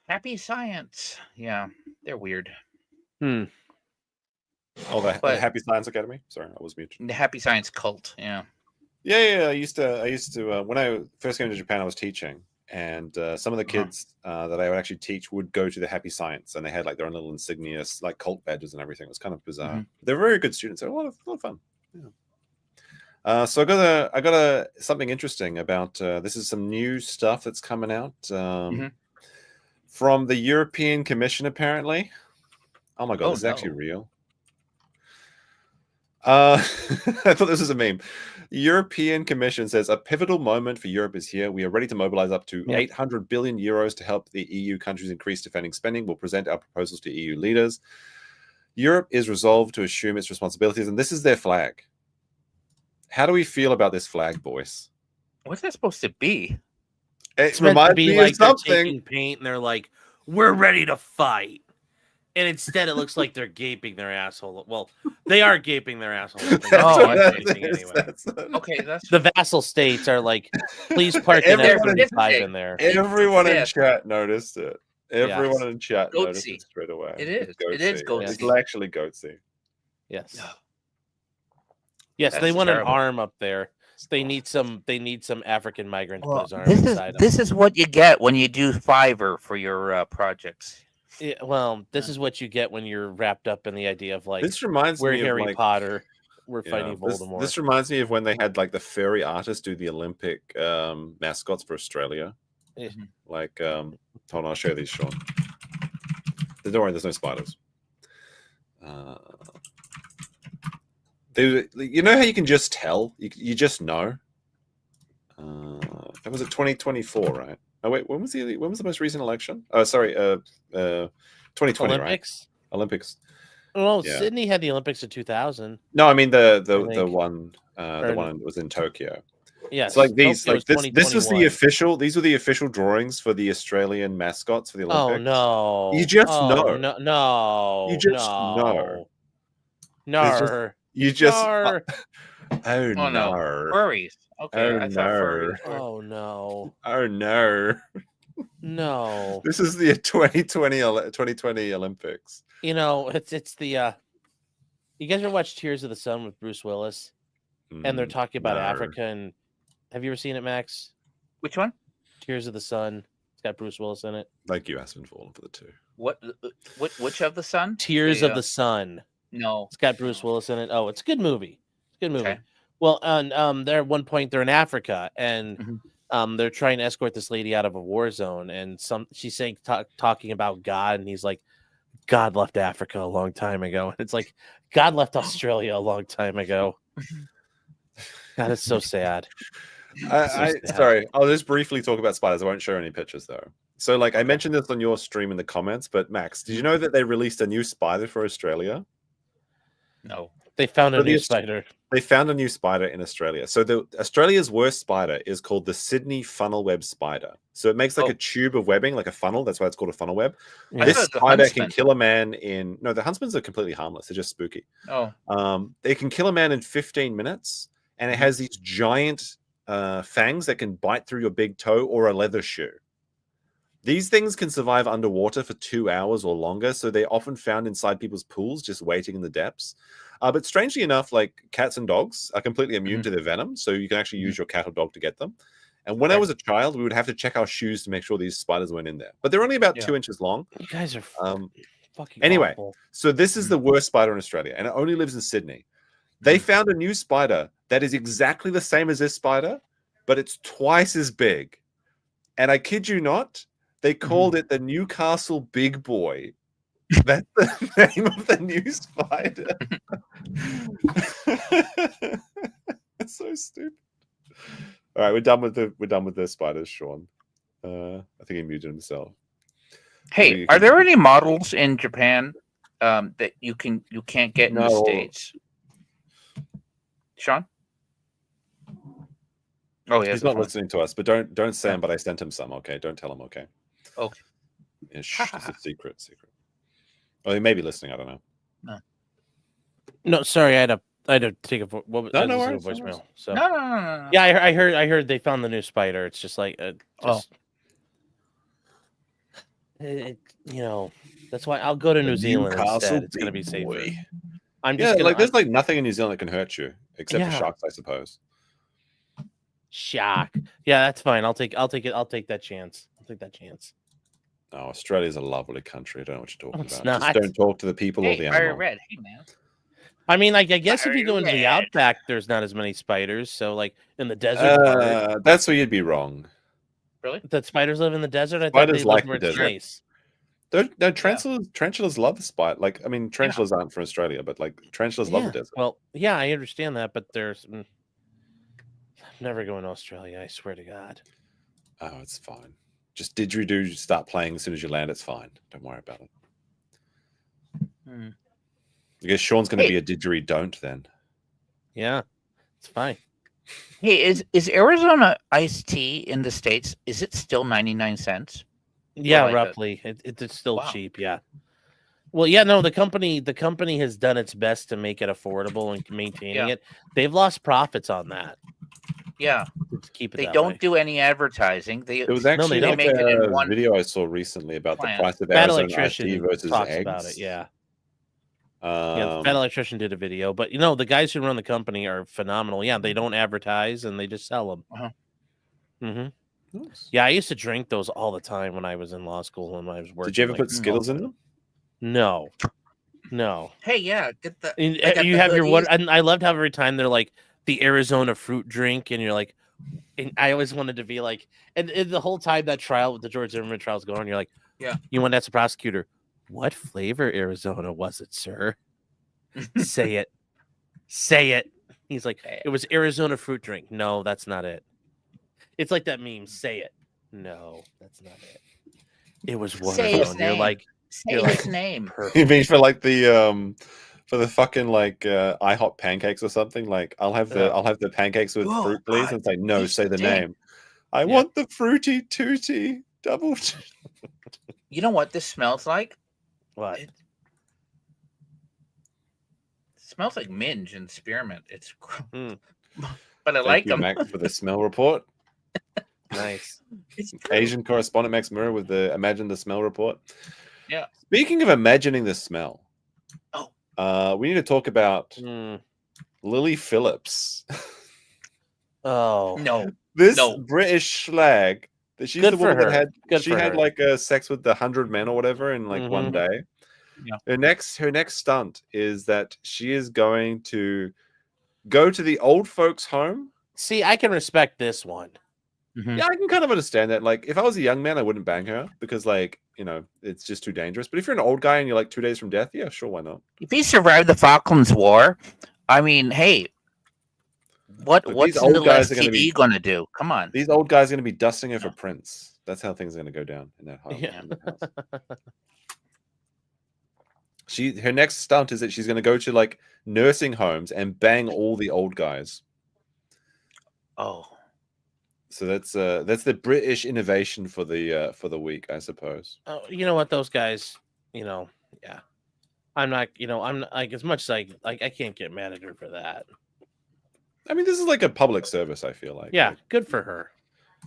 Happy Science. Yeah, they're weird. Oh, the Happy Science Academy. Sorry, I was muted. The Happy Science cult. Yeah. Yeah. I used to. When I first came to Japan, I was teaching, and some of the kids that I would actually teach would go to the Happy Science, and they had like their own little insignias, like cult badges and everything. It was kind of bizarre. They're very good students. They're a lot of fun. Yeah. So I got something interesting about. This is some new stuff that's coming out from the European Commission. Apparently. Oh my god, this is actually real. I thought this was a meme. European Commission says a pivotal moment for Europe is here. We are ready to mobilize up to 800 billion euros to help the EU countries increase defending spending. We'll present our proposals to EU leaders. Europe is resolved to assume its responsibilities, and this is their flag. How do we feel about this flag, boys? What's that supposed to be? It's meant to be like they're taking paint and they're like, we're ready to fight. and instead it looks like they're gaping their asshole. Well, they are gaping their asshole. Okay, that's the vassal states are like, please park an F-35 in there. Everyone in chat noticed it. Everyone in chat noticed it straight away. It is. It is goatsy. It's actually goatsy. Yes. Yes, That's they want terrible. an arm up there. They need some African migrant to put his arm inside him. This is what you get when you do Fiverr for your projects. Yeah, well, this is what you get when you're wrapped up in the idea of like This reminds we're me Harry of like, Potter, we're fighting Voldemort. This reminds me of when they had like the fairy artists do the Olympic mascots for Australia. Yeah. Like, hold on, I'll show you these, Sean. Don't worry, there's no spiders. You know how you can just tell? You just know. That was it 2024, right? Oh wait, when was the most recent election? Oh, sorry, 2020, Olympics? Right? Olympics. Well, Sydney had the Olympics in 2000. No, I mean the one that was in Tokyo. Yeah, it's like these. Like this was the official. These were the official drawings for the Australian mascots for the Olympics. Oh no! You just know. No. You just know. No. You just. Nar. Oh no! Furries. Okay. Oh I thought furries. Oh no! Oh no! No. This is the 2020 Olympics. You know, it's the. You guys ever watch Tears of the Sun with Bruce Willis? And they're talking about Africa. And have you ever seen it, Max? Which one? Tears of the Sun. It's got Bruce Willis in it. Like you asked me for the two. Which of the Sun? Tears of the Sun. No. It's got Bruce Willis in it. Oh, it's a good movie. It's a good movie. Okay. Well, they're at one point they're in Africa and they're trying to escort this lady out of a war zone, and she's saying talking about God, and he's like, God left Africa a long time ago. And it's like God left Australia a long time ago. God, it's so sad. Sorry, I'll just briefly talk about spiders. I won't show any pictures though. So, like I mentioned this on your stream in the comments, but Max, did you know that they released a new spider for Australia? No. They found a new spider. They found a new spider in Australia. So Australia's worst spider is called the Sydney funnel web spider. So it makes like a tube of webbing, like a funnel. That's why it's called a funnel web. Yeah. This spider can kill a man in... No, the huntsmans are completely harmless. They're just spooky. Oh. They can kill a man in 15 minutes, and it has these giant fangs that can bite through your big toe or a leather shoe. These things can survive underwater for 2 hours or longer, so they're often found inside people's pools, just waiting in the depths. But strangely enough, like cats and dogs are completely immune to their venom, so you can actually use your cat or dog to get them. And when I was a child, we would have to check our shoes to make sure these spiders weren't in there. But they're only about 2 inches long. You guys are fucking anyway, awful. So this is the worst spider in Australia, and it only lives in Sydney. They found a new spider that is exactly the same as this spider, but it's twice as big. And I kid you not, they called it the Newcastle Big Boy. That's the name of the new spider. It's so stupid. All right, we're done with the spiders, Sean. I think he muted himself. Hey, are there any models in Japan that you can't get in the States? Sean? Oh, yeah, he's not listening to us, but don't say him. But I sent him some. Okay, don't tell him. Okay. Okay. Yeah, it's a secret. Oh, he may be listening. I don't know. No, sorry, I had to take a voicemail. So no. Yeah, I heard they found the new spider. It's just like that's why I'll go to New Zealand instead. It's gonna be safer. There's like nothing in New Zealand that can hurt you except for sharks, I suppose. Shark. Yeah, that's fine. I'll take that chance. Oh, Australia's a lovely country. I don't know what you're talking about. Not. Just don't talk to the people or the animal. Red. Hey, man. I mean, like, I guess if you go into the outback, there's not as many spiders. So, like, in the desert, that's where you'd be wrong. Really? That spiders live in the desert? I spiders thought they like lived where the it's desert. nice. No, tarantulas love the spider. Like, I mean, tarantulas aren't from Australia, but like tarantulas love the desert. Well, yeah, I understand that, but there's... I'm never going to Australia, I swear to God. Oh, it's fine. Just didgeridoo, start playing as soon as you land. It's fine. Don't worry about it. I guess Sean's going to be a didgeridoo then. Yeah, it's fine. Hey, is Arizona iced tea in the States? Is it still 99 cents? Yeah, roughly. It's still cheap. Yeah. Well, yeah, no, the company has done its best to make it affordable and maintaining it. They've lost profits on that. Yeah, keep it. They that don't way. do any advertising. There was actually they make it in one video I saw recently about plan. the price of Bad Arizona Electrician iced tea versus talks eggs. about it. Yeah. Yeah, Bad Electrician did a video, but the guys who run the company are phenomenal. Yeah, they don't advertise and they just sell them. Nice. Yeah, I used to drink those all the time when I was in law school and when I was working. Did you ever put Skittles in them? No. Hey, yeah, get the. You have your what? And I loved how every time they're like the Arizona fruit drink, and you're like, and I always wanted to be like, and the whole time that trial with the George Zimmerman trial is going on, you're like, yeah, you want to ask the prosecutor, what flavor Arizona was it, sir? Say it. Say it. He's like, it was Arizona fruit drink. No, that's not it. It's like that meme. Say it. No, that's not it. It was watermelon. You're like, say his name. You mean for like the fucking like IHOP pancakes or something? Like I'll have the pancakes with fruit, please. And it's like, no, say the name. I want the fruity tooty double. You know what this smells like? What? It smells like minge and spearmint. It's but I like them. Max, for the smell report. Nice. Asian correspondent Max Murray with the Imagine the Smell report. Yeah. Speaking of imagining the smell, we need to talk about Lily Phillips. Oh no! This British slag that she's the woman that had like sex with 100 men or whatever in like one day. Yeah. Her next stunt is that she is going to go to the old folks' home. See, I can respect this one. Yeah, I can kind of understand that. Like, if I was a young man, I wouldn't bang her because, like, it's just too dangerous. But if you're an old guy and you're like 2 days from death, yeah, sure, why not? If he survived the Falklands War, I mean, hey, what's the last TD going to do? Come on, these old guys are going to be dusting her for prints. That's how things are going to go down in that home. Yeah. Her next stunt is that she's going to go to like nursing homes and bang all the old guys. Oh. So that's the British innovation for the week, I suppose. Oh, you know what, those guys, yeah. I'm not, I'm like, as much as I can't get mad at her for that. I mean, this is like a public service, I feel like. Yeah, good for her.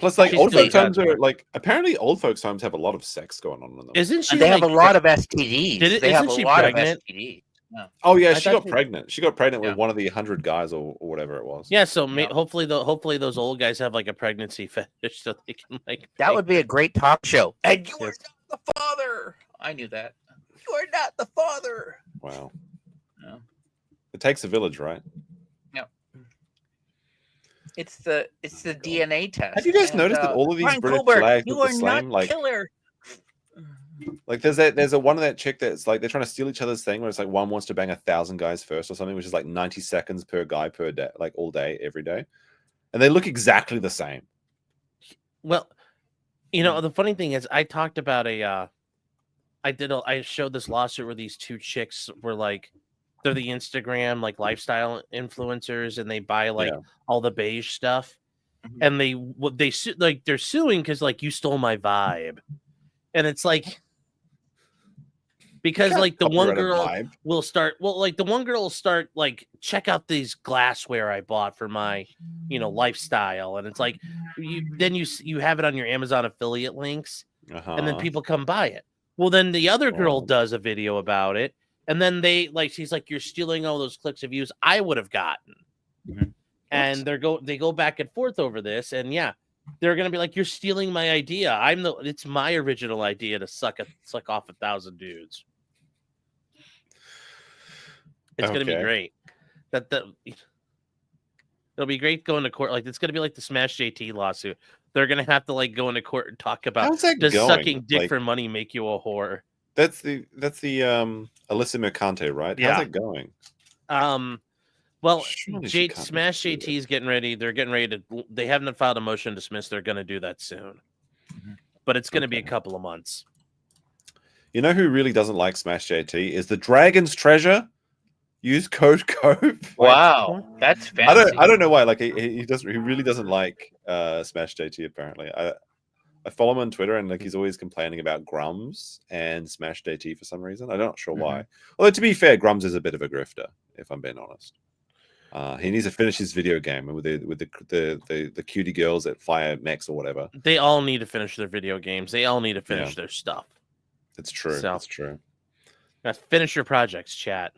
Plus, like, old folks' homes are like, apparently old folks' homes have a lot of sex going on in them. Isn't she? And they have a lot of STDs. They have a lot of STDs. No. Oh yeah, she got pregnant. She got pregnant with one of the 100 guys or whatever it was. Yeah, so hopefully those old guys have like a pregnancy fetish so they can like. That would be a great talk show. And you are not the father. I knew that. You are not the father. Wow. No. It takes a village, right? No. It's the DNA test. Have you guys noticed that all of these Ryan British Colbert, flags you look are the not same? Like killer. Like there's a one of that chick that's like they're trying to steal each other's thing where it's like one wants to bang 1,000 guys first or something, which is like 90 seconds per guy per day, like all day, every day. And they look exactly the same. Well, the funny thing is I talked about I showed this lawsuit where these two chicks were like, they're the Instagram like lifestyle influencers and they buy like all the beige stuff. And they're suing because like you stole my vibe. And it's like, because like the one girl will start, like, check out these glassware I bought for my, lifestyle. And it's like, you have it on your Amazon affiliate links and then people come buy it. Well, then the other girl does a video about it. And then she's like, you're stealing all those clicks of views I would have gotten. And they go back and forth over this. And yeah, they're gonna be like, "You're stealing my idea. It's my original idea to suck off 1,000 dudes." It's gonna be great. It'll be great going to court. Like it's gonna be like the Smash JT lawsuit. They're gonna have to like go into court and talk about does sucking dick for money make you a whore? That's the Alyssa Mercante, right? Yeah. How's it going? Well, Smash JT is getting ready. They're getting ready to. They haven't filed a motion to dismiss. They're going to do that soon, but it's going to be a couple of months. You know who really doesn't like Smash JT is the Dragon's Treasure. Use code COPE. Wow, that's fancy. I don't know why. Like he really doesn't like Smash JT. Apparently, I follow him on Twitter, and like he's always complaining about Grums and Smashed AT for some reason. I'm not sure why. Although to be fair, Grums is a bit of a grifter, if I'm being honest. He needs to finish his video game with the cutie girls at Fire Mechs or whatever. They all need to finish their video games. They all need to finish their stuff. It's true. So, it's true. Finish your projects, chat.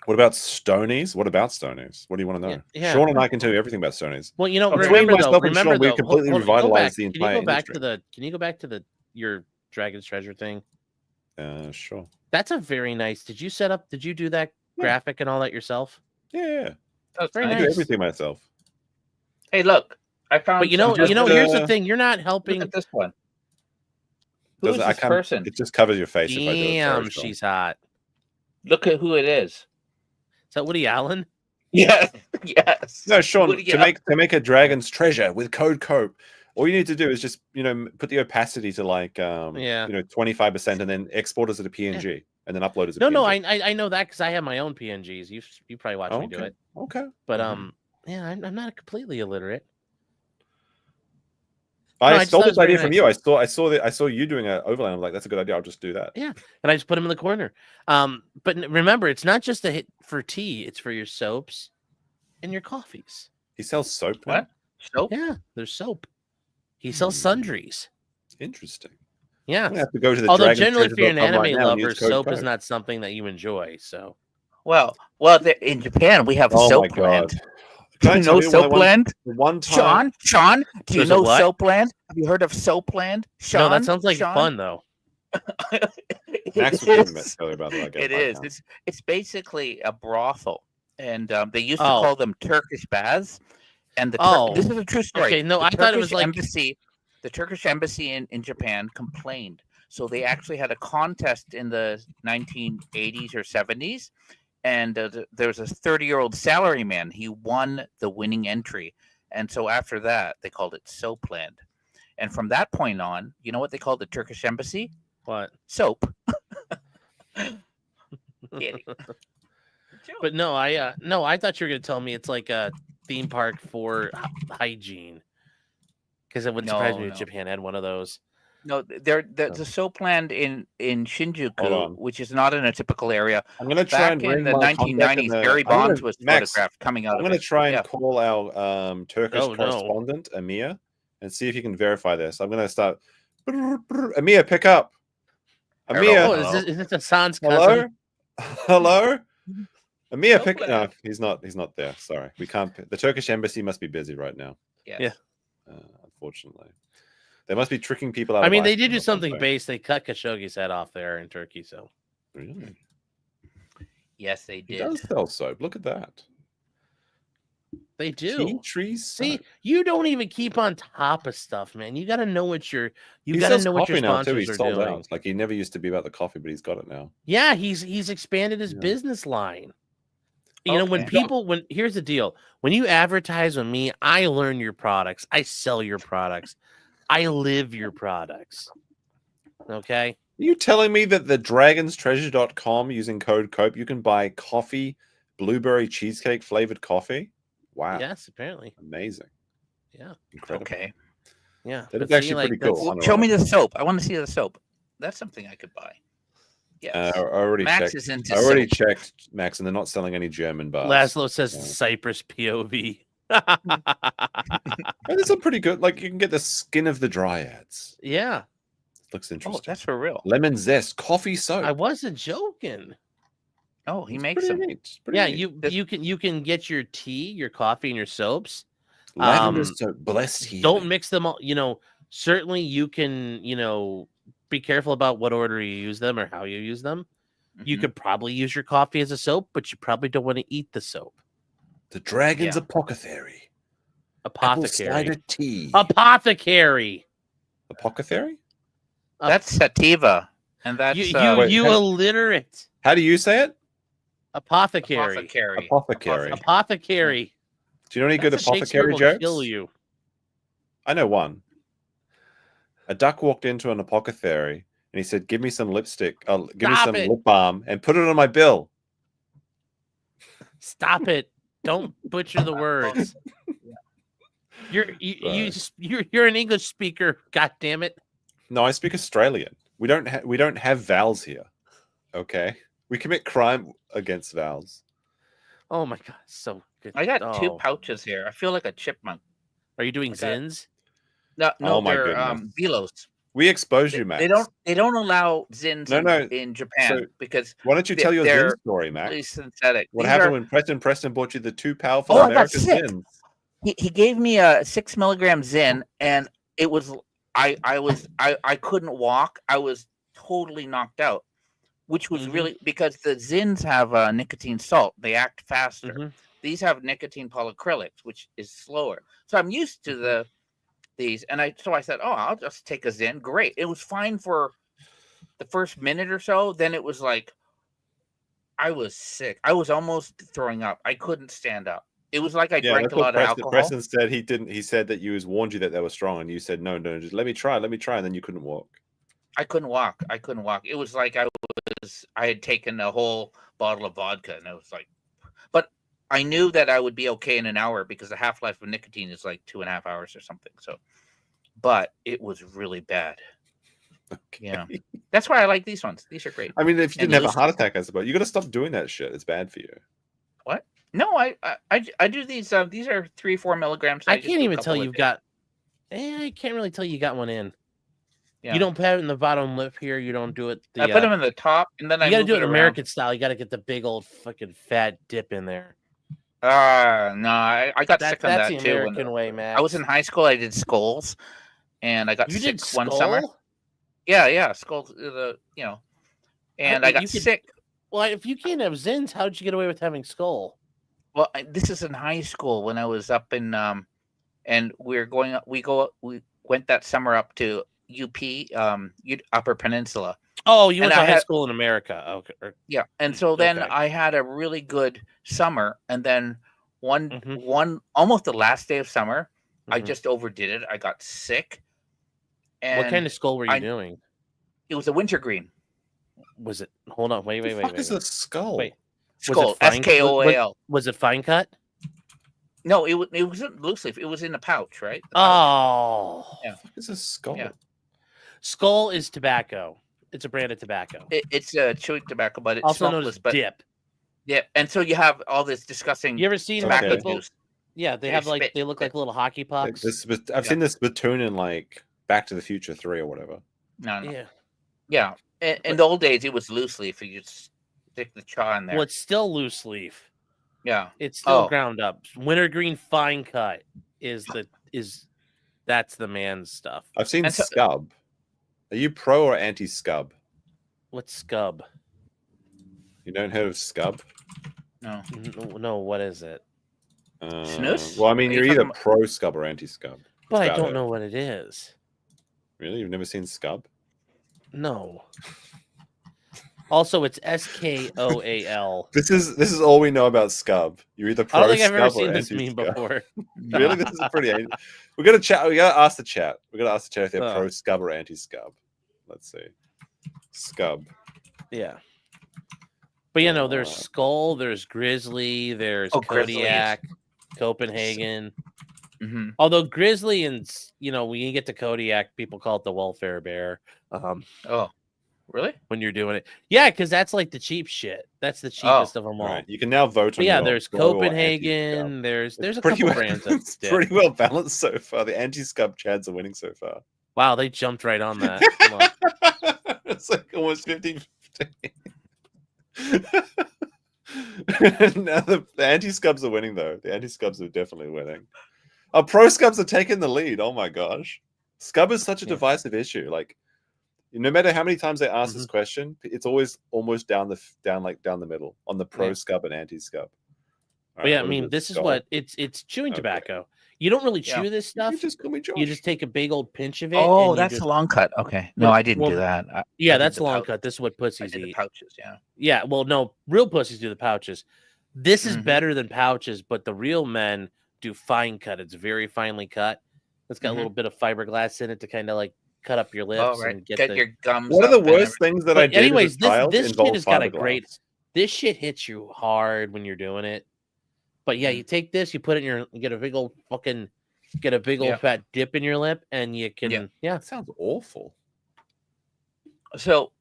What about Stonies? What about Stonies? What do you want to know? Yeah. Sean and I can tell you everything about Stonies. Well, you know, Between remember myself though, and Sean, we completely revitalized the entire industry. Can you go back to your Dragon's Treasure thing? Sure. That's a very nice. Did you do that graphic and all that yourself? Yeah. That's very I nice. do everything myself. Hey, look, I found. But you know, here's the thing: you're not helping. Look at this one. Who is this person? It just covers your face. Damn, if I do it. she's hot. Look at who it is. Is that Woody Allen? Yes. Yes. No, Sean. To make a Dragon's Treasure with code COPE, all you need to do is just put the opacity to like 25% and then export as a PNG and then upload as a PNG. No, I know that because I have my own PNGs. You probably watched me do it. Okay. But yeah, I'm not completely illiterate. I stole this idea from you. I saw you doing an overlay. I'm like, that's a good idea. I'll just do that. Yeah, and I just put them in the corner. But remember, it's not just a hit for tea; it's for your soaps and your coffees. He sells soap. What? Soap? Yeah, there's soap. He sells sundries. Interesting. Yeah. I'm gonna have to go to the Although generally, if you're an anime lover, soap is not something that you enjoy. So, well, in Japan we have a soap land. Do you know Soapland? One time, Sean, do you know Soapland? Have you heard of Soapland? Sean, no, that sounds like fun though. Max was tell you about that. It is. It's basically a brothel, and they used to call them Turkish baths. And this is a true story. Okay, no, I thought it was like the Turkish embassy in Japan complained, so they actually had a contest in the 1980s or 70s. And there was a 30-year-old salaryman. He won the winning entry. And so after that, they called it Soapland. And from that point on, you know what they called the Turkish embassy? What? Soap. But no, I thought you were going to tell me it's like a theme park for hygiene. Because it wouldn't surprise me if Japan had one of those. No, there's a Soapland in Shinjuku, which is not in a typical area. I'm going to try and in the 1990s. Barry Bonds was photographed coming out. I'm going to try and call our Turkish correspondent Amir and see if you can verify this. I'm going to start. Amir, pick up. Amir, is this Hassan's cousin? Hello. Amir, pick. No, he's not there. Sorry, we can't. The Turkish embassy must be busy right now. Yeah. Unfortunately. They must be tricking people out. I mean, they did do something base. They cut Khashoggi's head off there in Turkey. So, really? Yes, they did. He does sell soap. Look at that. They do. Tea trees. See, you don't even keep on top of stuff, man. You got to know what your sponsors are doing. Out. Like he never used to be about the coffee, but he's got it now. Yeah, he's expanded his business line. You know, when here's the deal: when you advertise with me, I learn your products, I sell your products. I live your products. Okay. Are you telling me that the dragonstreasure.com using code COPE you can buy coffee, blueberry cheesecake flavored coffee? Wow. Yes, apparently. Amazing. Yeah. Incredible. Okay. Yeah. That's actually pretty cool. Well, show me the soap. I want to see the soap. That's something I could buy. Yes. I already Max checked. is into checked, Max, and they're not selling any German bars. Laszlo says Cyprus POV. It's a pretty good. Like you can get the skin of the dryads. Yeah, looks interesting. Oh, that's for real. Lemon zest, coffee soap. I wasn't joking. Oh, he makes them. Yeah, you can get your tea, your coffee, and your soaps. Lavender soap, blessed heathen. Don't mix them all. You know, certainly you can. You know, be careful about what order you use them or how you use them. Mm-hmm. You could probably use your coffee as a soap, but you probably don't want to eat the soap. The Dragon's Apothecary. Apothecary. Tea. Apothecary. Apothecary? That's sativa. And that's you illiterate. How do you say it? Apothecary. Apothecary. Do you know any good apothecary jokes? Kill you. I know one. A duck walked into an apothecary and he said, "Give me some lipstick. Give me some lip balm and put it on my bill." Stop it. Don't butcher the words. You're an English speaker. God damn it! No, I speak Australian. We don't have vowels here. Okay, we commit crime against vowels. Oh my god, so good. I got 2 pouches here. I feel like a chipmunk. Are you doing Zins? No, Oh my they're goodness. Velos. We expose you, Max. They don't allow Zins in Japan So, because why don't you tell your they're Zin story, Max? really synthetic. What These happened are- when Preston bought you the 2 powerful Oh, I got American sick. Zins? He gave me a 6 milligram Zin, and it was I couldn't walk. I was totally knocked out, which was really because the Zins have nicotine salt. They act faster. These have nicotine polyacrylics, which is slower. So I'm used to these, and I said, oh, I'll just take a Zin. Great. It was fine for the first minute or so. Then it was like I was sick. I was almost throwing up. I couldn't stand up. It was like I drank a lot of alcohol. Preston said he didn't. He said that you warned you that they were strong, and you said no, just let me try, and then you couldn't walk. I couldn't walk. It was like I had taken a whole bottle of vodka, and I was like, but I knew that I would be okay in an hour because the half-life of nicotine is like 2.5 hours or something. So, but it was really bad. Okay. Yeah, that's why I like these ones. These are great. I mean, if you didn't have a heart attack, I suppose you got to stop doing that shit. It's bad for you. What? No, I do these. These are 3-4 milligrams. I can't even tell you've got. I can't really tell you got one in. Yeah. You don't put it in the bottom lip here. You don't do it. I put them in the top, and then you got to do it American style. You got to get the big old fucking fat dip in there. No, I got sick on that too. That's the American way, man. I was in high school. I did skulls, and I got sick one summer. Yeah, skulls. And I got sick. Well, if you can't have Zins, how did you get away with having skull? Well, this is in high school when I was up in, and we went that summer up to UP, Upper Peninsula. Oh, you went to high school in America. Okay. Yeah, and so then I had a really good summer, and then one almost the last day of summer, I just overdid it. I got sick. And what kind of skull were you doing? It was a wintergreen. Was it? Hold on, wait. What is a skull? Wait. Skull, SKOAL. Was it fine cut? No, it wasn't loose leaf. It was in a pouch, right? Oh, yeah. What is a skull? Yeah. Skull is tobacco. It's a brand of tobacco. It's chewing tobacco, but it's also known as dip. Yeah, and so you have all this disgusting. You ever seen tobacco people? juice? Yeah, they have they look like little hockey pucks. I've seen this spittoon in like Back to the Future 3 or whatever. No. Yeah. In the old days, it was loose leaf. You just stick the chaw in there. Well, it's still loose leaf. Yeah, it's still ground up. Wintergreen fine cut that's the man's stuff. I've seen scub. Are you pro or anti scub? What's scub? You don't heard of scub? No. What is it? Snus? Well, I mean, you're either pro scub or anti scub. But I don't know what it is. Really, you've never seen scub? No. Also, it's SKOAL. This is all we know about scub. You're either pro. I don't think I've ever scub or seen this meme before. Really, this is pretty. We're gonna chat. We gotta ask the chat. We're gonna ask the chat if they're pro scub or anti scub. Let's see. Scub. Yeah. But there's Skull, there's Grizzly, there's Kodiak, Copenhagen. Mm-hmm. Although Grizzly and when you get to Kodiak, people call it the welfare bear. Oh, really? When you're doing it, yeah, because that's like the cheap shit. That's the cheapest of them all. Right. You can now vote on. Yeah, there's Copenhagen. There's a couple brands. It's pretty well balanced so far. The anti-scub chads are winning so far. Wow, they jumped right on that. It's like almost 50-50. Now the anti-scubs are winning though. The anti-scubs are definitely winning. Our pro scubs are taking the lead. Oh my gosh, scub is such a divisive issue. Like, no matter how many times they ask this question, it's always almost down the middle on the pro scub and anti scub. But yeah, I mean, this is what it's chewing tobacco. You don't really chew this stuff. You just take a big old pinch of it. Oh, that's a long cut. Okay, no, I didn't do that. That's a long cut. This is what pussies eat. The pouches, yeah. Yeah, well, no, real pussies do the pouches. This is better than pouches, but the real men do fine cut. It's very finely cut. It's got a little bit of fiberglass in it to kind of like cut up your lips and get your gums. One of the worst things that I did. Anyways, this shit has got a great. This shit hits you hard when you're doing it. But yeah, you take this, you put it in you get a big old fucking get a big old fat dip in your lip, and you can. Yeah, that sounds awful. So,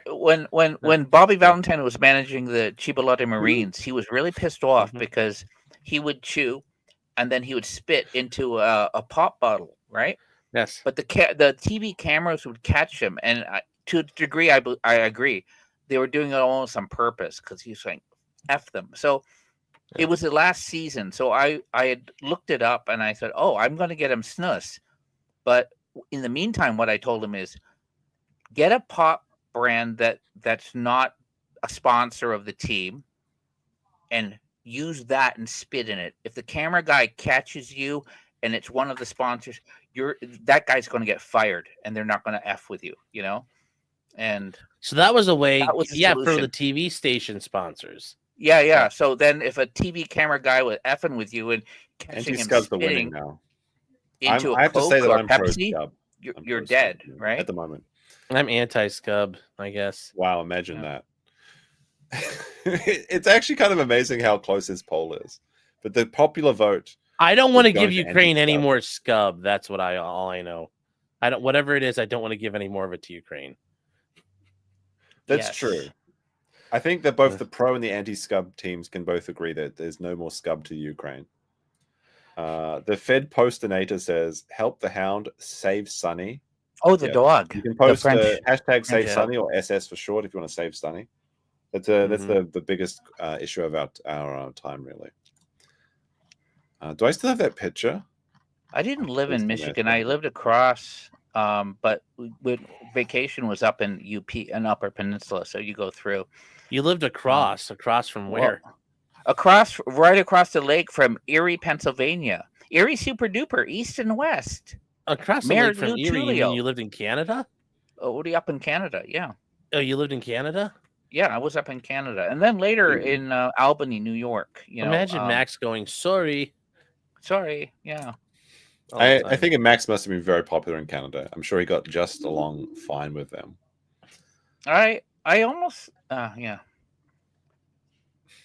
when Bobby Valentine was managing the Chipolate Marines, he was really pissed off because he would chew, and then he would spit into a pop bottle, right? Yes. But the TV cameras would catch him, and to a degree, I agree, they were doing it almost on purpose because he was saying, "F them." So it was the last season, so I had looked it up, and I said, "Oh, I'm going to get him snus." But in the meantime, what I told him is, get a pop brand that's not a sponsor of the team, and use that and spit in it. If the camera guy catches you and it's one of the sponsors, that guy's going to get fired, and they're not going to F with you, you know? And so that was a way, for the TV station sponsors. Yeah. So then if a TV camera guy was effing with you and catching him Scub's the winning now. Into I have to say that I'm Pepsi, pro-Scub. You're dead, right? At the moment. I'm anti-Scub, I guess. Wow, imagine that. It's actually kind of amazing how close this poll is. But the popular vote. I don't want to give Ukraine any more Scub. That's what all I know. Whatever it is, I don't want to give any more of it to Ukraine. That's true. I think that both the pro and the anti-Scub teams can both agree that there's no more Scub to Ukraine. The Fed Postinator says, "Help the Hound, save Sonny." Oh, the dog. You can post the hashtag Save Sonny or SS for short if you want to save Sonny. That's the biggest issue of our time, really. Do I still have that picture? I didn't live in Michigan. I lived across, but vacation was up in UP and Upper Peninsula, so you go through. You lived across from where? Right across the lake from Erie, Pennsylvania. Erie super duper, east and west. Across the lake from Erie, you lived in Canada? Oh, up in Canada, yeah. Oh, you lived in Canada? Yeah, I was up in Canada. And then later in Albany, New York. Imagine Max going, sorry, yeah. I think Max must have been very popular in Canada. I'm sure he got just along fine with them. I almost, yeah.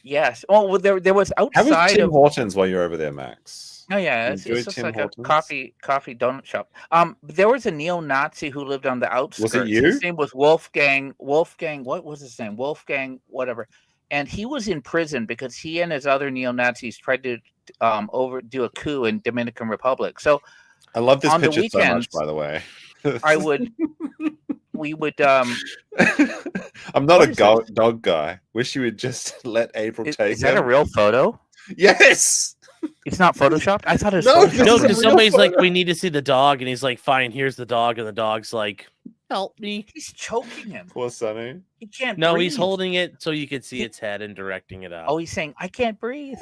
Yes. Oh, well, there was outside. How was Tim Hortons while you're over there, Max? Oh yeah, it's just like a coffee donut shop. There was a neo-Nazi who lived on the outskirts. Was it you? His name was Wolfgang. What was his name? Wolfgang, whatever. And he was in prison because he and his other neo-Nazis tried to overdo a coup in Dominican Republic. So I love this picture so much, by the way. We would. I'm not a dog guy. Wish you would just let April take. Is that a real photo? Yes. It's not photoshopped. I thought it was no, because somebody's like, we need to see the dog, and he's like, fine, here's the dog, and the dog's like, help me. He's choking him. Poor Sonny. He can't. No, breathe. He's holding it so you could see its head and directing it out. Oh, he's saying, I can't breathe.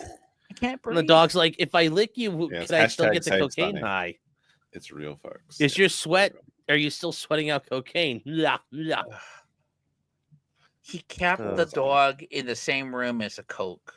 I can't breathe. And the dog's like, if I lick you, can I still get the cocaine high? It's real, folks. Is your sweat? Are you still sweating out cocaine? He kept the dog in the same room as a Coke.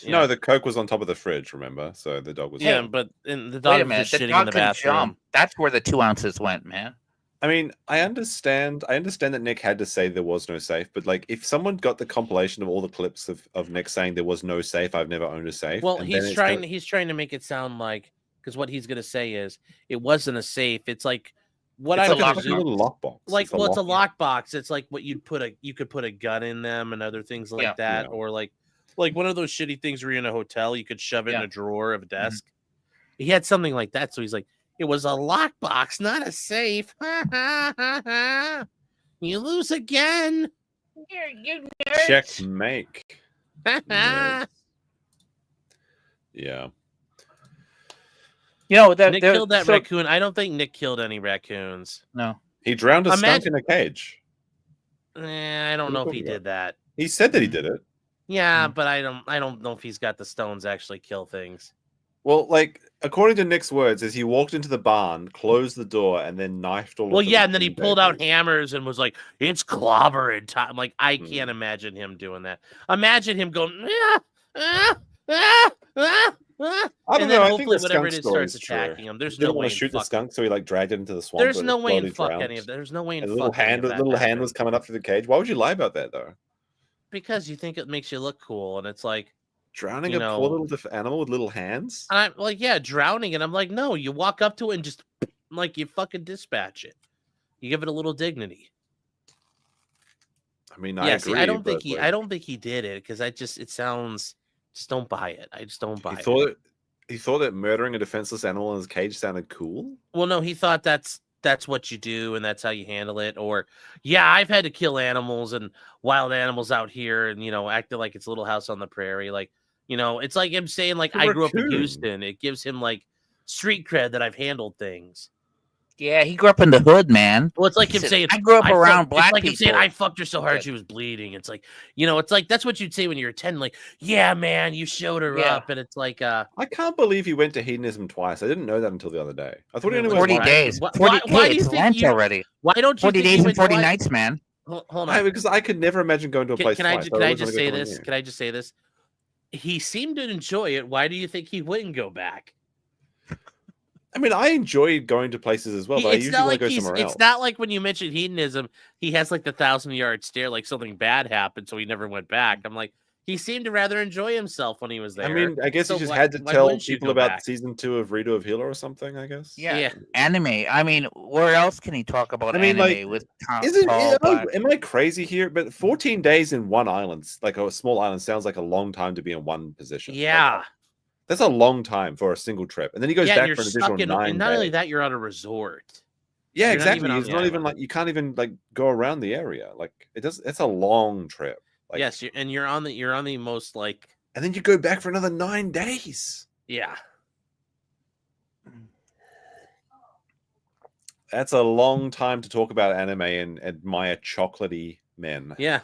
No, the Coke was on top of the fridge, remember? So the dog was but the dog was just shitting in the bathroom. Jump. That's where the 2 ounces went, man. I mean, I understand that Nick had to say there was no safe, but like if someone got the compilation of all the clips of Nick saying there was no safe, I've never owned a safe. Well, he's trying to make it sound like, because what he's gonna say is it wasn't a safe. It's like what it's I like a little lockbox. Like, it's a lockbox. It's like what you could put a gun in them and other things like that, or like one of those shitty things where you're in a hotel, you could shove it in a drawer of a desk. Mm-hmm. He had something like that, so he's like, it was a lockbox, not a safe. You lose again. You Checkmate. Yeah. You know, Nick killed that raccoon. I don't think Nick killed any raccoons. No. He drowned a skunk in a cage. I don't know if he did that. He said that he did it. Yeah, but I don't know if he's got the stones to actually kill things. Well, like according to Nick's words, is he walked into the barn, closed the door, and then knifed all. Well, yeah, and then he pulled out hammers and was like, "It's clobbering time." Like, I can't imagine him doing that. Imagine him going, I don't know. I think whatever it is starts attacking him. There's no way to shoot the skunk, so he like dragged it into the swamp. There's no way in fuck any of that. There's no way in fuck. Little hand was coming up through the cage. Why would you lie about that though? Because you think it makes you look cool, and it's like, Drowning a poor little animal with little hands? And I'm like, yeah, drowning. And I'm like, no, you walk up to it and just like you fucking dispatch it. You give it a little dignity. I mean, I agree. I don't think he did it because it sounds, just don't buy it. I just don't buy it. He thought that murdering a defenseless animal in his cage sounded cool. Well, no, he thought that's what you do and that's how you handle it. Or, yeah, I've had to kill animals and wild animals out here and, acted like it's Little House on the Prairie. Like, it's like him saying, like, I grew up in Houston. It gives him, like, street cred that I've handled things. Yeah, he grew up in the hood, man. Well, it's like him saying, I grew up around black people. It's like him saying, I fucked her so hard she was bleeding. It's like, it's like, that's what you'd say when you're 10. Like, yeah, man, you showed her up. And it's like, I can't believe he went to hedonism twice. I didn't know that until the other day. I thought he only 40 days. 40 days already. Why don't you 40 days and 40 nights, man. Hold on. Because I could never imagine going to a place twice. Can I just say this? Can I just say this? He seemed to enjoy it. Why do you think he wouldn't go back? I mean, I enjoyed going to places as well, but I usually want to go somewhere else. It's not like when you mentioned hedonism, he has like the 1,000-yard stare, like something bad happened, so he never went back. I'm like, he seemed to rather enjoy himself when he was there. I mean, I guess he just had to tell people about season 2 of Rito of Healer or something, I guess. Yeah. Anime. I mean, where else can he talk about anime with Tom? Am I crazy here? But 14 days in one island, like a small island, sounds like a long time to be in one position. Yeah. Like, that's a long time for a single trip. And then he goes back for an additional 9 days. And not only that, you're on a resort. Yeah, exactly. It's not even like you can't even like go around the area. Like it's a long trip. Like, yes, you're on the most like, and then you go back for another 9 days. Yeah. That's a long time to talk about anime and admire chocolatey men. Yeah.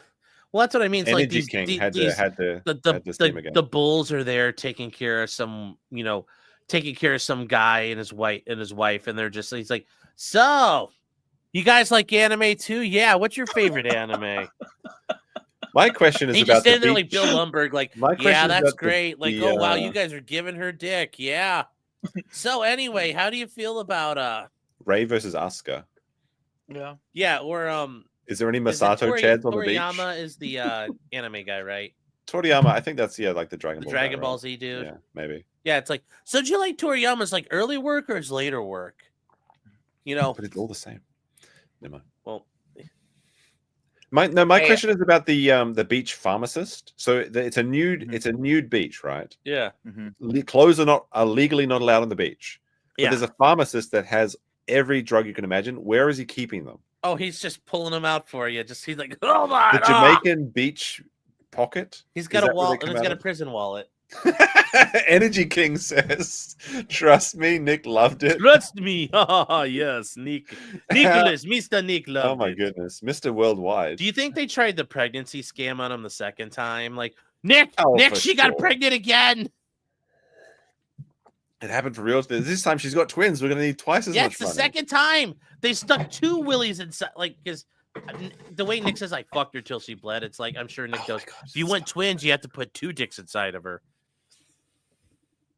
Well, that's what I mean. It's Energy like King had to the bulls are there taking care of some guy and his wife, and they're just, he's like, so you guys like anime too? Yeah. What's your favorite anime? My question is about the there like Bill Lumberg, like, yeah, that's great. Like, oh wow, you guys are giving her dick. Yeah. So anyway, how do you feel about Ray versus Asuka? Yeah. Yeah, or is there any Masato Chads on the beach? Toriyama is the anime guy, right? Toriyama, I think that's like the Dragon Ball Z dude. Yeah, maybe. Yeah, it's like, so do you like Toriyama's like early work or his later work? But it's all the same. Never mind. Well, my question is about the beach pharmacist. So it's a nude beach, right? Yeah. Clothes are legally not allowed on the beach. But yeah. There's a pharmacist that has every drug you can imagine. Where is he keeping them? Oh, he's just pulling them out for you. He's like, oh my! The Jamaican beach pocket. He's got a wallet, and he's got a prison wallet. Energy King says, "Trust me, Nick loved it." Trust me, yes, Nicholas, Mr. Nick loved it. Oh my goodness, Mr. Worldwide. Do you think they tried the pregnancy scam on him the second time? Like, Nick, she got pregnant again. It happened for real. This time she's got twins. We're gonna need twice as much money. Yes, the second time they stuck 2 willies inside. Like, because the way Nick says, "I fucked her till she bled." It's like, I'm sure Nick goes, "If you want twins, you have to put 2 dicks inside of her."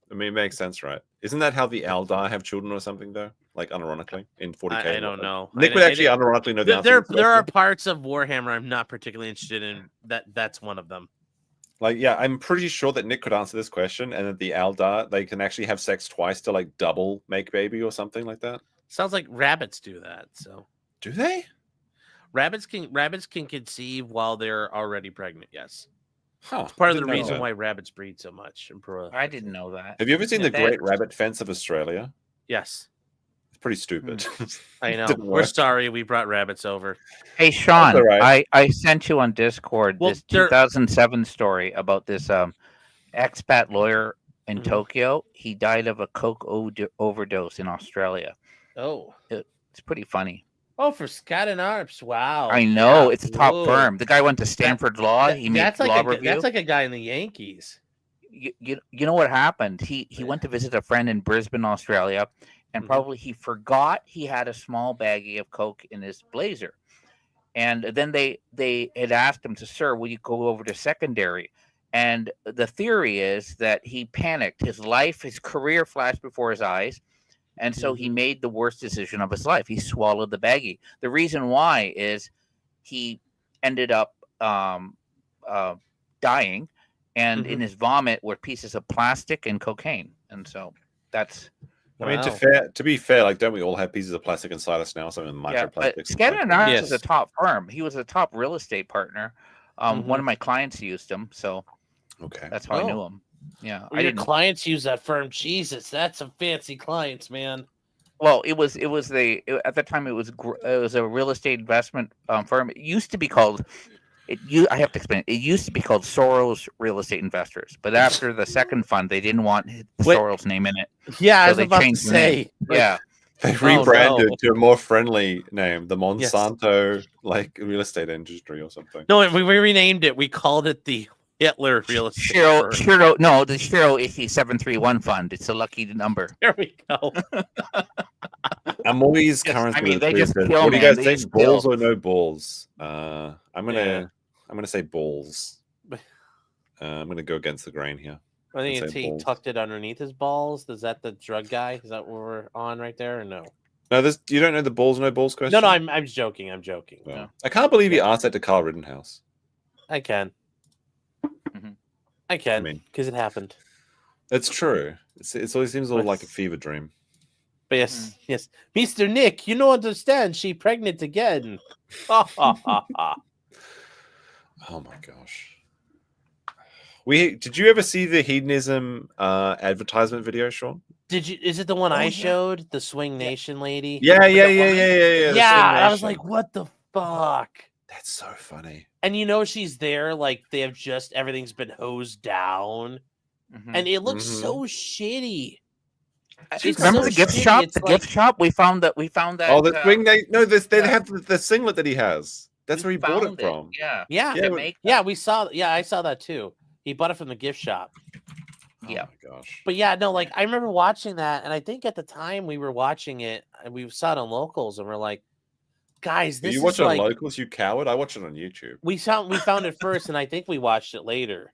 I mean, it makes sense, right? Isn't that how the Eldar have children or something, though? Like, unironically in 40K. I don't know. Nick would actually unironically know the answer. There are parts of Warhammer I'm not particularly interested in. That's one of them. Like, yeah, I'm pretty sure that Nick could answer this question, and that the Eldar, they can actually have sex twice to like double make baby or something like that. Sounds like rabbits do that. So do they? Rabbits can conceive while they're already pregnant. Yes. Huh. It's part of the reason why rabbits breed so much. I didn't know that. Have you ever seen the Great Rabbit Fence of Australia? Yes. It's pretty stupid. I know. We're sorry we brought rabbits over. Hey, Sean, right. I sent you on Discord this 2007 story about this expat lawyer in Tokyo. He died of a coke overdose in Australia. Oh. It's pretty funny. Oh, for Scott and Arps. Wow. I know. It's a top firm. The guy went to Stanford Law. He made law review. That's like a guy in the Yankees. You know what happened? He went to visit a friend in Brisbane, Australia, and probably he forgot he had a small baggie of coke in his blazer. And then they had asked him "Sir, will you go over to secondary?" And the theory is that he panicked. His career flashed before his eyes. And so he made the worst decision of his life. He swallowed the baggie. The reason why is he ended up dying, and in his vomit were pieces of plastic and cocaine, and so that's. I mean, to be fair, like, don't we all have pieces of plastic inside us now? Some microplastics. But Skadden and Arps is a top firm. He was a top real estate partner. One of my clients used him, so that's how I knew him. Yeah, your clients use that firm. Jesus, that's some fancy clients, man. Well, at the time it was a real estate investment firm. It used to be called. I have to explain. It used to be called Soros Real Estate Investors, but after the second fund, they didn't want Soros' name in it. Yeah, I was about to say. Yeah, they rebranded to a more friendly name, the Monsanto like real estate industry or something. No, we renamed it. We called it the Hitler Real Estate. The Shiro Ishi 731 Fund. It's a lucky number. There we go. I'm always currently. I mean, they just kill. What do you guys think? Balls or no balls? I'm gonna say balls. I'm gonna go against the grain here. I think he tucked it underneath his balls. Is that the drug guy? Is that what we're on right there, or no? No, you don't know the balls or no balls question. No, I'm joking. I'm joking. Well, no. I can't believe he asked that to Carl Rittenhouse. I can. I can, because it happened. It's true. It always seems all like a fever dream. But yes, Mr. Nick, you don't understand. She pregnant again. Oh my gosh. Did you ever see the hedonism advertisement video, Sean? Did you? Is it the one I showed? The Swing Nation lady? Yeah. Yeah, I was like, what the fuck? That's so funny. And she's there, like they have everything's been hosed down. And it looks so shitty. Remember the gift shop? Gift shop? We found that. Oh, the Swing Nation. No, they have the singlet that he has. That's where he bought it from. Yeah. We saw. Yeah, I saw that too. He bought it from the gift shop. Yeah. Oh my gosh. But yeah, no, like I remember watching that, and I think at the time we were watching it, and we saw it on Locals, and we're like, guys, this you is watch it like... on Locals, you coward. I watch it on YouTube. We found it first, and I think we watched it later.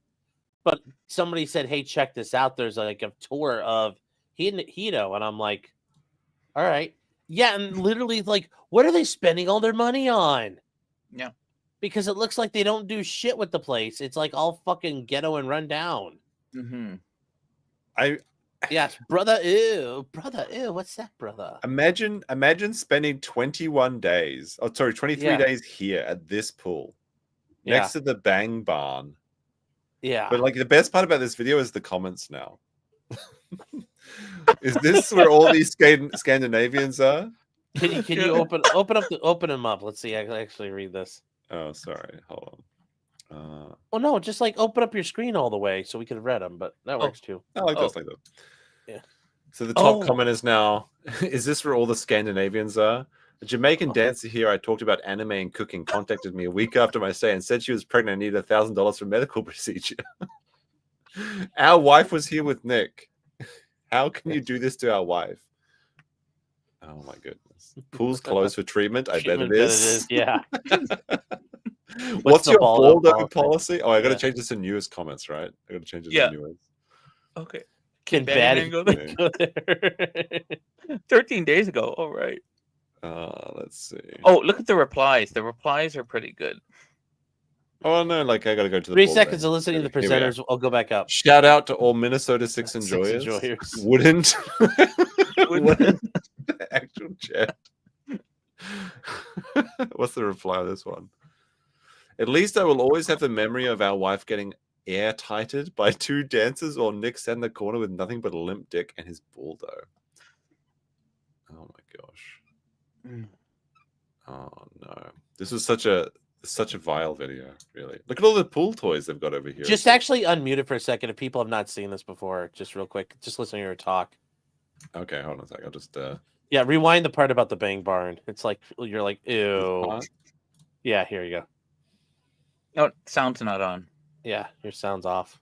But somebody said, "Hey, check this out. There's like a tour of Hito," and I'm like, "All right, yeah." And literally, like, what are they spending all their money on? Yeah, because it looks like they don't do shit with the place. It's like all fucking ghetto and run down. Yes, brother. Ew, what's that, brother? Imagine spending 21 days. Oh, sorry, 23 days here at this pool, next to the Bang Barn. Yeah, but like the best part about this video is the comments now. Is this where all these Scandinavians are? Can you open them up? Let's see. I can actually read this. Oh, sorry. Hold on. Oh no, just like open up your screen all the way so we could have read them, but that works too. I like this, like that. Yeah. So the top comment is now: is this where all the Scandinavians are? A Jamaican dancer here I talked about anime and cooking contacted me a week after my stay and said she was pregnant and needed $1,000 for medical procedure. Our wife was here with Nick. How can you do this to our wife? Oh my goodness. Pool's closed for treatment. I bet it is. Yeah. What's your Baldo policy? Oh, I got to change this to newest comments, right? I got to change this to newest. Okay. Can Batty go there? 13 days ago. All right. Let's see. Oh, look at the replies. The replies are pretty good. Oh no, like I gotta go to the 3 seconds of listening to the presenters. I'll go back up. Shout out to all Minnesota Six enjoyers. Wouldn't actual chat. What's the reply of this one? At least I will always have the memory of our wife getting air-tighted by 2 dancers while Nick sat in the corner with nothing but a limp dick and his Baldo. Oh my gosh. Oh no. This was such a vile video, really. Look at all the pool toys they've got over here. Just actually unmute it for a second if people have not seen this before. Just real quick. Just listen to your talk. Okay, hold on a sec. I'll just Yeah, rewind the part about the Bang Barn. It's like you're like, ew. Yeah, here you go. No, sound's not on. Yeah, your sound's off.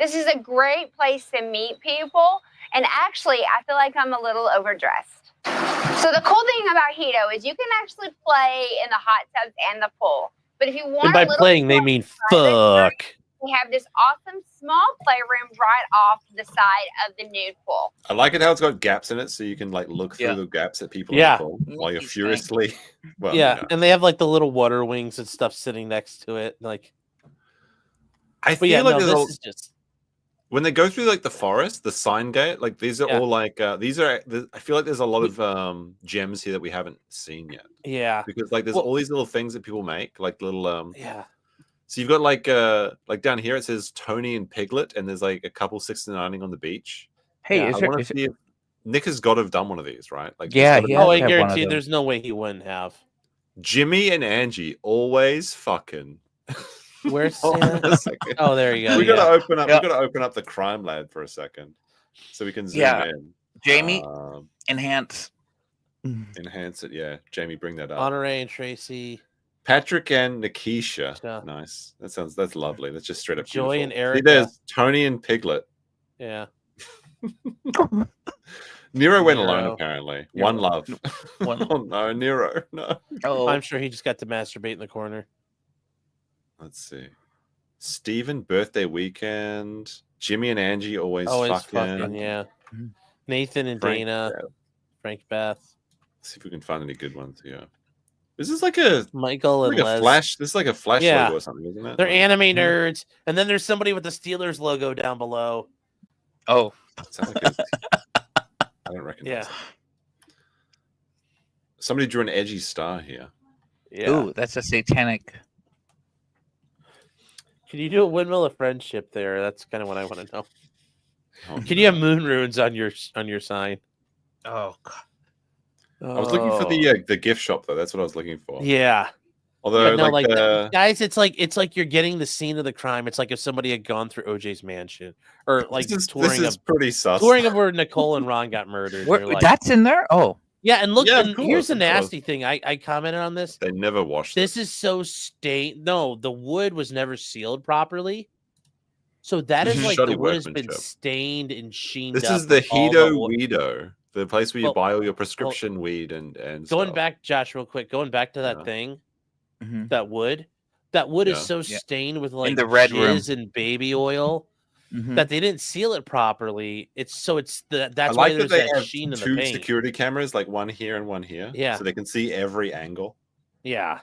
This is a great place to meet people. And actually, I feel like I'm a little overdressed. So the cool thing about Hito is you can actually play in the hot tubs and the pool. But if you want, and by playing they mean fuck. We have this awesome small playroom right off the side of the nude pool. I like it how it's got gaps in it, so you can like look through the gaps at people in the pool while you're furiously. Well, yeah, and they have like the little water wings and stuff sitting next to it. Like, I But yeah, feel like no, there's this is just when they go through like the forest, the sign gate, like these are all like these are. I feel like there's a lot of gems here that we haven't seen yet. Yeah, because like there's all these little things that people make, like little yeah. So you've got like down here it says Tony and Piglet, and there's like a couple 69ing on the beach. Hey, I want to see if Nick has got to have done one of these, right? Like, yeah, Oh, I guarantee you, there's no way he wouldn't have. Jimmy and Angie always fucking. Where's Santa? Oh, there you go. We gotta open up. We gotta open up the crime lab for a second, so we can zoom in. Jamie, enhance it. Yeah, Jamie, bring that up. Honore and Tracy. Patrick and Nikisha. Nice. That's lovely. That's just straight up Joy beautiful. and Erica. See, there's Tony and Piglet. Yeah. Nero went alone apparently. One love. Oh no, Nero. No. Oh, I'm sure he just got to masturbate in the corner. Let's see. Steven, birthday weekend. Jimmy and Angie always fucking. Yeah. Nathan and Dana. Frank Beth. Let's see if we can find any good ones here. This is like a Michael and Les. Flash. This is like a Flash logo or something, isn't it? They're anime nerds, and then there's somebody with the Steelers logo down below. Oh, sounds like I don't recognize. Yeah. It. Somebody drew an edgy star here. Yeah. Ooh, that's a satanic. Can you do a windmill of friendship there? That's kind of what I want to know. Can you have moon runes on your sign? Oh God. I was looking for the gift shop though. That's what I was looking for. Yeah. Although, no, like guys, it's like you're getting the scene of the crime. It's like if somebody had gone through OJ's mansion, or like this is pretty sus. touring of where Nicole and Ron got murdered. Like, that's in there. Oh, yeah. And look, of course, here's the nasty thing. I commented on this. They never washed. This is so stained. No, the wood was never sealed properly. So that is like the wood has been stained and sheened. This up is the with all Hedo the Weedo, the place where you buy all your prescription weed and going stuff. back, Josh, real quick. Going back to that thing. That wood is so stained with like the red jizz and baby oil that they didn't seal it properly. That's I why like there's that they that have sheen in the two paint. security cameras, like one here and one here. Yeah. So they can see every angle. Yeah.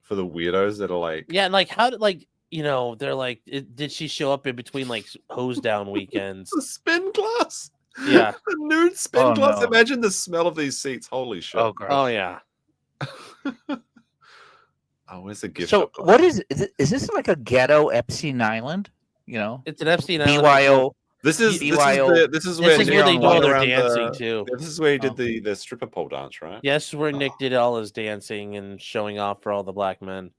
For the weirdos that are like. Yeah, and like how did they're like, did she show up in between like hose down weekends? The spin glass. Yeah. The nude spin glass. No. Imagine the smell of these seats. Holy shit. Oh, gross. Oh yeah. Oh, where's the gift So shop? what is this like a ghetto Epstein Island? You know, It's an Epstein Island. BYO. This is BYO. this is where This is Nick where they do all went their around dancing too. This is where he did the stripper pole dance, right? Yes, where Nick did all his dancing and showing off for all the black men.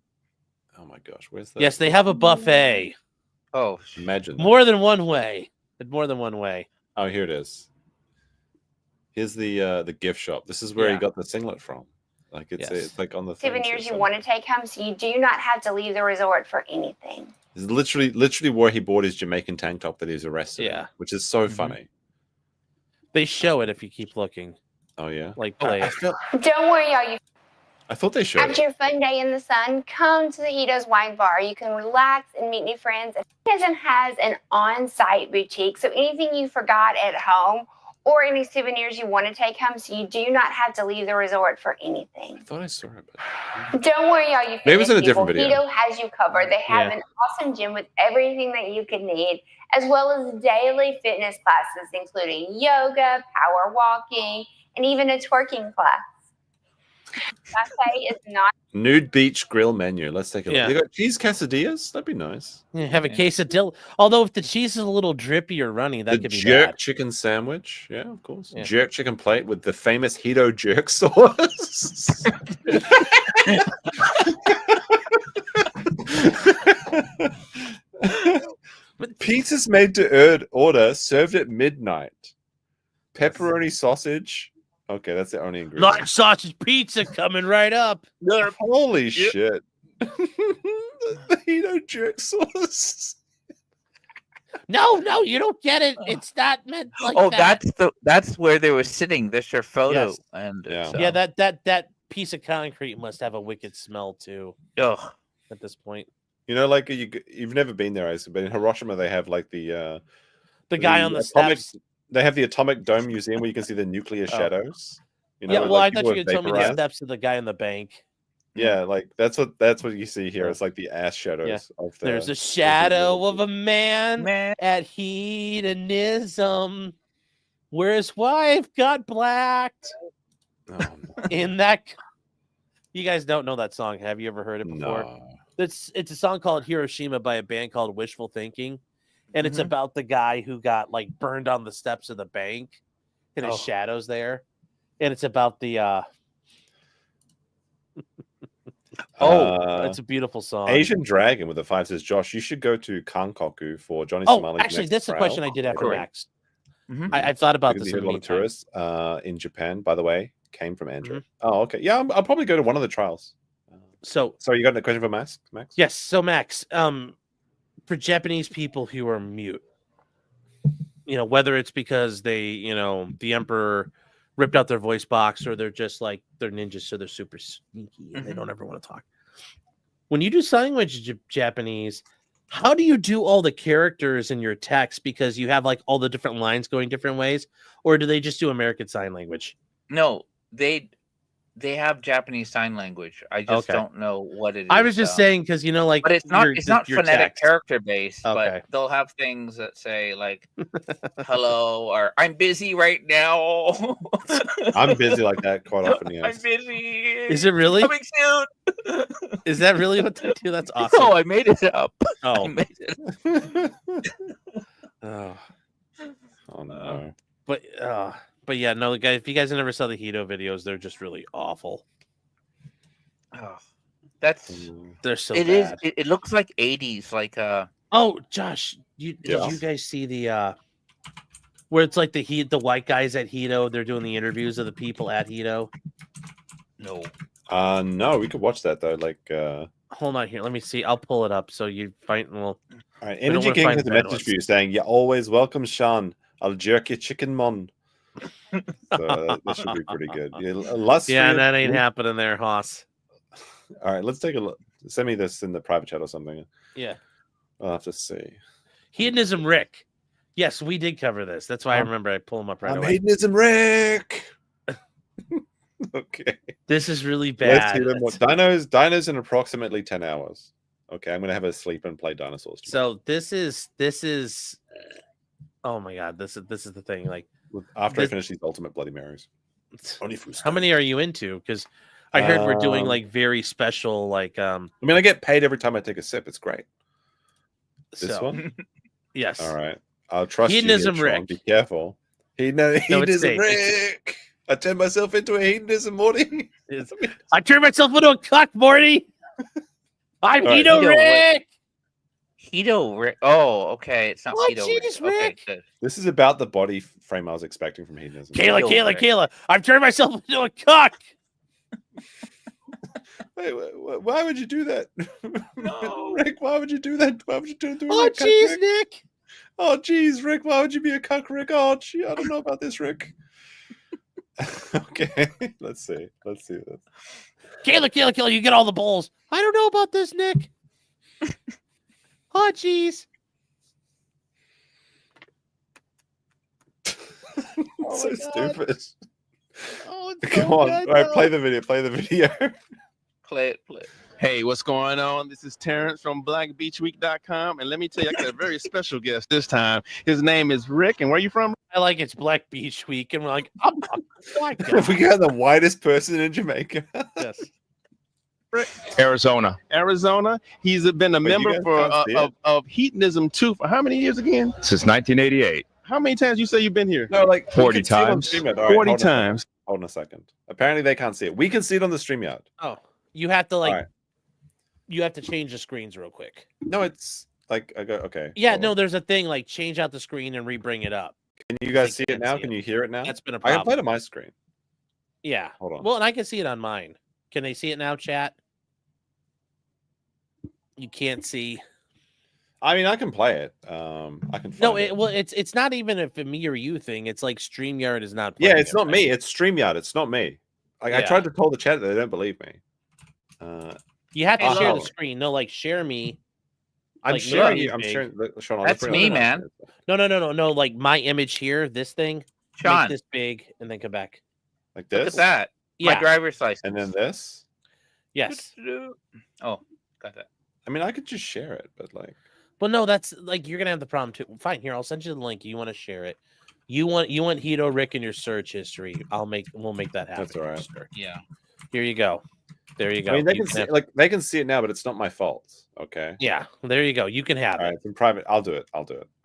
Oh my gosh, where's that? Yes, they have a buffet. Oh, Imagine that. More than one way. More than one way. Oh, here it is. Here's the gift shop. This is where he got the singlet from. Like it's like on the souvenirs you want to take home, so you do not have to leave the resort for anything. It's literally where he bought his Jamaican tank top that he was arrested. Yeah. In, which is so funny. They show it if you keep looking. Oh yeah. Like play it. Don't worry, all you. I thought they showed After it. your fun day in the sun, come to the Hito's Wine Bar. You can relax and meet new friends. It has an on-site boutique, so anything you forgot at home or any souvenirs you want to take home, so you do not have to leave the resort for anything. I thought I saw it. But... Don't worry, all you Maybe it was in a people. different video. Hito has you covered. They have an awesome gym with everything that you could need, as well as daily fitness classes, including yoga, power walking, and even a twerking class. Cafe is not Nude beach grill menu. Let's take a look. Yeah. They got cheese quesadillas. That'd be nice. Yeah, have a quesadilla. Although if the cheese is a little drippy or runny, that The could be jerk bad. chicken sandwich. Yeah, of course. Yeah. Jerk chicken plate with the famous Hito jerk sauce. Pizzas made to order, served at midnight. Pepperoni sausage. Okay, that's the only ingredient. Large sausage pizza coming right up. Holy shit. The Hito jerk sauce. No, you don't get it. It's not meant like that. that's where they were sitting. There's your photo. Yes. And Yeah, that piece of concrete must have a wicked smell too. Ugh. At this point. You know, like you've never been there, but in Hiroshima they have like the guy on the atomic, steps. They have the Atomic Dome Museum where you can see the nuclear shadows. You know, Yeah, well, I like thought people you are could tell me the vaporized. steps of the guy in the bank. Yeah, like that's what you see here. It's like the ass shadows of the. There's a shadow of a man at hedonism, where his wife got blacked. Oh, no. In that, you guys don't know that song. Have you ever heard it before? No. It's a song called Hiroshima by a band called Wishful Thinking, and it's about the guy who got like burned on the steps of the bank, and his shadow's there, and it's about the. It's a beautiful song. Asian Dragon with a 5 says, Josh, you should go to Kankoku for Johnny Somali. Actually, that's the question I did after Max. I've thought about this. A lot of tourists in Japan, by the way, came from Andrew. Oh, okay. Yeah, I'll probably go to one of the trials. So you got a question for Max? Yes. So Max, for Japanese people who are mute, whether it's because they, the emperor ripped out their voice box, or they're just like they're ninjas, so they're super sneaky and they don't ever want to talk. When you do sign language Japanese, how do you do all the characters in your text? Because you have like all the different lines going different ways, or do they just do American Sign Language? No, they have Japanese Sign Language. I just don't know what it is. I was just saying because like, but it's not phonetic character based. Okay. But they'll have things that say like "hello" or "I'm busy right now." I'm busy like that quite often. Yes. I'm busy. Is it really? Coming soon. Is that really what they do? That's awesome. No, I made it up. Oh, I made it. Oh no. But yeah, no, guys. If you guys never saw the Hito videos, they're just really awful. Oh, they're so it bad. It looks like 80s, like Oh, Josh, did you guys see the where it's like the white guys at Hito? They're doing the interviews of the people at Hito. No. No, we could watch that though. Like, hold on here. Let me see. I'll pull it up so you find. Well, all right. Energy King has a message for you saying, "You're always welcome, Sean. I'll jerk your chicken, mon." So that should be pretty good. Yeah, that ain't happening there, Hoss. All right, let's take a look. Send me this in the private chat or something. Yeah, I'll have to see. Hedonism Rick. Yes, we did cover this. That's why I remember I pulled him up right away. Hedonism Rick. Okay. This is really bad. Dinos in approximately 10 hours. Okay, I'm gonna have a sleep and play dinosaurs tomorrow. So this is oh my god, this is the thing. Like after I finish these ultimate Bloody Marys. How many are you into? Because I heard we're doing like very special, like I mean, I get paid every time I take a sip. It's great. This one? Yes. All right. I'll trust Hedonism you. Rick. Be careful. Hedonism Rick. I turned myself into a hedonism, Morty. I turned myself into a cuck, Morty. I'm Hito Rick. Hito Rick. Oh, okay. It's not Hito Rick. Rick. Okay, this is about the body frame I was expecting from hedonism. Kayla. I've turned myself into a cuck. Wait, why would you do that? No. Rick, why would you do that? Why would you turn into a cuck, jeez, Nick. Oh, jeez, Rick, why would you be a cuck, Rick? Oh, gee, I don't know about this, Rick. Okay, let's see this. Kayla, you get all the bowls. I don't know about this, Nick. Oh, jeez. So stupid. Oh, come on. All right, play the video. Play it. Hey, what's going on? This is Terrence from blackbeachweek.com, and let me tell you, I got a very special guest this time. His name is Rick, and where are you from? I like it's Black Beach Week, and we're like, I'm black guy. We got the whitest person in Jamaica. Yes. Arizona. He's been a member of Hedonism 2 for how many years again? Since 1988. How many times you say you've been here? No, like 40 times. Right, 40 times. Hold on a second. Apparently they can't see it. We can see it on the StreamYard. Oh, you have to you have to change the screens real quick. No, it's like I go okay. Yeah, no, there's a thing like change out the screen and re-bring it up. Can you guys see it now? Can you hear it now? That's been a problem. I can play it on my screen. Yeah. Hold on. Well, and I can see it on mine. Can they see it now, chat? You can't see. I mean, I can play it. I can. No, it's not even a me or you thing. It's like StreamYard is not. Yeah, it's not me. It's StreamYard. It's not me. Like I tried to tell the chat that they don't believe me. You have to share the screen. No, like share me. I'm like, sharing you. I'm sharing. Sean, that's me, man. No. Like my image here, this thing. Sean, make this big and then come back. Like this. Look at that. Yeah. My driver's license. And then this. Yes. Oh, got that. I mean, I could just share it, but like. Well, no, that's like you're gonna have the problem too. Fine, here I'll send you the link. You want to share it? You want Hito Rick in your search history? We'll make that happen. That's all right. Yeah. Here you go. There you go. I mean, they can see it now, but it's not my fault. Okay. Yeah. There you go. You can have it. It's in private. I'll do it.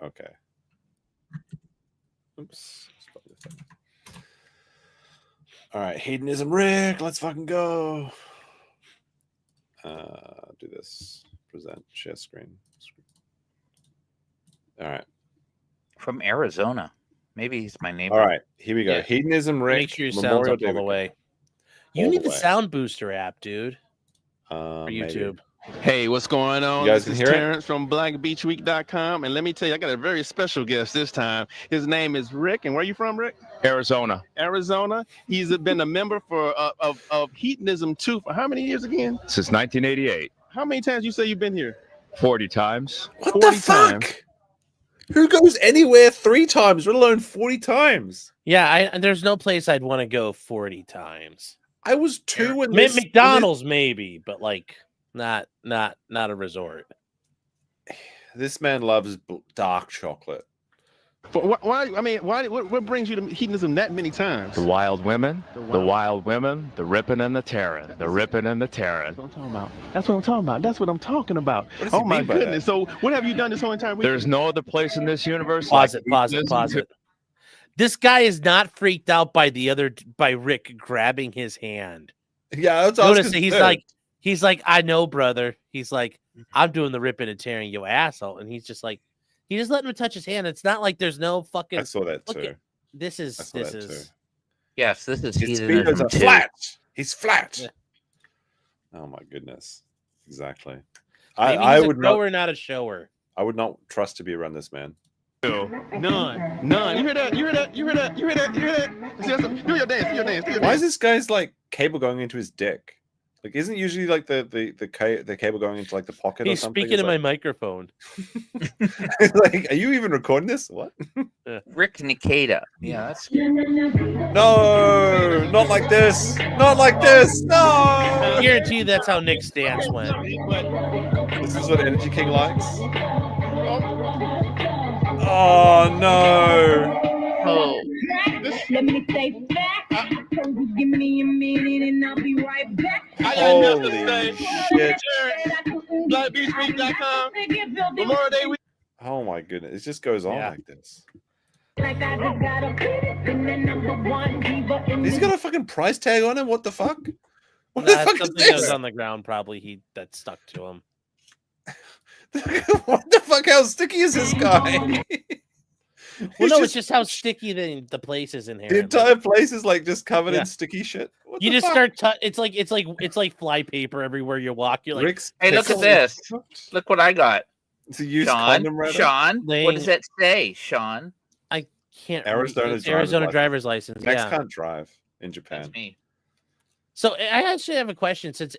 Okay. Oops. All right, hedonism, Rick. Let's fucking go. Do this. Present. Share screen. All right. From Arizona. Maybe he's my neighbor. All right, here we go. Yeah. Hedonism, Rick. Make sure your sound's up all the way. You need the Sound Booster app, dude. For YouTube. Maybe. Hey, what's going on? You guys can hear Terrence from blackbeachweek.com. And let me tell you, I got a very special guest this time. His name is Rick. And where are you from, Rick? Arizona. Arizona. He's been a member of Hedonism 2 for how many years again? Since 1988. How many times you say you've been here? 40 times. What the fuck? Times. Who goes anywhere 3 times, let alone 40 times? Yeah, there's no place I'd want to go 40 times. I was 2 when McDonald's maybe, but like not a resort. This man loves dark chocolate. But why? I mean, why? What brings you to hedonism that many times? The wild women, the wild women, the ripping and the tearing, the ripping and the tearing. That's what I'm talking about. That's what I'm talking about. That's what I'm talking about. Oh my goodness! So what have you done this whole entire week? There's no other place in this universe. Pause it. This guy is not freaked out by Rick grabbing his hand. Yeah, that's notice he's like, I know, brother. He's like, I'm doing the ripping and tearing, you asshole, and he's just like. He just let him touch his hand. It's not like there's no fucking. I saw that too. This is. Yes, this is. His speakers are flat. He's flat. Yeah. Oh my goodness! Exactly. I would not. Grower, not a shower. I would not trust to be around this man. None. You hear that? Do your dance. Why is this guy's like cable going into his dick? Like, isn't usually like the cable going into like the pocket? He's or something? Speaking to my microphone. Like, are you even recording this? What? Rick Nikita. Yeah, that's good. No, not like this. Not like this. No. I guarantee you that's how Nick's dance went. This is what Energy King likes. Oh no. Oh. Let me say back. Give me a minute and I'll be right back. Holy shit. BlackBeachWeek.com. Memorial Day week. Oh my goodness. It just goes on like this. He's got a fucking price tag on him. What the fuck? What the fuck something that was on the ground, probably that stuck to him. What the fuck? How sticky is this guy? Well, no, it's just how sticky the place is in here. The entire place is like just covered in sticky shit. What you just fuck? Start. It's like fly paper everywhere you walk. You're like, hey, look at this. Look what I got. It's a used condom writer. Sean, what does that say, Sean? I can't. Arizona driver's license. Next can't drive in Japan. That's me. So I actually have a question. Since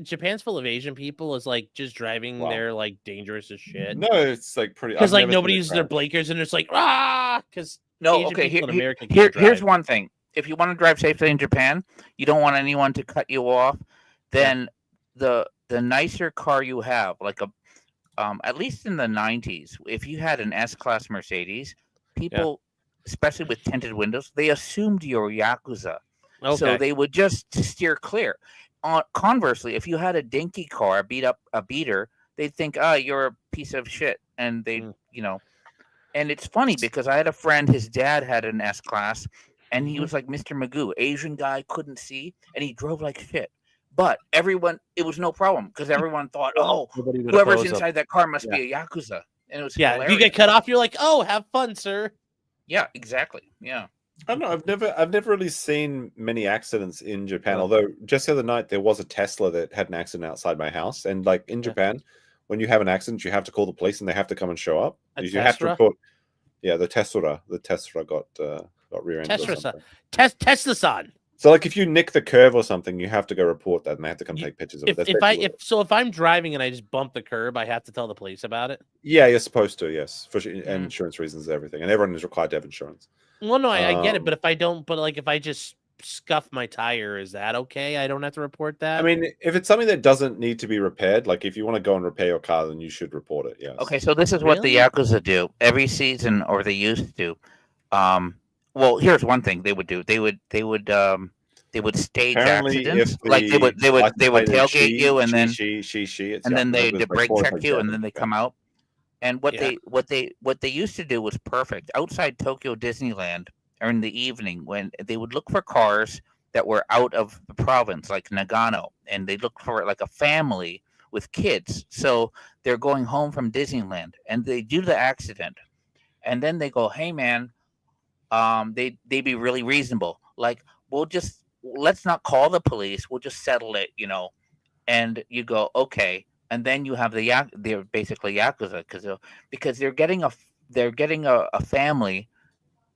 Japan's full of Asian people, is like just driving there like dangerous as shit. No, it's like pretty. Because like nobody uses their blinkers, and it's like because here's one thing. If you want to drive safely in Japan, you don't want anyone to cut you off. Then the nicer car you have, like at least in the 90s, if you had an S-Class Mercedes, people, especially with tinted windows, they assumed you're Yakuza. Okay. So they would just steer clear. Conversely, if you had a dinky car, a beater, they'd think, you're a piece of shit. And they, and it's funny because I had a friend, his dad had an S-Class, and he was like Mr. Magoo, Asian guy, couldn't see, and he drove like shit. But it was no problem because everyone thought, whoever's inside that car must be a Yakuza. And it was hilarious. If you get cut off, you're like, oh, have fun, sir. Yeah, exactly. Yeah. I don't know. I've never really seen many accidents in Japan. Although just the other night there was a Tesla that had an accident outside my house, and like in Japan, when you have an accident, you have to call the police and they have to come and show up. You have to report. Yeah, the Tesla got rear-ended. Tesla-san. So like if you nick the curve or something, you have to go report that, and they have to come take pictures of it. If I'm driving and I just bump the curb, I have to tell the police about it. Yeah, you're supposed to. Yes, for insurance reasons, and everything, and everyone is required to have insurance. Well, no, I get it, but if I don't, if I just scuff my tire, is that okay? I don't have to report that? I mean, if it's something that doesn't need to be repaired, like if you want to go and repair your car, then you should report it. Yes. Okay, so this is what the Yakuza do every season, or they used to. Well, here's one thing they would do. They would stage accidents. Like they would tailgate you, and then they brake check you, and then they come out. And what they used to do was perfect. Outside Tokyo Disneyland, or in the evening, when they would look for cars that were out of the province, like Nagano, and they look for like a family with kids. So they're going home from Disneyland, and they do the accident, and then they go, "Hey, man," they be really reasonable. Like, let's not call the police. We'll just settle it, And you go, okay. And then you have they're basically Yakuza because they're getting a family,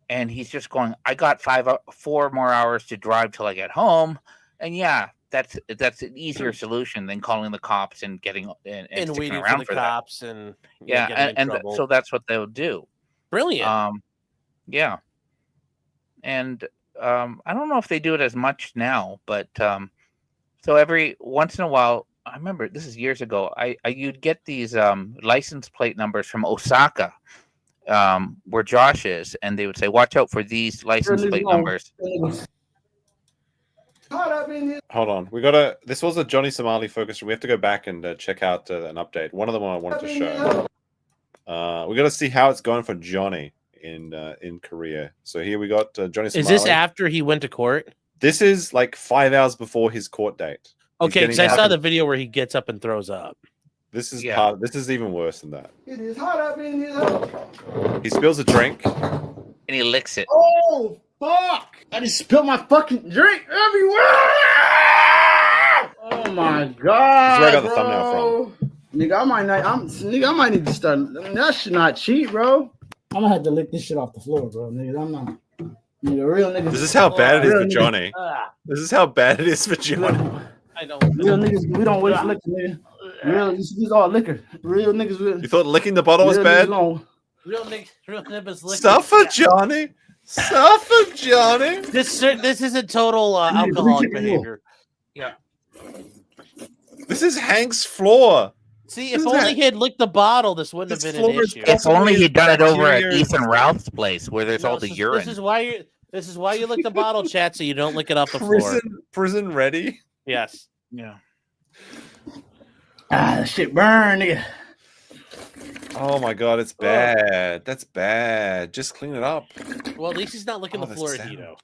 and he's just going, I got 4 more hours to drive till I get home. And yeah, that's an easier solution than calling the cops and getting and waiting around for the cops and so that's what they'll do. Brilliant. Yeah. And I don't know if they do it as much now, but so every once in a while, I remember this is years ago. You'd get these license plate numbers from Osaka, where Josh is, and they would say, "Watch out for these license plate numbers." Hold on, this was a Johnny Somali focus. We have to go back and check out an update. One of them I wanted to show. We got to see how it's going for Johnny in Korea. So here we got Johnny Somali. Is this after he went to court? This is like 5 hours before his court date. Okay, because I saw the video where he gets up and throws up. This is this is even worse than that. It is hot up in here. He spills a drink. And he licks it. Oh, fuck. I just spilled my fucking drink everywhere. Oh, my God. This is where I got the thumbnail from. Nigga, I might need to start. That should not cheat, bro. I'm going to have to lick this shit off the floor, bro. Nigga, I'm not. Nigga, real niggas. This is how bad it is for Johnny. This is how bad it is for Johnny. I don't. Real niggas, we don't waste liquor, nigga. Real, this is all liquor. Real niggas. You thought licking the bottle was bad? Real niggas liquor. Suffer, Johnny. Suffer, Johnny. This is a total alcoholic behavior. Yeah. This is Hank's floor. See, if only he had licked the bottle, this wouldn't have been an issue. If only he'd done it over at Ethan Ralph's place, where there's all the urine. This is why you lick the bottle, chat, so you don't lick it off the floor. Prison ready. Yes. Yeah. That shit burn, nigga. Oh my God, it's bad. That's bad. Just clean it up. Well, at least he's not licking the floor, Hito.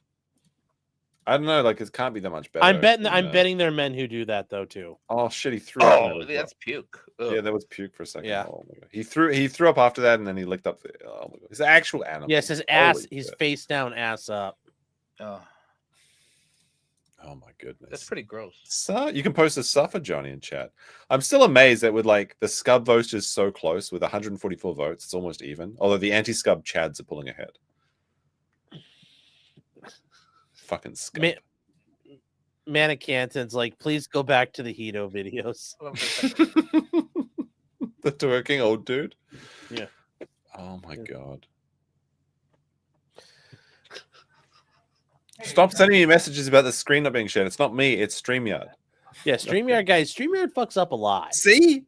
I don't know. Like, it can't be that much better. I'm betting there are men who do that though too. Oh shit! He threw. up. That's puke. Ugh. Yeah, that was puke for a second. Yeah. Oh my God. He threw up after that, and then he licked up the. Oh my God. He's an actual animal. Yes, his ass. He's face down, ass up. Oh my goodness. That's pretty gross. So you can post a suffer, Johnny, in chat. I'm still amazed that with like the scub votes is so close with 144 votes, it's almost even. Although the anti-scub Chads are pulling ahead. Fucking scub. Manicanton's like, please go back to the Hito videos. The twerking old dude. Yeah. Oh my God. Stop sending me messages about the screen not being shared. It's not me. It's StreamYard. Yeah, StreamYard guys. StreamYard fucks up a lot. See,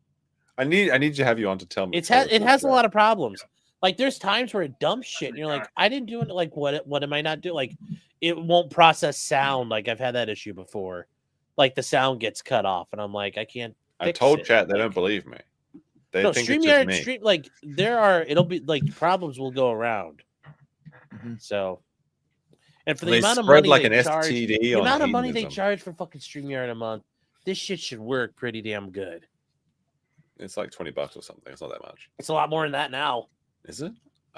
I need to have you on to tell me. It has a lot of problems. Like there's times where it dumps shit, and you're like, I didn't do it. Like what am I not doing? Like it won't process sound. Like I've had that issue before. Like the sound gets cut off, and I'm like, I can't. I told chat they don't believe me. They think StreamYard, it's just me. like it'll be like problems will go around. Mm-hmm. So. And for the amount of money like they an charge, STD the on amount of money they hedonism. charge for fucking StreamYard a month, this shit should work pretty damn good. It's like $20 or something. It's not that much. It's a lot more than that now. Is it?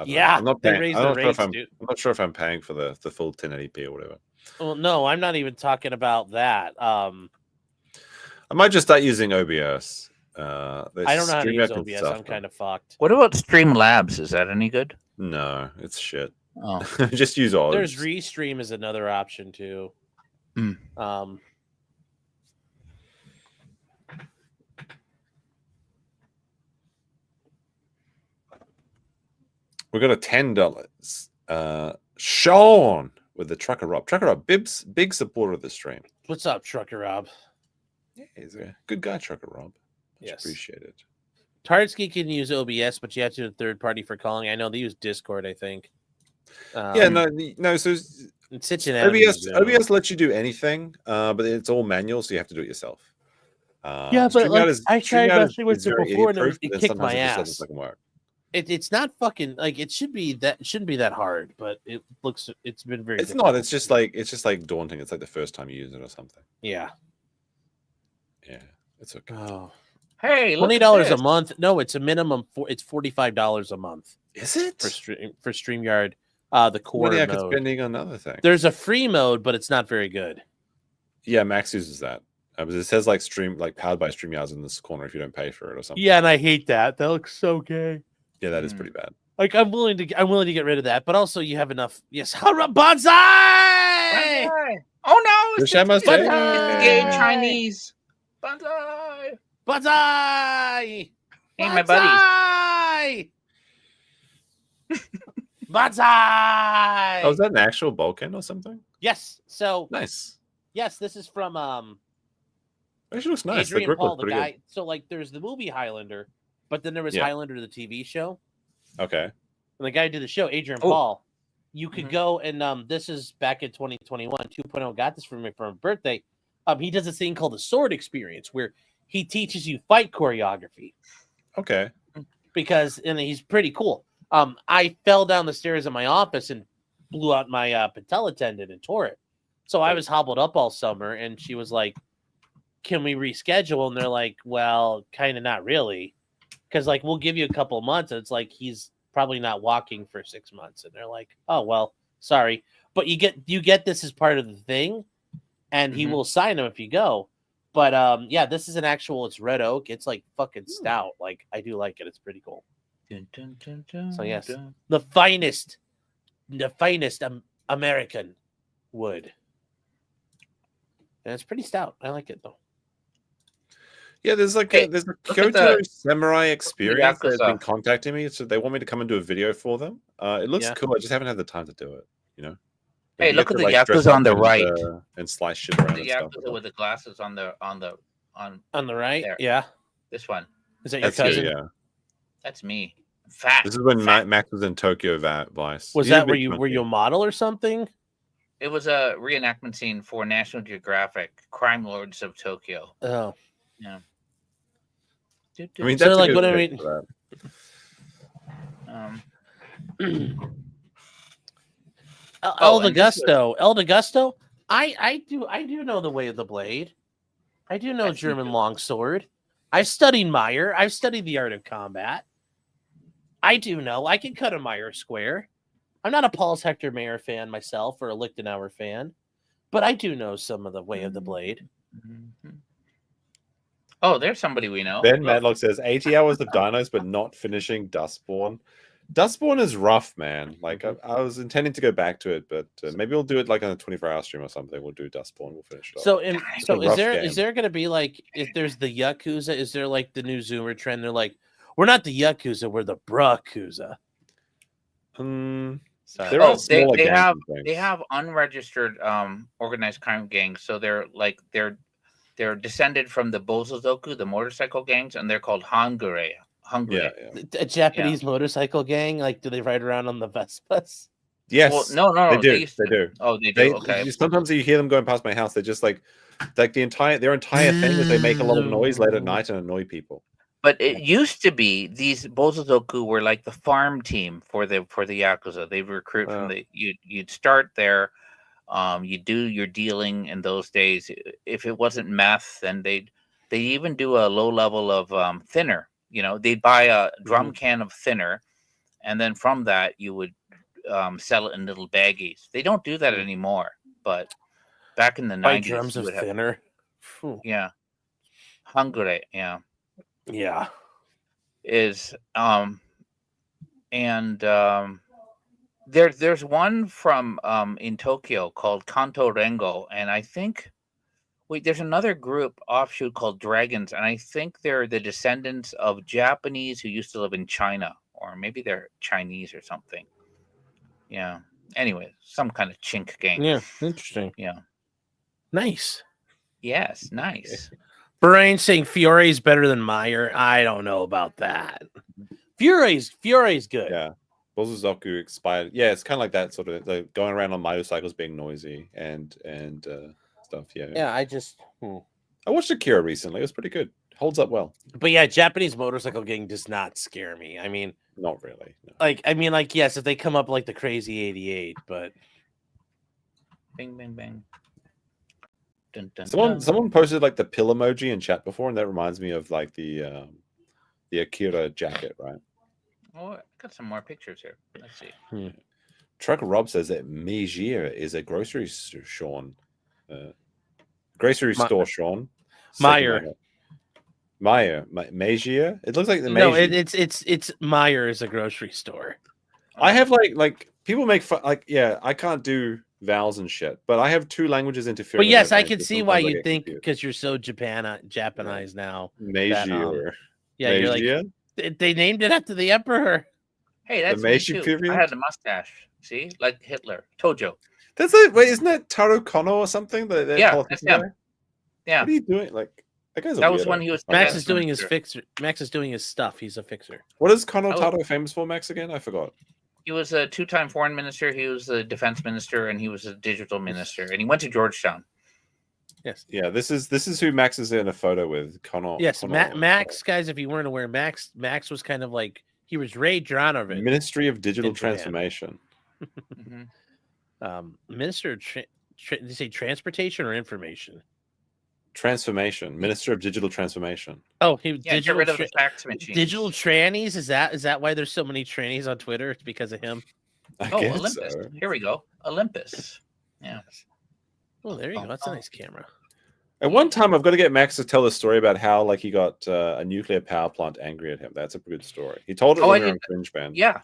Yeah, I'm not they paying. raised I'm the not sure rates, if I'm. dude. I'm not sure if I'm paying for the full 1080p or whatever. Well, no, I'm not even talking about that. I might just start using OBS. I don't know how to use OBS. I'm kind of fucked. What about Streamlabs? Is that any good? No, it's shit. Oh. Just use all. There's Restream is another option too. Mm. We got a $10. Sean, with the Trucker Rob. Trucker Rob, Bib's big supporter of the stream. What's up, Trucker Rob? Yeah, he's a good guy, Trucker Rob. Much Yes. appreciated. Tardsky can use OBS, but you have to do a third party for calling. I know they use Discord, I think. Yeah, no. So OBS lets you do anything, but it's all manual, so you have to do it yourself. Yeah, but like, I tried messing with it before, and it kicked my ass. Doesn't work. It's not fucking like it shouldn't be that hard, but it's been very. It's difficult. not. It's just like daunting. It's like the first time you use it or something. Yeah. Yeah, it's okay. Oh. Hey, $20 a month. No, it's a minimum. It's $45 a month. Is it for StreamYard? The core mode. mode. Spending on other thing. There's a free mode, but it's not very good. Yeah, Max uses that. But it says like powered by StreamYards in this corner if you don't pay for it or something. Yeah, and I hate that. That looks so gay. Yeah, that is pretty bad. Like I'm willing to get rid of that, but also you have enough. Yes, bonsai! Oh no, it's gay Chinese. Bonsai! Bonsai! Hey, my buddies. Bonsai! Oh, is that an actual Balkan or something? Yes. So nice. Yes, this is from Actually looks nice. Adrian Paul, the guy. Good. So like, there's the movie Highlander, but then there was Highlander, the TV show. Okay. And the guy who did the show, Adrian Paul. You could go and this is back in 2021. 2.0 got this for me for my birthday. He does this thing called the Sword Experience, where he teaches you fight choreography. Okay. And he's pretty cool. I fell down the stairs in my office and blew out my patella tendon and tore it. So I was hobbled up all summer, and she was like, "Can we reschedule?" And they're like, "Well, kind of not really, because like we'll give you a couple of months." And it's like he's probably not walking for 6 months, and they're like, "Oh well, sorry, but you get this as part of the thing, and he will sign them if you go." But yeah, this is an actual. It's red oak. It's like fucking stout. Like I do like it. It's pretty cool. So yes, the finest American wood. And it's pretty stout. I like it though. Yeah, there's a Kyoto Samurai Experience that's been contacting me, so they want me to come and do a video for them. It looks cool. I just haven't had the time to do it. You know. Hey, look at the Yakuza on the right and slice shit around. The Yakuza with the glasses on the right. There. Yeah. This one. Is that your cousin? Yeah. That's me. Fat. This is when Max was in Tokyo Vice. Was that were you a model or something? It was a reenactment scene for National Geographic, Crime Lords of Tokyo. Oh. Yeah. I mean, so that's like what I mean. El D'Agusto. I do know the way of the blade. I do know German longsword. I've studied Meyer. I've studied the art of combat. I do know. I can cut a Meyer square. I'm not a Paul's Hector Mayer fan myself or a Lichtenauer fan, but I do know some of the way of the blade. Oh, there's somebody we know. Ben Madlock says 80 hours of dinos, but not finishing Dustborn. Dustborn is rough, man. Like I was intending to go back to it, but maybe we'll do it like on a 24-hour stream or something. We'll do Dustborn. We'll finish it off. So is there going to be like, if there's the Yakuza, is there like the new Zoomer trend? They're like, we're not the Yakuza, we're the Brakuza. They have unregistered organized crime gangs, so they're descended from the Bozozoku, the motorcycle gangs, and they're called Hangure. A Japanese motorcycle gang. Like, do they ride around on the Vespas? Yes. Well, no. They do. Oh, they do. Okay. Sometimes you hear them going past my house. They're just like their entire thing is they make a lot of noise late at night and annoy people. But it used to be these Bozozoku were like the farm team for the Yakuza. They recruit from you'd start there, you do your dealing in those days. If it wasn't meth, then they even do a low level of thinner. You know, they'd buy a drum can of thinner, and then from that you would sell it in little baggies. They don't do that anymore, but back in the 90s, drums of thinner. Yeah, Hungary. Yeah. Yeah. Is there's one from in Tokyo called Kanto Rengo, and I think there's another group offshoot called Dragons, and I think they're the descendants of Japanese who used to live in China, or maybe they're Chinese or something. Yeah. Anyway, some kind of chink gang. Yeah, interesting. Yeah. Nice. Yes, nice. Brian saying Fiore's better than Meyer. I don't know about that. Fiore's good. Yeah. Bozuzoku expired. Yeah, it's kind of like that sort of like going around on motorcycles being noisy and stuff. Yeah. Yeah, I just I watched Akira recently. It was pretty good. Holds up well. But yeah, Japanese motorcycle gang does not scare me. I mean, not really. No. Like yes, if they come up like the Crazy 88, but bing bang bang. Dun, dun, Someone posted like the pill emoji in chat before, and that reminds me of like the Akira jacket, right? Oh, I got some more pictures here. Let's see. Trucker Rob says that Megier is a grocery store, Sean. Grocery store, Sean. Meyer. Megier. It looks like the no. Megier. It's Meyer is a grocery store. I have like people make fun. Like I can't do vowels and shit, but I have two languages interfering. But yes, I can see why you think because you're so Japanized now. Megier. Yeah, you're like they named it after the emperor. Hey, that's me too. I had a mustache. See, like Hitler. Tojo. That's it. Wait, isn't that Taro Kono or something? Yeah, that's him. Yeah. What are you doing? Like that guy's. That was when he was. Max is doing his fixer. Max is doing his stuff. He's a fixer. What is Kono Taro famous for, Max? Again, I forgot. He was a 2-time foreign minister. He was a defense minister, and he was a digital minister. And he went to Georgetown. Yes. Yeah. This is who Max is in a photo with. Kono. Yes, Kono, Max, guys. If you weren't aware, Max was kind of like he was Ray Dronovic. Ministry of Digital Transformation. Minister of did you say transportation or information? Transformation. Minister of Digital Transformation. Oh, he get rid of the fax machine. Digital trannies. Is that why there's so many trannies on Twitter? It's because of him. Olympus. So. Here we go. Olympus. Yeah. Oh, there you go. That's a nice camera. At one time, I've got to get Max to tell the story about how like he got a nuclear power plant angry at him. That's a good story. He told it when we were on Fringe Band. Yeah.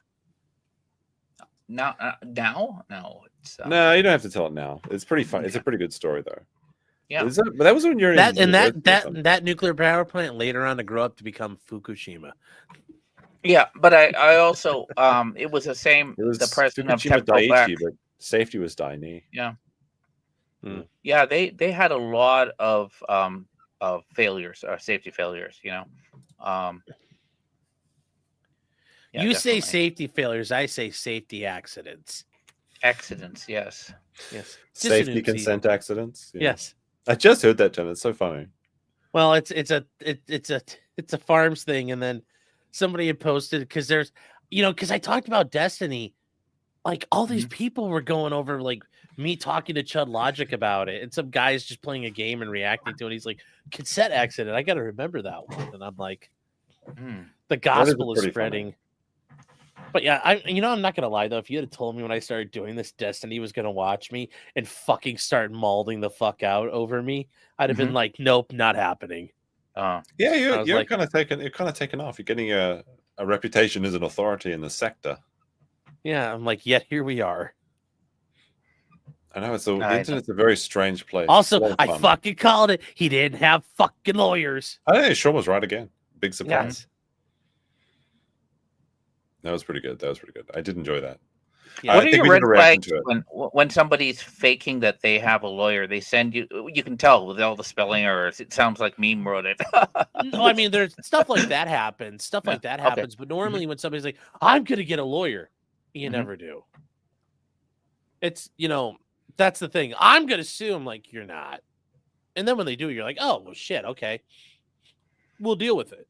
Now, no. It's, no, you don't have to tell it now. It's pretty fun. It's a pretty good story though. Yeah, but that was when you're that nuclear power plant later on to grow up to become Fukushima. Yeah, but I also it was the same. The president of Daiichi, but safety was Daini. Yeah. Yeah, they had a lot of failures or safety failures. You know. Yeah, you say safety failures. I say safety accidents. Accidents, yes. Safety consent accidents. Yeah. Yes. I just heard that term. It's so funny. Well, it's a farms thing, and then somebody had posted because there's, because I talked about Destiny, like all these people were going over like me talking to Chud Logic about it, and some guy's just playing a game and reacting to it. He's like, cassette accident. I got to remember that one, and I'm like, the gospel is spreading. Funny. But yeah, I'm not gonna lie though. If you had told me when I started doing this, Destiny was gonna watch me and fucking start mauling the fuck out over me, I'd have been like, nope, not happening. Yeah, you're kind of taken off. You're getting a reputation as an authority in the sector. Yeah, I'm like, yet here we are. I know the internet's a very strange place. Also, I fucking called it. He didn't have fucking lawyers. I think Sean was right again. Big surprise. Yes. That was pretty good. I did enjoy that. Yeah. What are your red flags when somebody's faking that they have a lawyer? They send you. You can tell with all the spelling errors. It sounds like meme wrote it. No, I mean, there's stuff like that happens. But normally, when somebody's like, "I'm going to get a lawyer," you never do. It's that's the thing. I'm going to sue. I'm like, you're not. And then when they do, you're like, oh well, shit. Okay, we'll deal with it.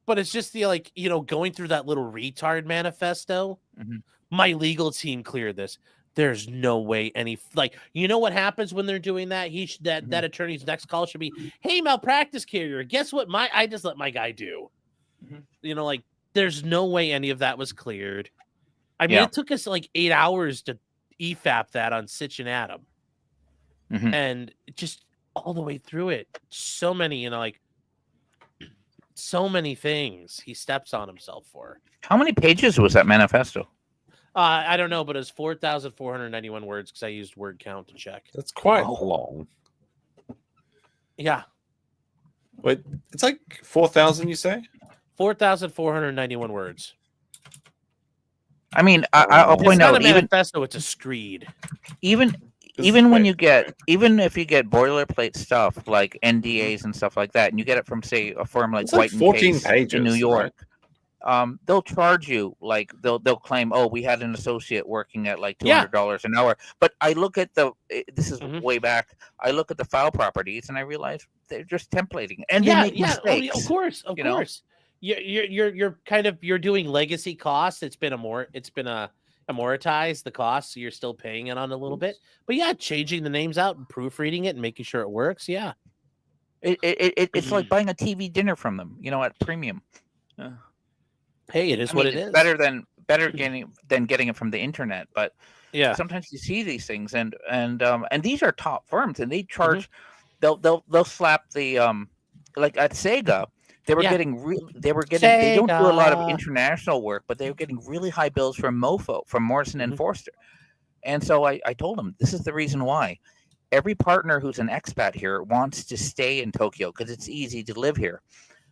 But it's just the going through that little retard manifesto. My legal team cleared this. There's no way any what happens when they're doing that? That attorney's next call should be, hey, malpractice carrier, guess what? I just let my guy do. There's no way any of that was cleared. I mean, it took us 8 hours to EFAP that on Sitch and Adam, and just all the way through it. So many, so many things he steps on himself for. How many pages was that manifesto? I don't know, but it's 4,491 words because I used word count to check. That's quite long. Yeah. Wait, it's like 4,000, you say? 4,491 words. I mean, I'll point out, even manifesto, it's a screed. Even when you get, even if you get boilerplate stuff like NDAs and stuff like that, and you get it from, say, a firm like White and 14 Case pages, in New York, right? they'll charge you, like they'll claim, oh, we had an associate working at like $200 an hour. But I look at this is way back. I look at the file properties and I realize they're just templating, and they make mistakes. Of course. You're doing legacy costs. It's been amortized the cost, so you're still paying it on a little bit. But yeah, changing the names out and proofreading it and making sure it works. Yeah, it's like buying a TV dinner from them, at premium. Hey, it is what it is. Better than getting it from the internet, but sometimes you see these things, and these are top firms, and they charge. They'll slap the like at Sega. They were getting they don't do a lot of international work, but they were getting really high bills from Morrison and Forster. And so I told them, this is the reason why. Every partner who's an expat here wants to stay in Tokyo because it's easy to live here.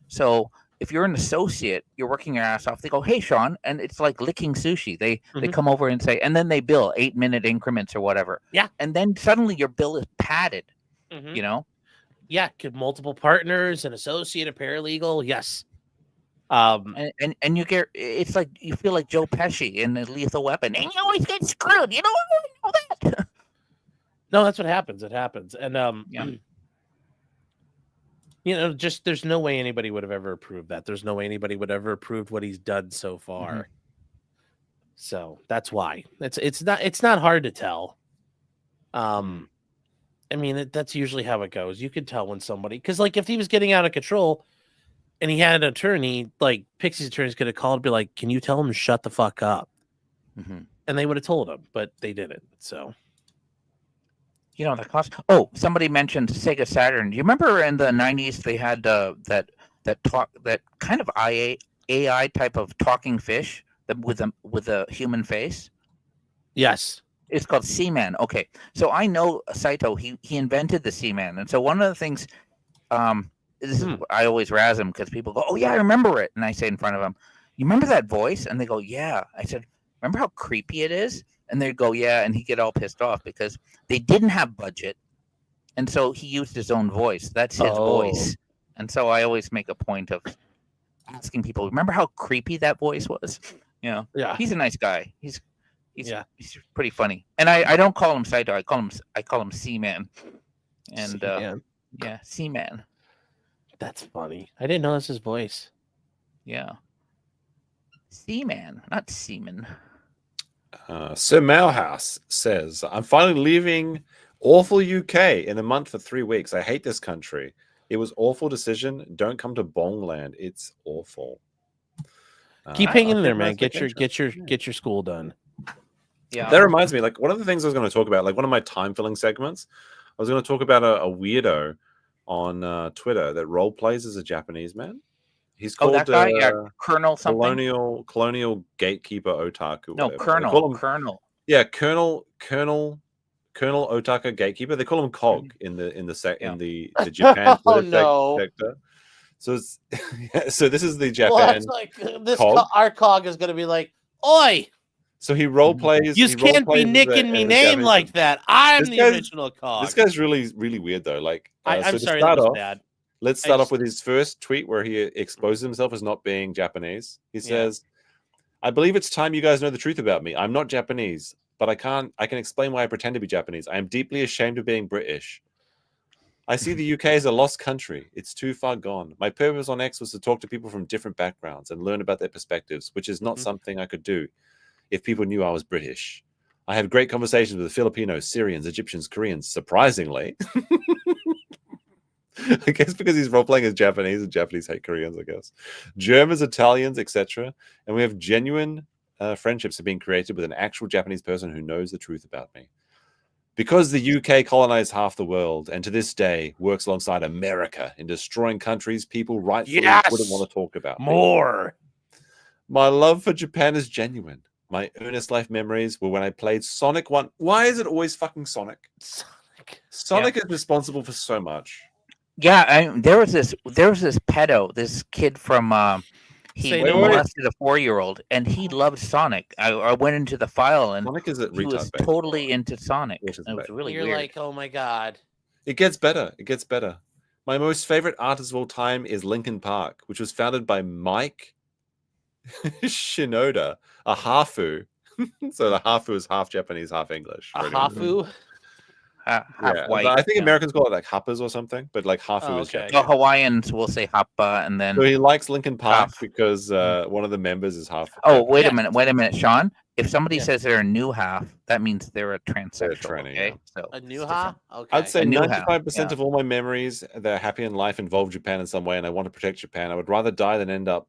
So if you're an associate, you're working your ass off. They go, hey, Sean, and it's like licking sushi. They come over and say, and then they bill 8-minute increments or whatever. Yeah. And then suddenly your bill is padded, Yeah, multiple partners, an associate, a paralegal. Yes. And you get, it's like you feel like Joe Pesci in The Lethal Weapon, and you always get screwed. You know that. No, that's what happens. It happens, and just there's no way anybody would have ever approved that. There's no way anybody would ever approved what he's done so far. So that's why it's not hard to tell. I mean, that's usually how it goes. You could tell when somebody, because like if he was getting out of control and he had an attorney, like Pixie's attorney's going to call and be like, can you tell him to shut the fuck up? And they would have told him, but they didn't. So, the cost. Oh, somebody mentioned Sega Saturn. Do you remember in the 90s they had that kind of AI type of talking fish with a human face? Yes. It's called Seaman. Okay, so I know Saito. He invented the Seaman, and so one of the things, this is I always razz him because people go, "Oh yeah, I remember it," and I say in front of them, "You remember that voice?" And they go, "Yeah." I said, "Remember how creepy it is?" And they go, "Yeah," and he get all pissed off because they didn't have budget, and so he used his own voice. That's his voice, and so I always make a point of asking people, "Remember how creepy that voice was?" Yeah, he's a nice guy. He's pretty funny, and I don't call him Saito. I call him Seaman, and Seaman. That's funny. I didn't know that's his voice. Yeah, Seaman, not Seaman. Sir Malhouse says, "I'm finally leaving awful UK in a month for 3 weeks. I hate this country. It was awful decision. Don't come to Bongland. It's awful." Keep hanging in there, man. Get your school done. Yeah, that reminds me. Like one of the things I was going to talk about, like one of my time-filling segments, I was going to talk about a weirdo on Twitter that role plays as a Japanese man. He's called that guy, Colonel something. Colonial Gatekeeper Otaku. No, whatever. Colonel. Yeah, Colonel Otaka Gatekeeper. They call him Cog in the Japan sector. So so this is the Japan. Well, it's like this our Cog is going to be like, "Oi." So he role plays. You can't be nicking me name like that. I'm the original Cog. This guy's really, really weird though. Like, I'm sorry, that was bad. Let's start off with his first tweet where he exposes himself as not being Japanese. He says, "I believe it's time you guys know the truth about me. I'm not Japanese, but I can explain why I pretend to be Japanese. I am deeply ashamed of being British. I see the UK as a lost country. It's too far gone. My purpose on X was to talk to people from different backgrounds and learn about their perspectives, which is not something I could do if people knew I was British. I have great conversations with Filipinos, Syrians, Egyptians, Koreans, surprisingly." I guess because he's role-playing as Japanese, and Japanese hate Koreans, I guess. Germans, Italians, etc. And we have genuine friendships have been created with an actual Japanese person who knows the truth about me. Because the UK colonized half the world, and to this day works alongside America in destroying countries people rightfully wouldn't want to talk about. More. My love for Japan is genuine. My earnest life memories were when I played Sonic 1. Why is it always fucking Sonic? Sonic is responsible for so much. Yeah, there was this pedo, this kid from He molested a 4-year-old, and he loved Sonic. I went into the file, and Sonic is a he was retard, totally into Sonic. It was really You're weird. like, oh my god. It gets better. It gets better. My most favorite artist of all time is Linkin Park, which was founded by Mike Shinoda, a Hafu. So the Hafu is half Japanese, half English. A Hafu? Half Yeah, white. I think Americans call it like Happas or something, but like Hafu is Japanese. Oh, Hawaiians will say Happa, and then. So he likes Linkin Park because one of the members is half. Oh, wait a minute, Sean. If somebody says they're a new half, that means they're a transsexual. tranny, okay, yeah. so A new half? Okay. I'd say A new 95% half, of all my memories that are happy in life involve Japan in some way, and I want to protect Japan. I would rather die than end up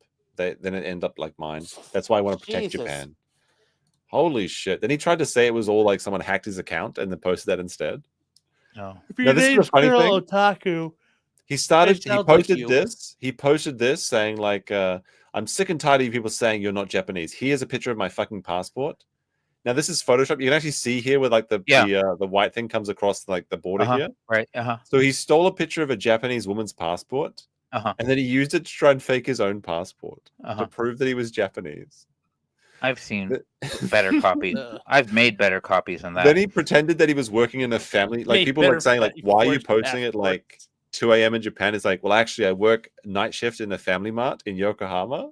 like mine. That's why I want to protect Japan. Holy shit! Then he tried to say it was all like someone hacked his account and then posted that instead. No. Now, this is the funny thing. Otaku. He posted like you. this. He posted this saying like, "I'm sick and tired of you people saying you're not Japanese. Here's a picture of my fucking passport." Now this is Photoshop. You can actually see here where like the white thing comes across like the border here. Right. So he stole a picture of a Japanese woman's passport, and then he used it to try and fake his own passport to prove that he was Japanese. I've seen better copies. I've made better copies than that. Then he pretended that he was working in a family. Like people were saying, like, why are you posting it like 2 a.m. in Japan? It's like, well, actually, I work night shift in a family mart in Yokohama.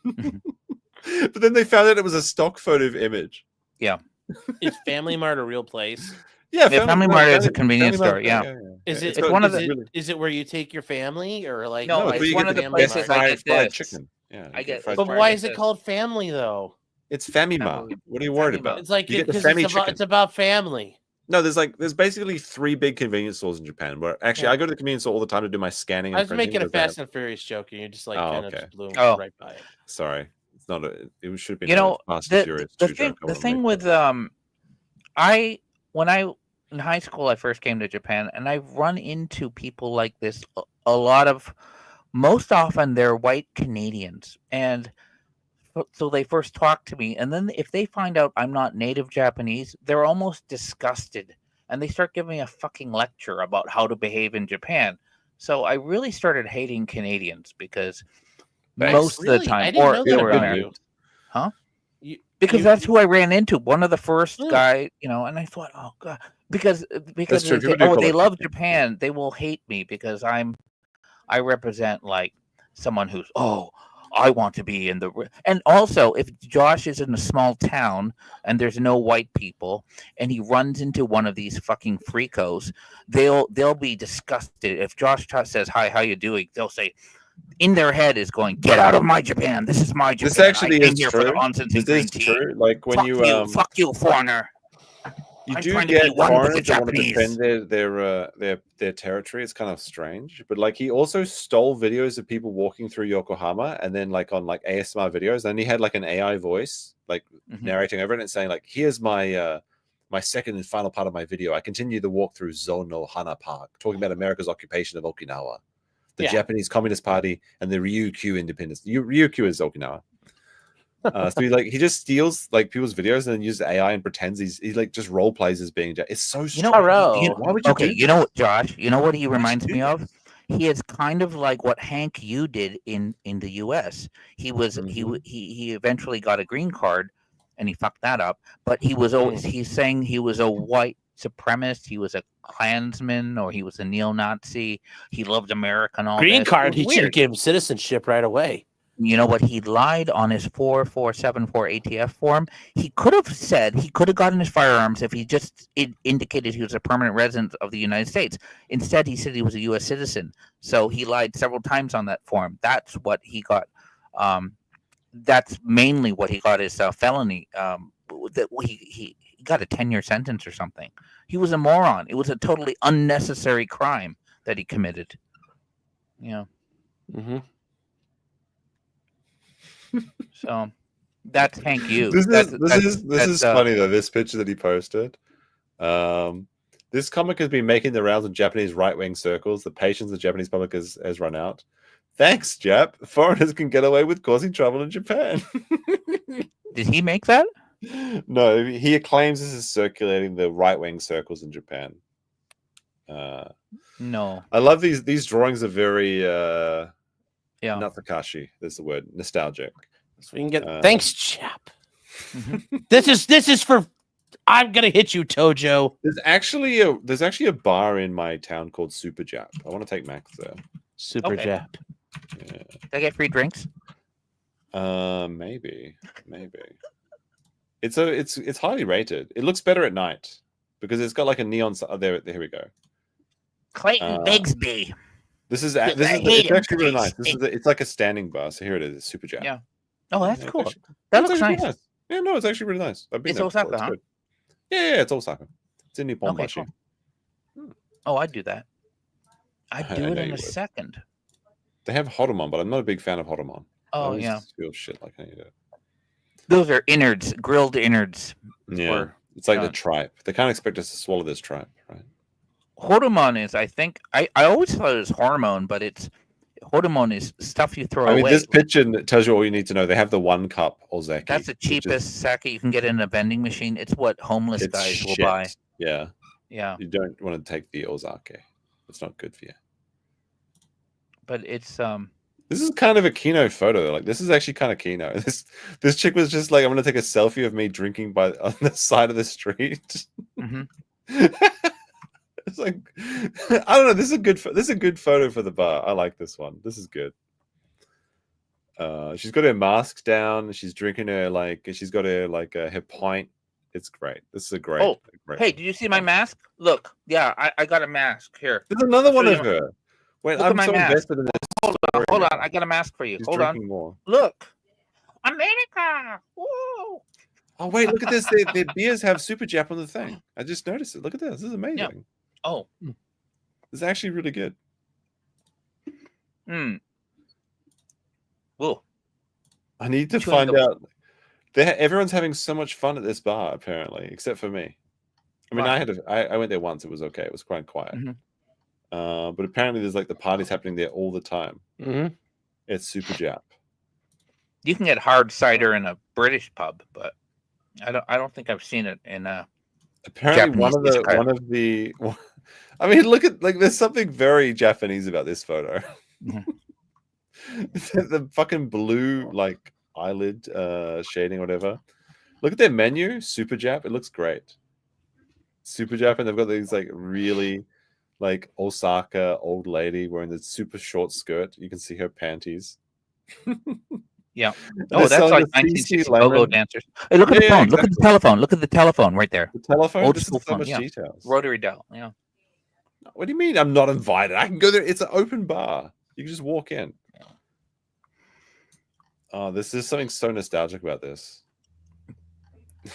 But then they found out it was a stock photo image. Yeah. Is Family Mart a real place? Yeah, Family Mart is a convenience store. Yeah. Is it? It's one of the. Is it where you take your family or like? No, it's one of the places I get fried this. chicken. Yeah, I get. But why is it called Family though? It's Family Mart. What are you worried about? It's like you get the because family it's about family. No, there's basically 3 big convenience stores in Japan. Where actually I go to the convenience store all the time to do my scanning. And I was making a Fast and Furious joke, and you just like kind of just blew right by it. Sorry, it's not a. It should be. Fast the, and Furious. The thing with when I in high school I first came to Japan, and I've run into people like this a lot of. Most often they're white Canadians, and so they first talk to me, and then if they find out I'm not native Japanese, they're almost disgusted, and they start giving me a fucking lecture about how to behave in Japan. So I really started hating Canadians because most of the time, huh? Because that's who I ran into. One of the first guy, and I thought, oh god, because they say, they love Japan, they will hate me because I represent like someone who's I want to be in the, and also if Josh is in a small town and there's no white people and he runs into one of these fucking freakos, they'll be disgusted. If Josh says hi, how you doing? They'll say, in their head is going, get out of my Japan. This is my Japan. This actually is here true. For the nonsense and This is green tea. true. Like when fuck you, foreigner. You I'm do trying to get be one with foreigners the that want to Japanese. defend their territory. It's kind of strange, but like he also stole videos of people walking through Yokohama, and then like on like ASMR videos, and he had like an AI voice like narrating over it and saying like, "Here's my my second and final part of my video. I continue the walk through Zono Hana Park, talking about America's occupation of Okinawa, the Japanese Communist Party, and the Ryukyu independence. Ryukyu is Okinawa." So he just steals like people's videos and then uses AI and pretends he like just role plays as being. It's so strange. Why would you do you know what, Josh? You know what he reminds me of? He is kind of like what Hank Yu did in the U.S. He was he eventually got a green card, and he fucked that up. But he was always he's saying he was a white supremacist. He was a Klansman, or he was a neo-Nazi. He loved America and all. Green card. He should have given him citizenship right away. You know what? He lied on his 4474 ATF form. He could have gotten his firearms if he just indicated he was a permanent resident of the United States. Instead, he said he was a U.S. citizen. So he lied several times on that form. That's what he got. That's mainly what he got is felony. That he got a 10-year sentence or something. He was a moron. It was a totally unnecessary crime that he committed. Yeah. So that's Hank Yu. This is funny though. This picture that he posted. This comic has been making the rounds in Japanese right-wing circles. The patience of the Japanese public has run out. Thanks, Jap. Foreigners can get away with causing trouble in Japan. Did he make that? No, he claims this is circulating the right-wing circles in Japan. No. I love these drawings are very Yeah. Not Takashi. There's the word nostalgic. So we can get thanks, chap. This is for. I'm gonna hit you, Tojo. There's actually a bar in my town called Super Jap. I want to take Max there. Super Jap. Yeah. Did I get free drinks? Maybe. It's highly rated. It looks better at night because it's got like a neon. There we go. Clayton Bigsby. It's actually really nice. It's like a standing bar. So here it is. It's Super Jap. Yeah. Oh, that's cool. Actually, that looks nice. Nice. Yeah, no, it's actually really nice. I've been It's there Osaka, before. huh? It's yeah, it's Osaka. It's in Nipponbashi. Okay, cool. Oh, I'd do that. I'd do it in a second. They have Horomon, but I'm not a big fan of Horomon. Oh, I yeah. feel shit like I need it. Those are innards, grilled innards. Yeah. It's like the tripe. They can't expect us to swallow this tripe, right? Horomon is, I think, I always thought it was hormone, but Horomon is stuff you throw away. This picture tells you all you need to know. They have the 1 cup ozeki. That's the cheapest sake you can get in a vending machine. It's what homeless guys will buy. Yeah. Yeah. You don't want to take the ozake. It's not good for you. But it's This is kind of a Kino photo. Like, this is actually kind of Kino. This chick was just like, I'm gonna take a selfie of me drinking on the side of the street. Mm-hmm. It's like, I don't know. This is a good photo for the bar. I like this one. This is good. She's got her mask down. She's drinking she's got her pint. It's great. This is a great. Oh, great hey, did you see my mask? Look, yeah, I got a mask here. There's another one of her. Wait, Look I'm at my so mask. invested in this. Hold on, I got a mask for you. She's Hold on. drinking more. Look, America. Woo! Oh wait, look at this. Their beers have Super Jap on the thing. I just noticed it. Look at this. This is amazing. Yeah. Oh, this is actually really good. Whoa. I need to find out. Everyone's having so much fun at this bar, apparently, except for me. I mean, I went there once. It was okay. It was quite quiet. Mm-hmm. But apparently, there's like the parties happening there all the time. Mm-hmm. It's Super Jap. You can get hard cider in a British pub, but I don't think I've seen it in a. Apparently, Japanese one of the. I mean, look at there's something very Japanese about this photo. Mm-hmm. The fucking blue eyelid shading, or whatever. Look at their menu, Super Jap. It looks great. Super Jap, and they've got these really Osaka old lady wearing the super short skirt. You can see her panties. Yeah. Oh, that's like 1960s go-go dancers. Hey, look at the phone. Exactly. Look at the telephone. Look at the telephone right there. The telephone. Old this school is so phone. much Yeah. details. Rotary dial. Yeah. What do you mean? I'm not invited. I can go there. It's an open bar. You can just walk in. Oh, this is something so nostalgic about this.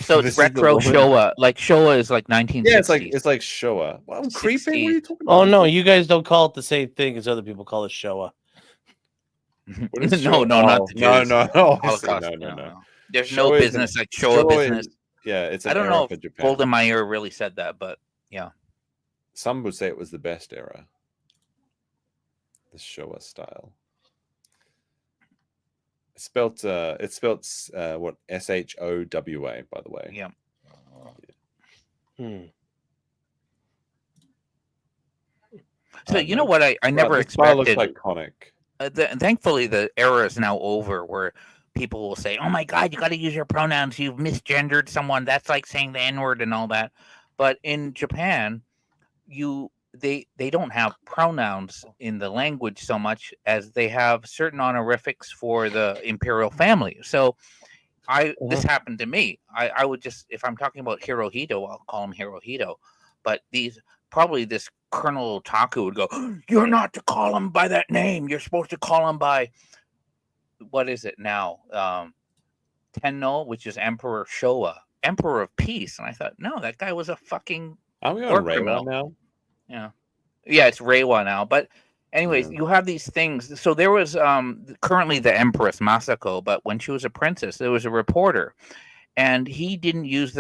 So it's retro Showa. Showa is like 1960s. Yeah, it's like Showa. Well, I'm creeping. What are you talking about? Oh no, you guys don't call it the same thing as other people call it Showa. No, not the Jews. No. Holocaust. No. There's no business like Showa business. It's. I don't know if Golda Meir really said that, but yeah. Some would say it was the best era. The Showa style. It's spelt what SHOWA, by the way. Yeah. So you know what I never expected. Looks iconic. Thankfully, the era is now over where people will say, "Oh my God, you got to use your pronouns. You've misgendered someone. That's like saying the N-word and all that." But in Japan, they don't have pronouns in the language so much as they have certain honorifics for the imperial family. So this happened to me. I would just, if I'm talking about Hirohito, I'll call him Hirohito. But probably this Colonel Otaku would go, "You're not to call him by that name. You're supposed to call him by," what is it now? Tenno, which is Emperor Showa, Emperor of Peace. And I thought, no, that guy was a fucking. Are we on Reiwa now? Yeah, it's Reiwa now. But anyways, you have these things. So there was currently the Empress Masako, but when she was a princess, there was a reporter, and he didn't use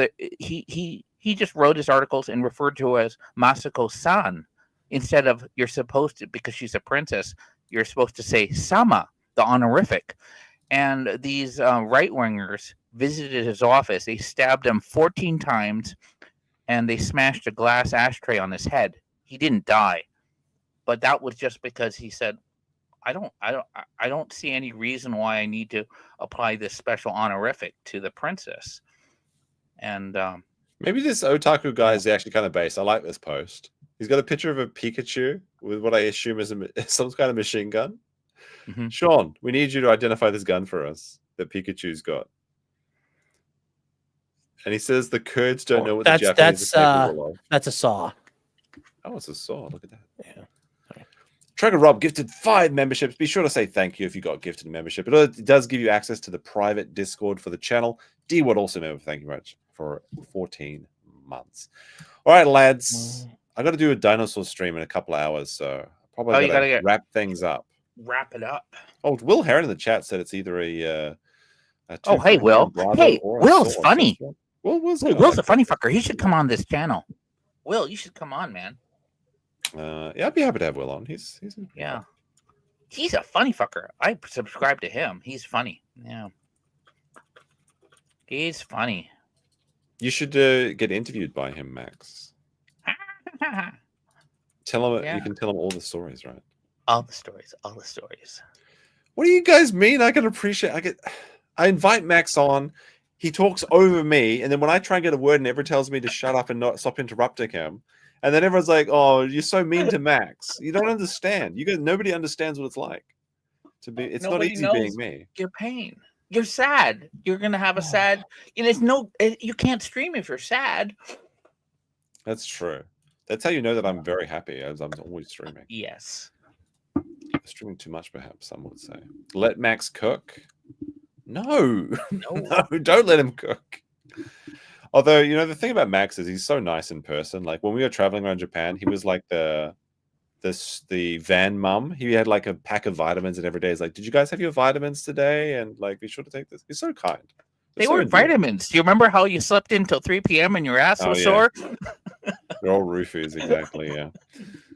he just wrote his articles and referred to her as Masako-san instead of, you're supposed to, because she's a princess, you're supposed to say Sama, the honorific. And these right-wingers visited his office. They stabbed him 14 times, and they smashed a glass ashtray on his head. He didn't die, but that was just because he said, I don't see any reason why I need to apply this special honorific to the princess. And maybe this otaku guy is actually kind of based. I like this post. He's got a picture of a Pikachu with what I assume is some kind of machine gun. Mm-hmm. Sean, we need you to identify this gun for us that Pikachu's got. And he says the Kurds don't know what the Japanese are capable of. That's a saw. Oh, it's a saw. Look at that. Yeah. Tracker Rob gifted 5 memberships. Be sure to say thank you if you got gifted a membership. It does give you access to the private Discord for the channel. D-Wood also member. Thank you very much for 14 months. All right, lads. I got to do a dinosaur stream in a couple of hours, so probably got to wrap things up. Wrap it up. Oh, Will Heron in the chat said it's either a oh, hey, Will. Hey, Will's funny. Will's a funny fucker. He should come on this channel. Will, you should come on, man. Yeah, I'd be happy to have Will on. He's a funny fucker. I subscribe to him. He's funny. Yeah, he's funny. You should get interviewed by him, Max. Tell him you can tell him all the stories, right? All the stories. What do you guys mean? I can appreciate. I invite Max on. He talks over me, and then when I try and get a word, and everyone tells me to shut up and not stop interrupting him. And then everyone's like, "Oh, you're so mean to Max. You don't understand. Nobody understands what it's like to be. It's not easy being me. Your pain. You're sad. You're gonna have a sad. You can't stream if you're sad. That's true. That's how you know that I'm very happy, as I'm always streaming. Yes. Streaming too much, perhaps some would say. Let Max cook. No, no, don't let him cook. Although, the thing about Max is he's so nice in person. Like when we were traveling around Japan, he was like the van mum. He had like a pack of vitamins, and every day he's like, "Did you guys have your vitamins today?" And like, be sure to take this. He's so kind. They were vitamins. Do you remember how you slept in till 3 p.m. and your ass was sore? They're all roofies, exactly. Yeah.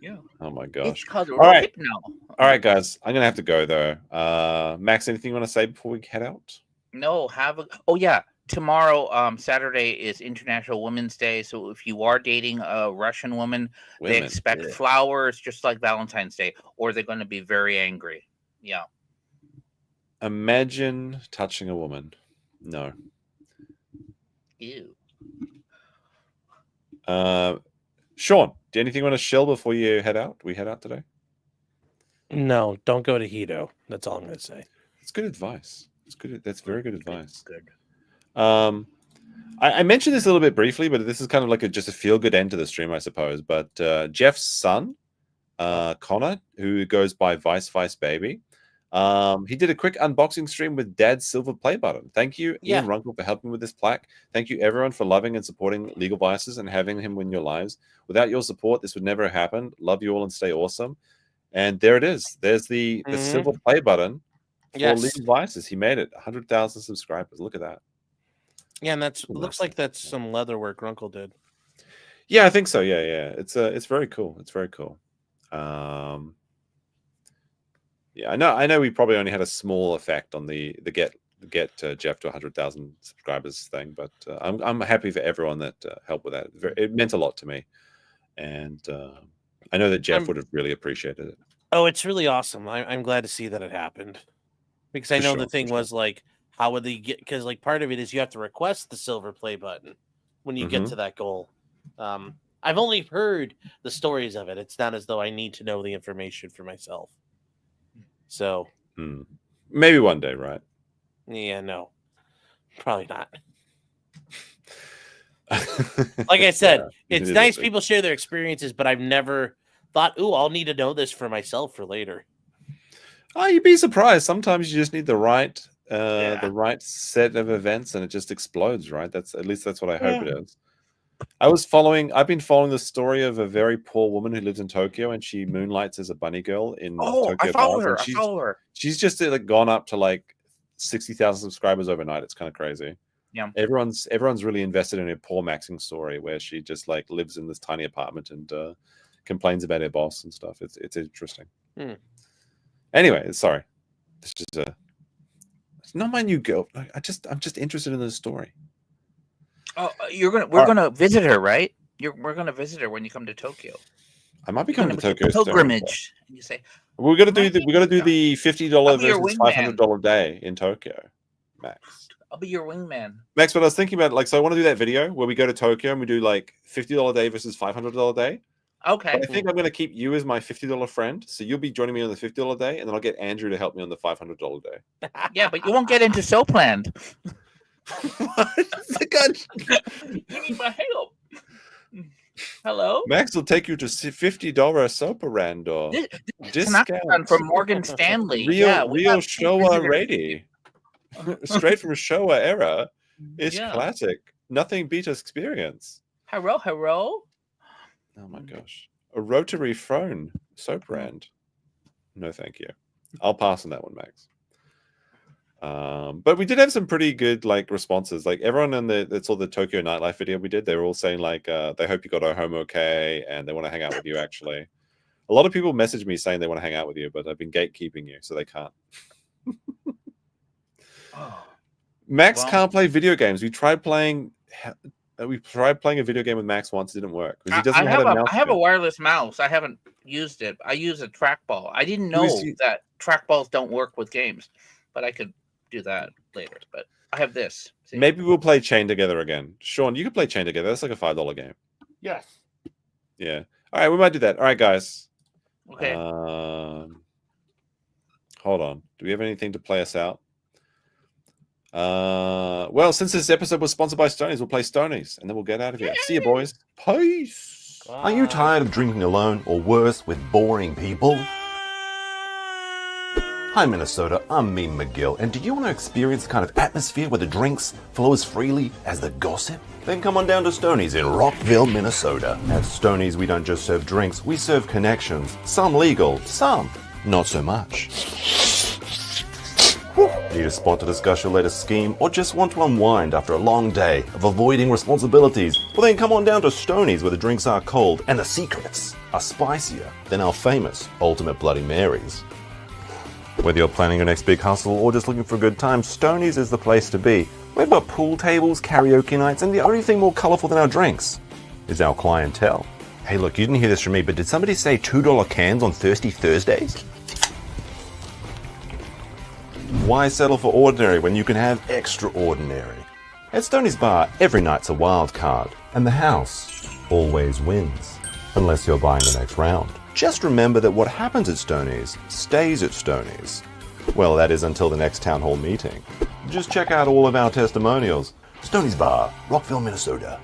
Yeah. Oh my gosh. It's called all right, now. All right, guys. I'm gonna have to go though. Max, anything you want to say before we head out? No. Oh yeah. Tomorrow, Saturday, is International Women's Day. So if you are dating a Russian woman, they expect flowers just like Valentine's Day, or they're going to be very angry. Yeah. Imagine touching a woman. No. Ew. Sean, do anything you want to shill before you head out? We head out today? No, don't go to Hito. That's all I'm going to say. It's good advice. It's good. That's very good advice. Good. I mentioned this a little bit briefly, but this is kind of like just a feel-good end to the stream, I suppose. But Jeff's son, Connor, who goes by Vice Baby, he did a quick unboxing stream with Dad's silver play button. Thank you, Ian Runkle, for helping with this plaque. Thank you, everyone, for loving and supporting Legal Vices and having him win your lives. Without your support, this would never have happened. Love you all and stay awesome. And there it is. There's the silver play button for Legal Vices. He made it. 100,000 subscribers. Look at that. Yeah, and looks like that's some leather work Runkle did. Yeah, I think so. Yeah. It's very cool. It's very cool. Yeah, I know we probably only had a small effect on the get Jeff to 100,000 subscribers thing, but I'm happy for everyone that helped with that. It meant a lot to me, and I know that Jeff would have really appreciated it. Oh, it's really awesome. I'm glad to see that it happened, because I know the thing was like, how would they get? Because like part of it is you have to request the silver play button when you get to that goal. I've only heard the stories of it. It's not as though I need to know the information for myself. So maybe one day, right? Yeah, no, probably not. Like I said, it's nice people share their experiences, but I've never thought, "Ooh, I'll need to know this for myself for later." Oh, you'd be surprised. Sometimes you just need the right set of events, and it just explodes, right? At least that's what I hope it is. I've been following the story of a very poor woman who lives in Tokyo, and she moonlights as a bunny girl in Tokyo. I follow her. She's just like gone up to like 60,000 subscribers overnight. It's kind of crazy. Yeah. Everyone's really invested in her poor maxing story, where she just like lives in this tiny apartment and complains about her boss and stuff. It's interesting. Anyway, sorry. It's not my new girl. I'm just interested in the story. Oh, we're gonna visit her, right? We're gonna visit her when you come to Tokyo. I might be coming to Tokyo. Pilgrimage. And you say, We're gonna do the $50 versus $500 day in Tokyo, Max. I'll be your wingman. Max, but I was thinking about like, so I want to do that video where we go to Tokyo and we do like $50 day versus $500 day. Okay. But I think I'm going to keep you as my $50 friend, so you'll be joining me on the $50 day, and then I'll get Andrew to help me on the $500 day. Yeah, but you won't get into Soapland. You need my help. Hello, Max will take you to $50 Soparando. Discount from Morgan Stanley. Real Showa ready. Straight from Showa era. It's classic. Nothing beats experience. Hello. Oh my gosh. A rotary phone soap brand. No, thank you. I'll pass on that one, Max. But we did have some pretty good like responses. Like everyone that saw the Tokyo nightlife video we did, they were all saying like they hope you got home okay and they want to hang out with you actually. A lot of people messaged me saying they want to hang out with you, but I've been gatekeeping you, so they can't. Max can't play video games. We tried playing a video game with Max once. It didn't work. He doesn't I have a wireless mouse. I haven't used it. I use a trackball. I didn't know that trackballs don't work with games, but I could do that later. But I have this. See? Maybe we'll play Chain together again. Sean, you can play Chain together. That's like a $5 game. Yes. Yeah. All right, we might do that. All right, guys. Okay. Hold on. Do we have anything to play us out? Well, since this episode was sponsored by Stonies, we'll play Stonies, and then we'll get out of here. See you, boys. Peace. Are you tired of drinking alone, or worse, with boring people? Hi, Minnesota. I'm Meme McGill, and do you want to experience the kind of atmosphere where the drinks flow as freely as the gossip? Then come on down to Stonies in Rockville, Minnesota. At Stonies, we don't just serve drinks, we serve connections. Some legal, some not so much. Need a spot to discuss your latest scheme, or just want to unwind after a long day of avoiding responsibilities? Well then come on down to Stonies where the drinks are cold and the secrets are spicier than our famous Ultimate Bloody Marys. Whether you're planning your next big hustle or just looking for a good time, Stonies is the place to be. We've got pool tables, karaoke nights, and the only thing more colourful than our drinks is our clientele. Hey look, you didn't hear this from me, but did somebody say $2 cans on Thirsty Thursdays? Why settle for ordinary when you can have extraordinary? At Stoney's Bar, every night's a wild card, and the house always wins. Unless you're buying the next round. Just remember that what happens at Stoney's stays at Stoney's. Well, that is until the next town hall meeting. Just check out all of our testimonials. Stoney's Bar, Rockville, Minnesota.